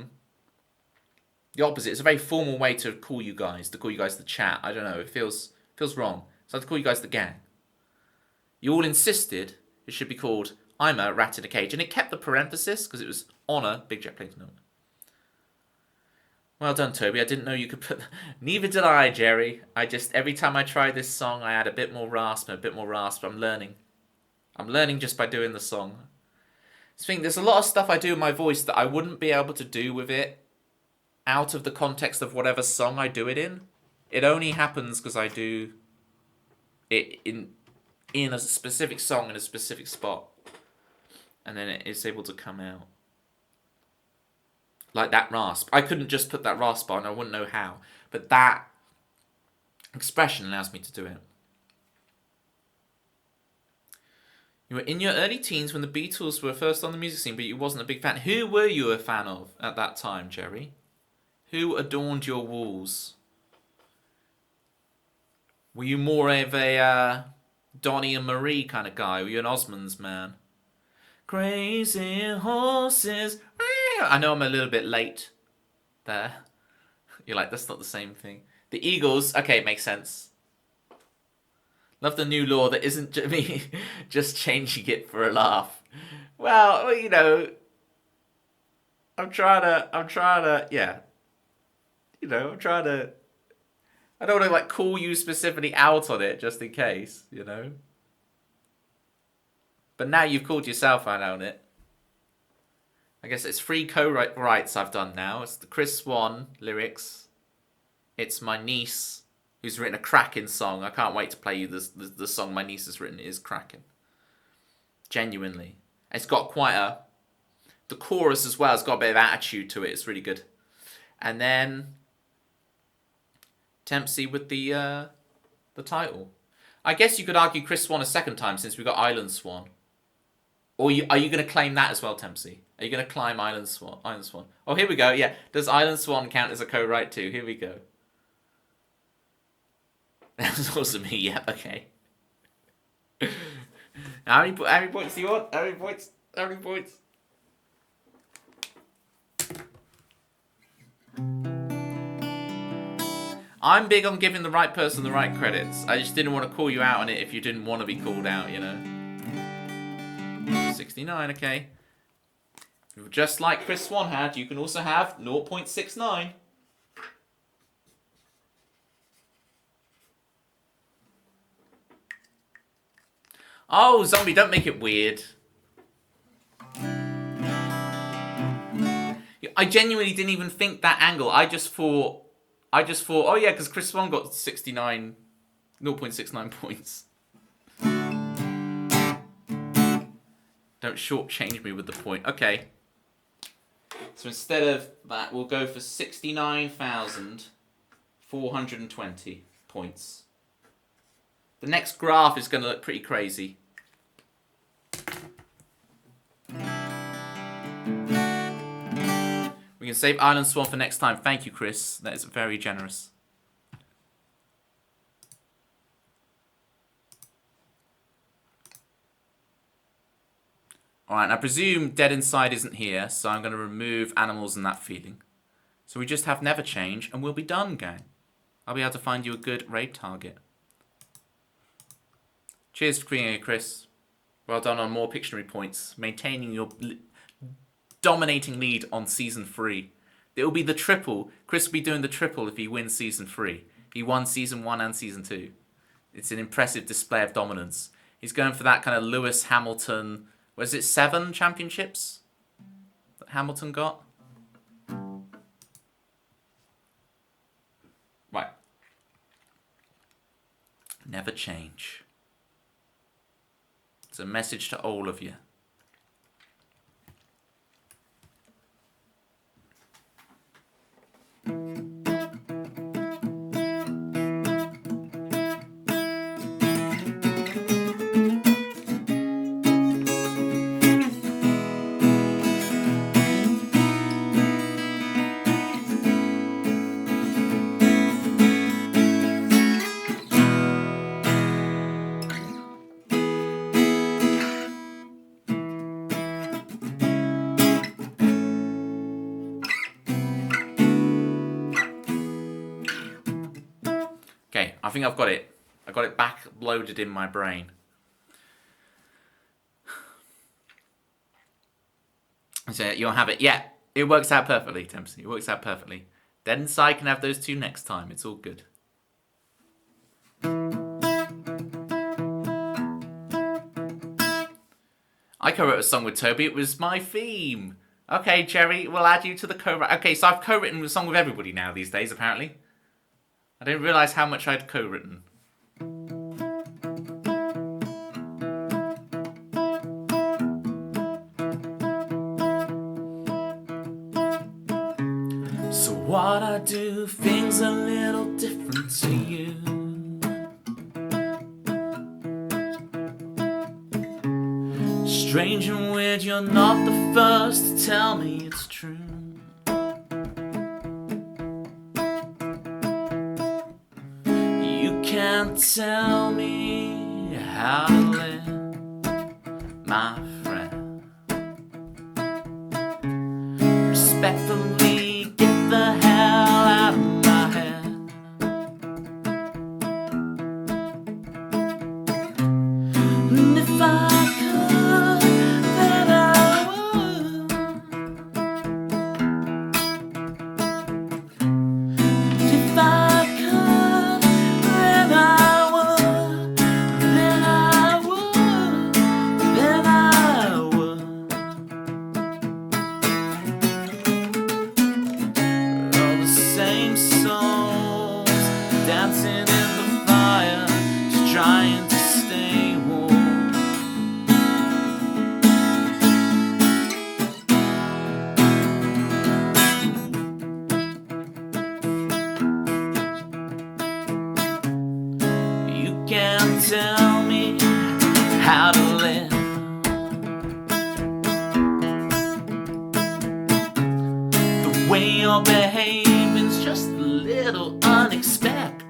opposite. It's a very formal way to call you guys the chat. I don't know, it feels wrong. So I have to call you guys the gang. You all insisted it should be called I'm a Rat in a Cage, and it kept the parenthesis because it was on a Big Jet Plane. No. Well done, Toby. I didn't know you could put... Neither did I, Jerry. Every time I try this song, I add a bit more rasp and a bit more rasp. I'm learning. I'm learning just by doing the song. I think there's a lot of stuff I do in my voice that I wouldn't be able to do with it out of the context of whatever song I do it in. It only happens because I do it in a specific song in a specific spot. And then it's able to come out. Like that rasp. I couldn't just put that rasp on. I wouldn't know how. But that expression allows me to do it. You were in your early teens when the Beatles were first on the music scene, but you wasn't a big fan. Who were you a fan of at that time, Jerry? Who adorned your walls? Were you more of a Donny and Marie kind of guy? Were you an Osmonds man? Crazy horses. I know I'm a little bit late there. You're like, that's not the same thing. The Eagles, okay, it makes sense. Love the new law that isn't me just changing it for a laugh. Well, you know, I'm trying to, yeah. You know, I don't want to like call you specifically out on it just in case, you know. But now you've called yourself out on it. I guess it's 3 co-writes I've done now. It's the Chris Swan lyrics. It's my niece, who's written a cracking song. I can't wait to play you the song my niece has written. It is cracking. Genuinely. It's got quite the chorus as well has got a bit of attitude to it. It's really good. And then Tempsy with the title. I guess you could argue Chris Swan a second time since we got Island Swan. Or are you going to claim that as well, Tempsy? Are you going to climb Island Swan? Oh, here we go. Yeah. Does Island Swan count as a co-write too? Here we go. That was also me. Yeah. Okay. How many points do you want? How many points? I'm big on giving the right person the right credits. I just didn't want to call you out on it if you didn't want to be called out, you know. 69, okay. Just like Chris Swan had, you can also have 0.69. Oh, Zombie, don't make it weird. I genuinely didn't even think that angle. I just thought, oh yeah, because Chris Swan got 0.69 points. Don't shortchange me with the point. Okay. So instead of that, we'll go for 69,420 points. The next graph is going to look pretty crazy. We can save Island Swan for next time. Thank you, Chris. That is very generous. Alright, I presume Dead Inside isn't here, so I'm going to remove Animals and That Feeling. So we just have Never Change, and we'll be done, gang. I'll be able to find you a good raid target. Cheers for creating it, Chris. Well done on more Pictionary points, maintaining your dominating lead on Season 3. It'll be the triple. Chris will be doing the triple if he wins Season 3. He won Season 1 and Season 2. It's an impressive display of dominance. He's going for that kind of Lewis Hamilton... Was it 7 championships that Hamilton got? Right. Never change. It's a message to all of you. think I've got it. I got it back loaded in my brain. So you'll have it. Yeah, it works out perfectly, Dempsey. It works out perfectly. Dead Inside can have those two next time. It's all good. I co-wrote a song with Toby. It was my theme. Okay, Jerry, we'll add you to the co-write. Okay, so I've co-written a song with everybody now these days, apparently. I didn't realise how much I'd co-written. So what I do, things a little different to you. Strange and weird, you're not the first to tell me it's true. You can't tell me how to live, my friend. Respectfully, get the hell out of my head. And if I could, then I would. And if I could, then I would. Then I would. Then I would. All the same souls dancing in the fire, just trying to stay warm. You can't tell me how to live. The way you're behaving's just a little unexpected.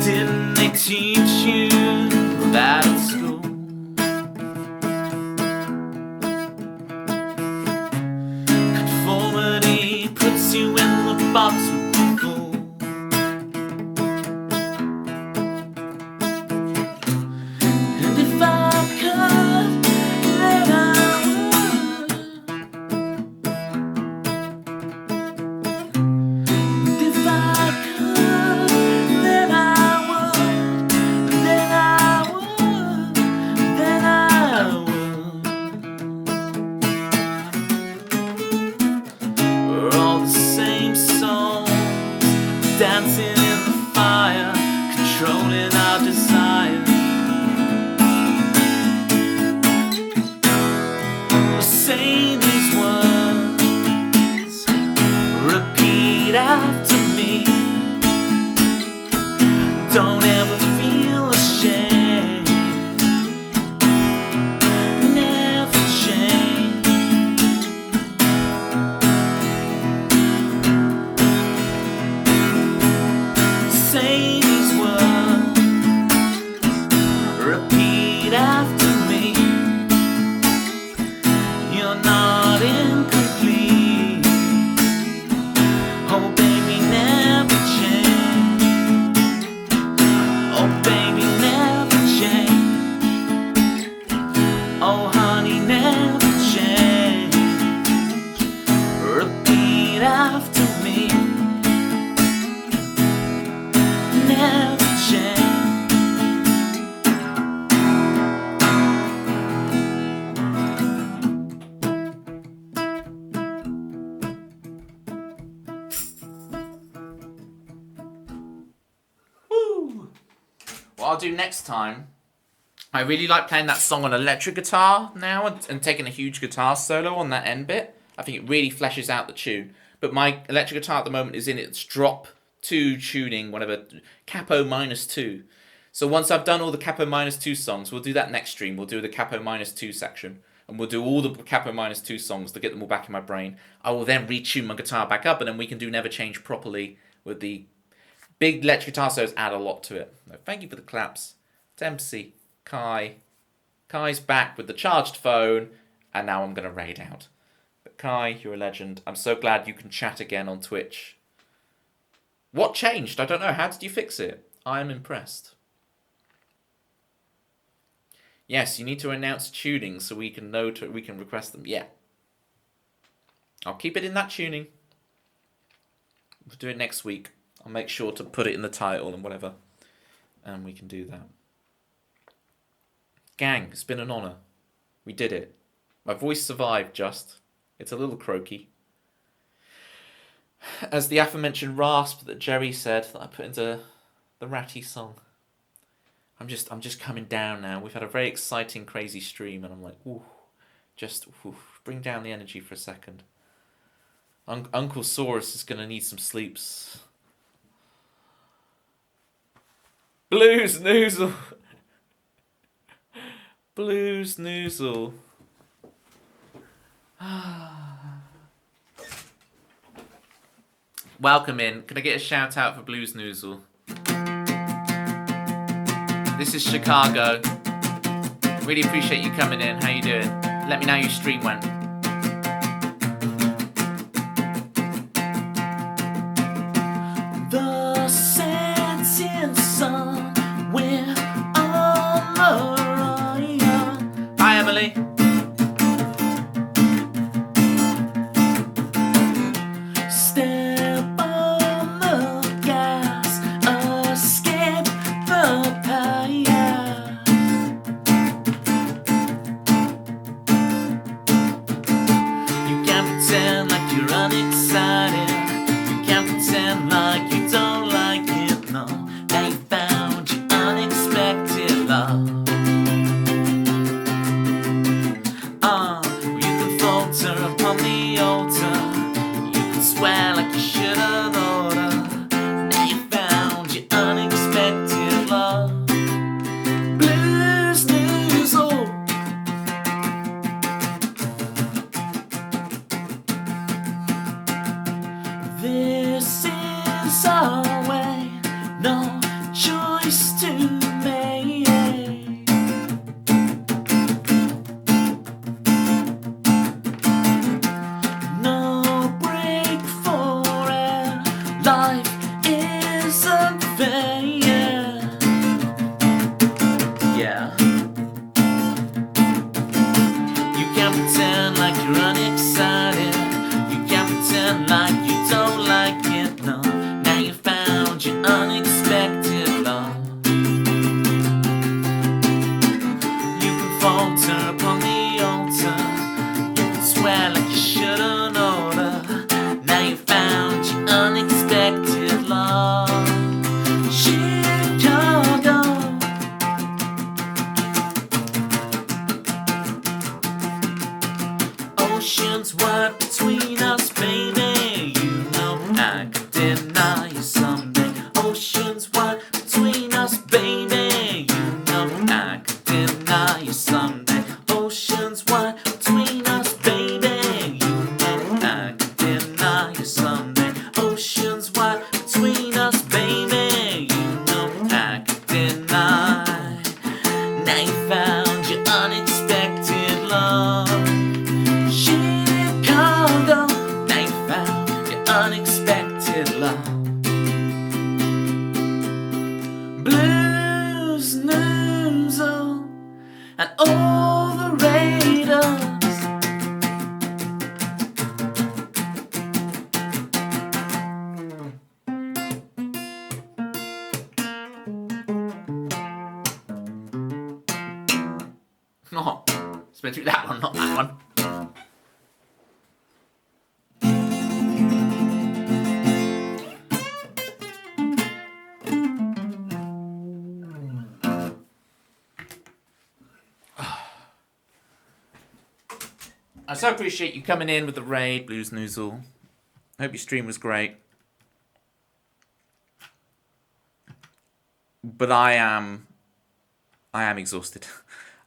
Didn't they teach you that at school? Conformity puts you in the box with the fool. And if I could, then I would. And if I could, then I would. Then I would. Then I would. We're all the same souls, dancing in the fire, controlling our desires. Say these words, repeat after me. Don't ever feel ashamed, never change. Say these words, repeat after me. You're not incomplete. Oh baby, never change. Oh baby, never change. Oh honey, never change. Repeat after me. Never change. Woo! What I'll do next time, I really like playing that song on electric guitar now and taking a huge guitar solo on that end bit. I think it really fleshes out the tune. But my electric guitar at the moment is in its drop 2 tuning, whatever, capo -2. So once I've done all the capo -2 songs, we'll do that next stream. We'll do the capo -2 section. And we'll do all the capo -2 songs to get them all back in my brain. I will then retune my guitar back up, and then we can do Never Change properly with the big electric guitar solos. Add a lot to it. So thank you for the claps. Dempsey, Kai. Kai's back with the charged phone, and now I'm going to raid out. But Kai, you're a legend. I'm so glad you can chat again on Twitch. What changed? I don't know. How did you fix it? I am impressed. Yes, you need to announce tuning so we can know we can request them. Yeah. I'll keep it in that tuning. We'll do it next week. I'll make sure to put it in the title and whatever. And we can do that. Gang, it's been an honour. We did it. My voice survived just. It's a little croaky. As the aforementioned rasp that Jerry said that I put into the Ratty song. I'm just coming down now. We've had a very exciting, crazy stream, and I'm like, ooh, just bring down the energy for a second. Uncle Saurus is gonna need some sleeps. Blues Noozle. Blues Noozle. Welcome in. Can I get a shout out for Blues Noozle? This is Chicago. Really appreciate you coming in. How you doing? Let me know how your stream went. The setting sun, we're on the run. Hi, Emily. Step on the gas, escape the pain. You can't pretend like you're unexcited. You can't pretend like you don't like it, no. Now you found your unexpected love. You can falter upon the altar. You can swear like you should have ordered. Now you found your unexpected love. Blues Noozle. This is our way, no choice to make. No break for air, life isn't fair. Yeah. You can't pretend like you're unexcited. You can't pretend like you don't like it, no. Now you found your unexpected love. You can falter upon the altar. You can swear like you shouldn't order. Now you found your unexpected love. Chicago. Oceans wide between us, baby. You know I could deny you someday. Oceans wide between us, baby. You know I could deny you someday. Oceans wide between us, baby. You know I could deny you someday. Oceans wide between us, baby. You know I could deny. Now you found your unexpected love. Chicago, now you found your unexpected love. Blues Noozle and all the Raiders. Oh, it's been through that one, not that one. I so appreciate you coming in with the raid, Blues Noozle. Hope your stream was great. But I am exhausted.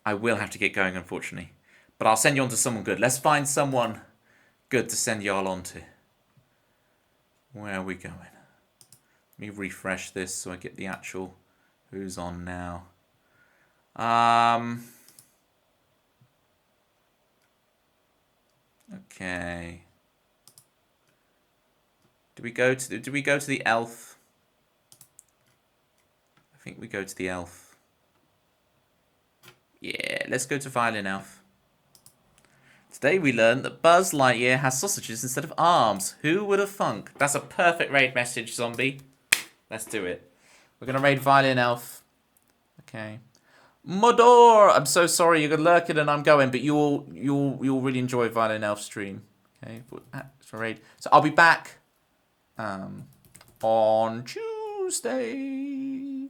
I will have to get going, unfortunately. But I'll send you on to someone good. Let's find someone good to send y'all on to. Where are we going? Let me refresh this so I get the actual who's on now. Okay. Did we go to the elf? I think we go to the elf. Yeah, let's go to violin elf. Today we learned that Buzz Lightyear has sausages instead of arms. Who would have thunk? That's a perfect raid message, zombie. Let's do it. We're gonna raid violin elf. Okay. Modor! I'm so sorry you're lurking and I'm going, but you'll really enjoy violin elf stream. Okay, for raid. So I'll be back on Tuesday.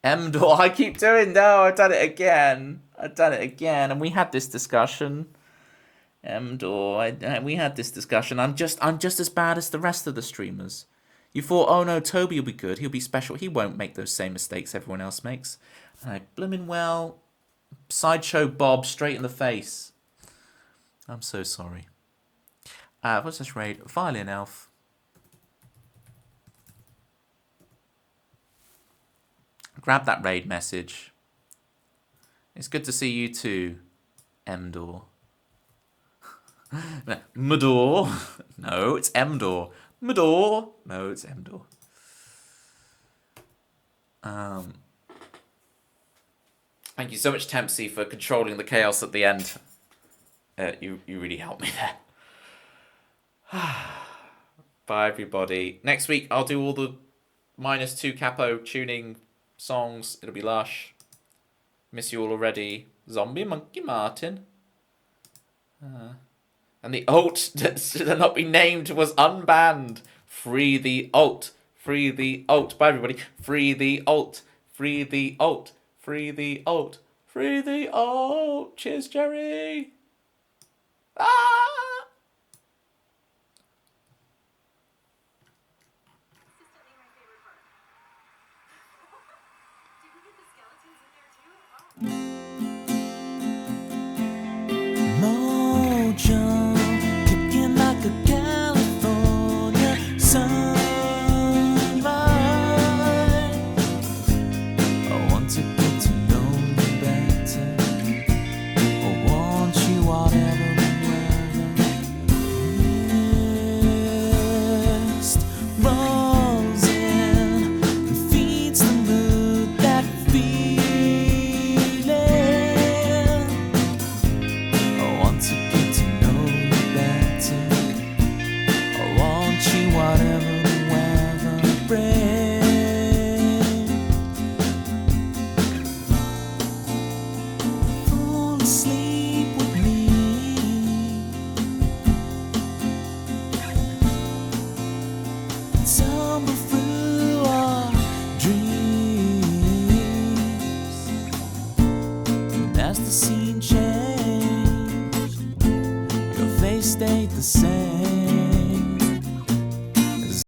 Mdor, I keep doing no, I've done it again. And we had this discussion. Mdor, we had this discussion. I'm just as bad as the rest of the streamers. You thought, oh no, Toby will be good. He'll be special. He won't make those same mistakes everyone else makes. I blimmin' well, Sideshow Bob straight in the face. I'm so sorry. What's this raid? Violin elf. Grab that raid message. It's good to see you too, Mdor. Modor. No, it's Mdor. Modor. No, it's Mdor. Thank you so much, Tempsy, for controlling the chaos at the end. You really helped me there. Bye, everybody. Next week, I'll do all the -2 capo tuning songs. It'll be lush. Miss you all already. Zombie Monkey Martin. And the alt that should not be named was unbanned. Free the alt. Free the alt. Bye, everybody. Free the alt. Free the alt. Free the alt. Free the alt. Cheers, Jerry. Ah! Mojo, kicking like a California sunrise. I want to get to know you better. I want you whatever the weather. Mist rolls in and feeds the mood, that feeling. I want to get to know you better. I want you whatever the weather brings. Fall asleep with me. Tumble through our dreams. And as the scene changed, your face stayed the same.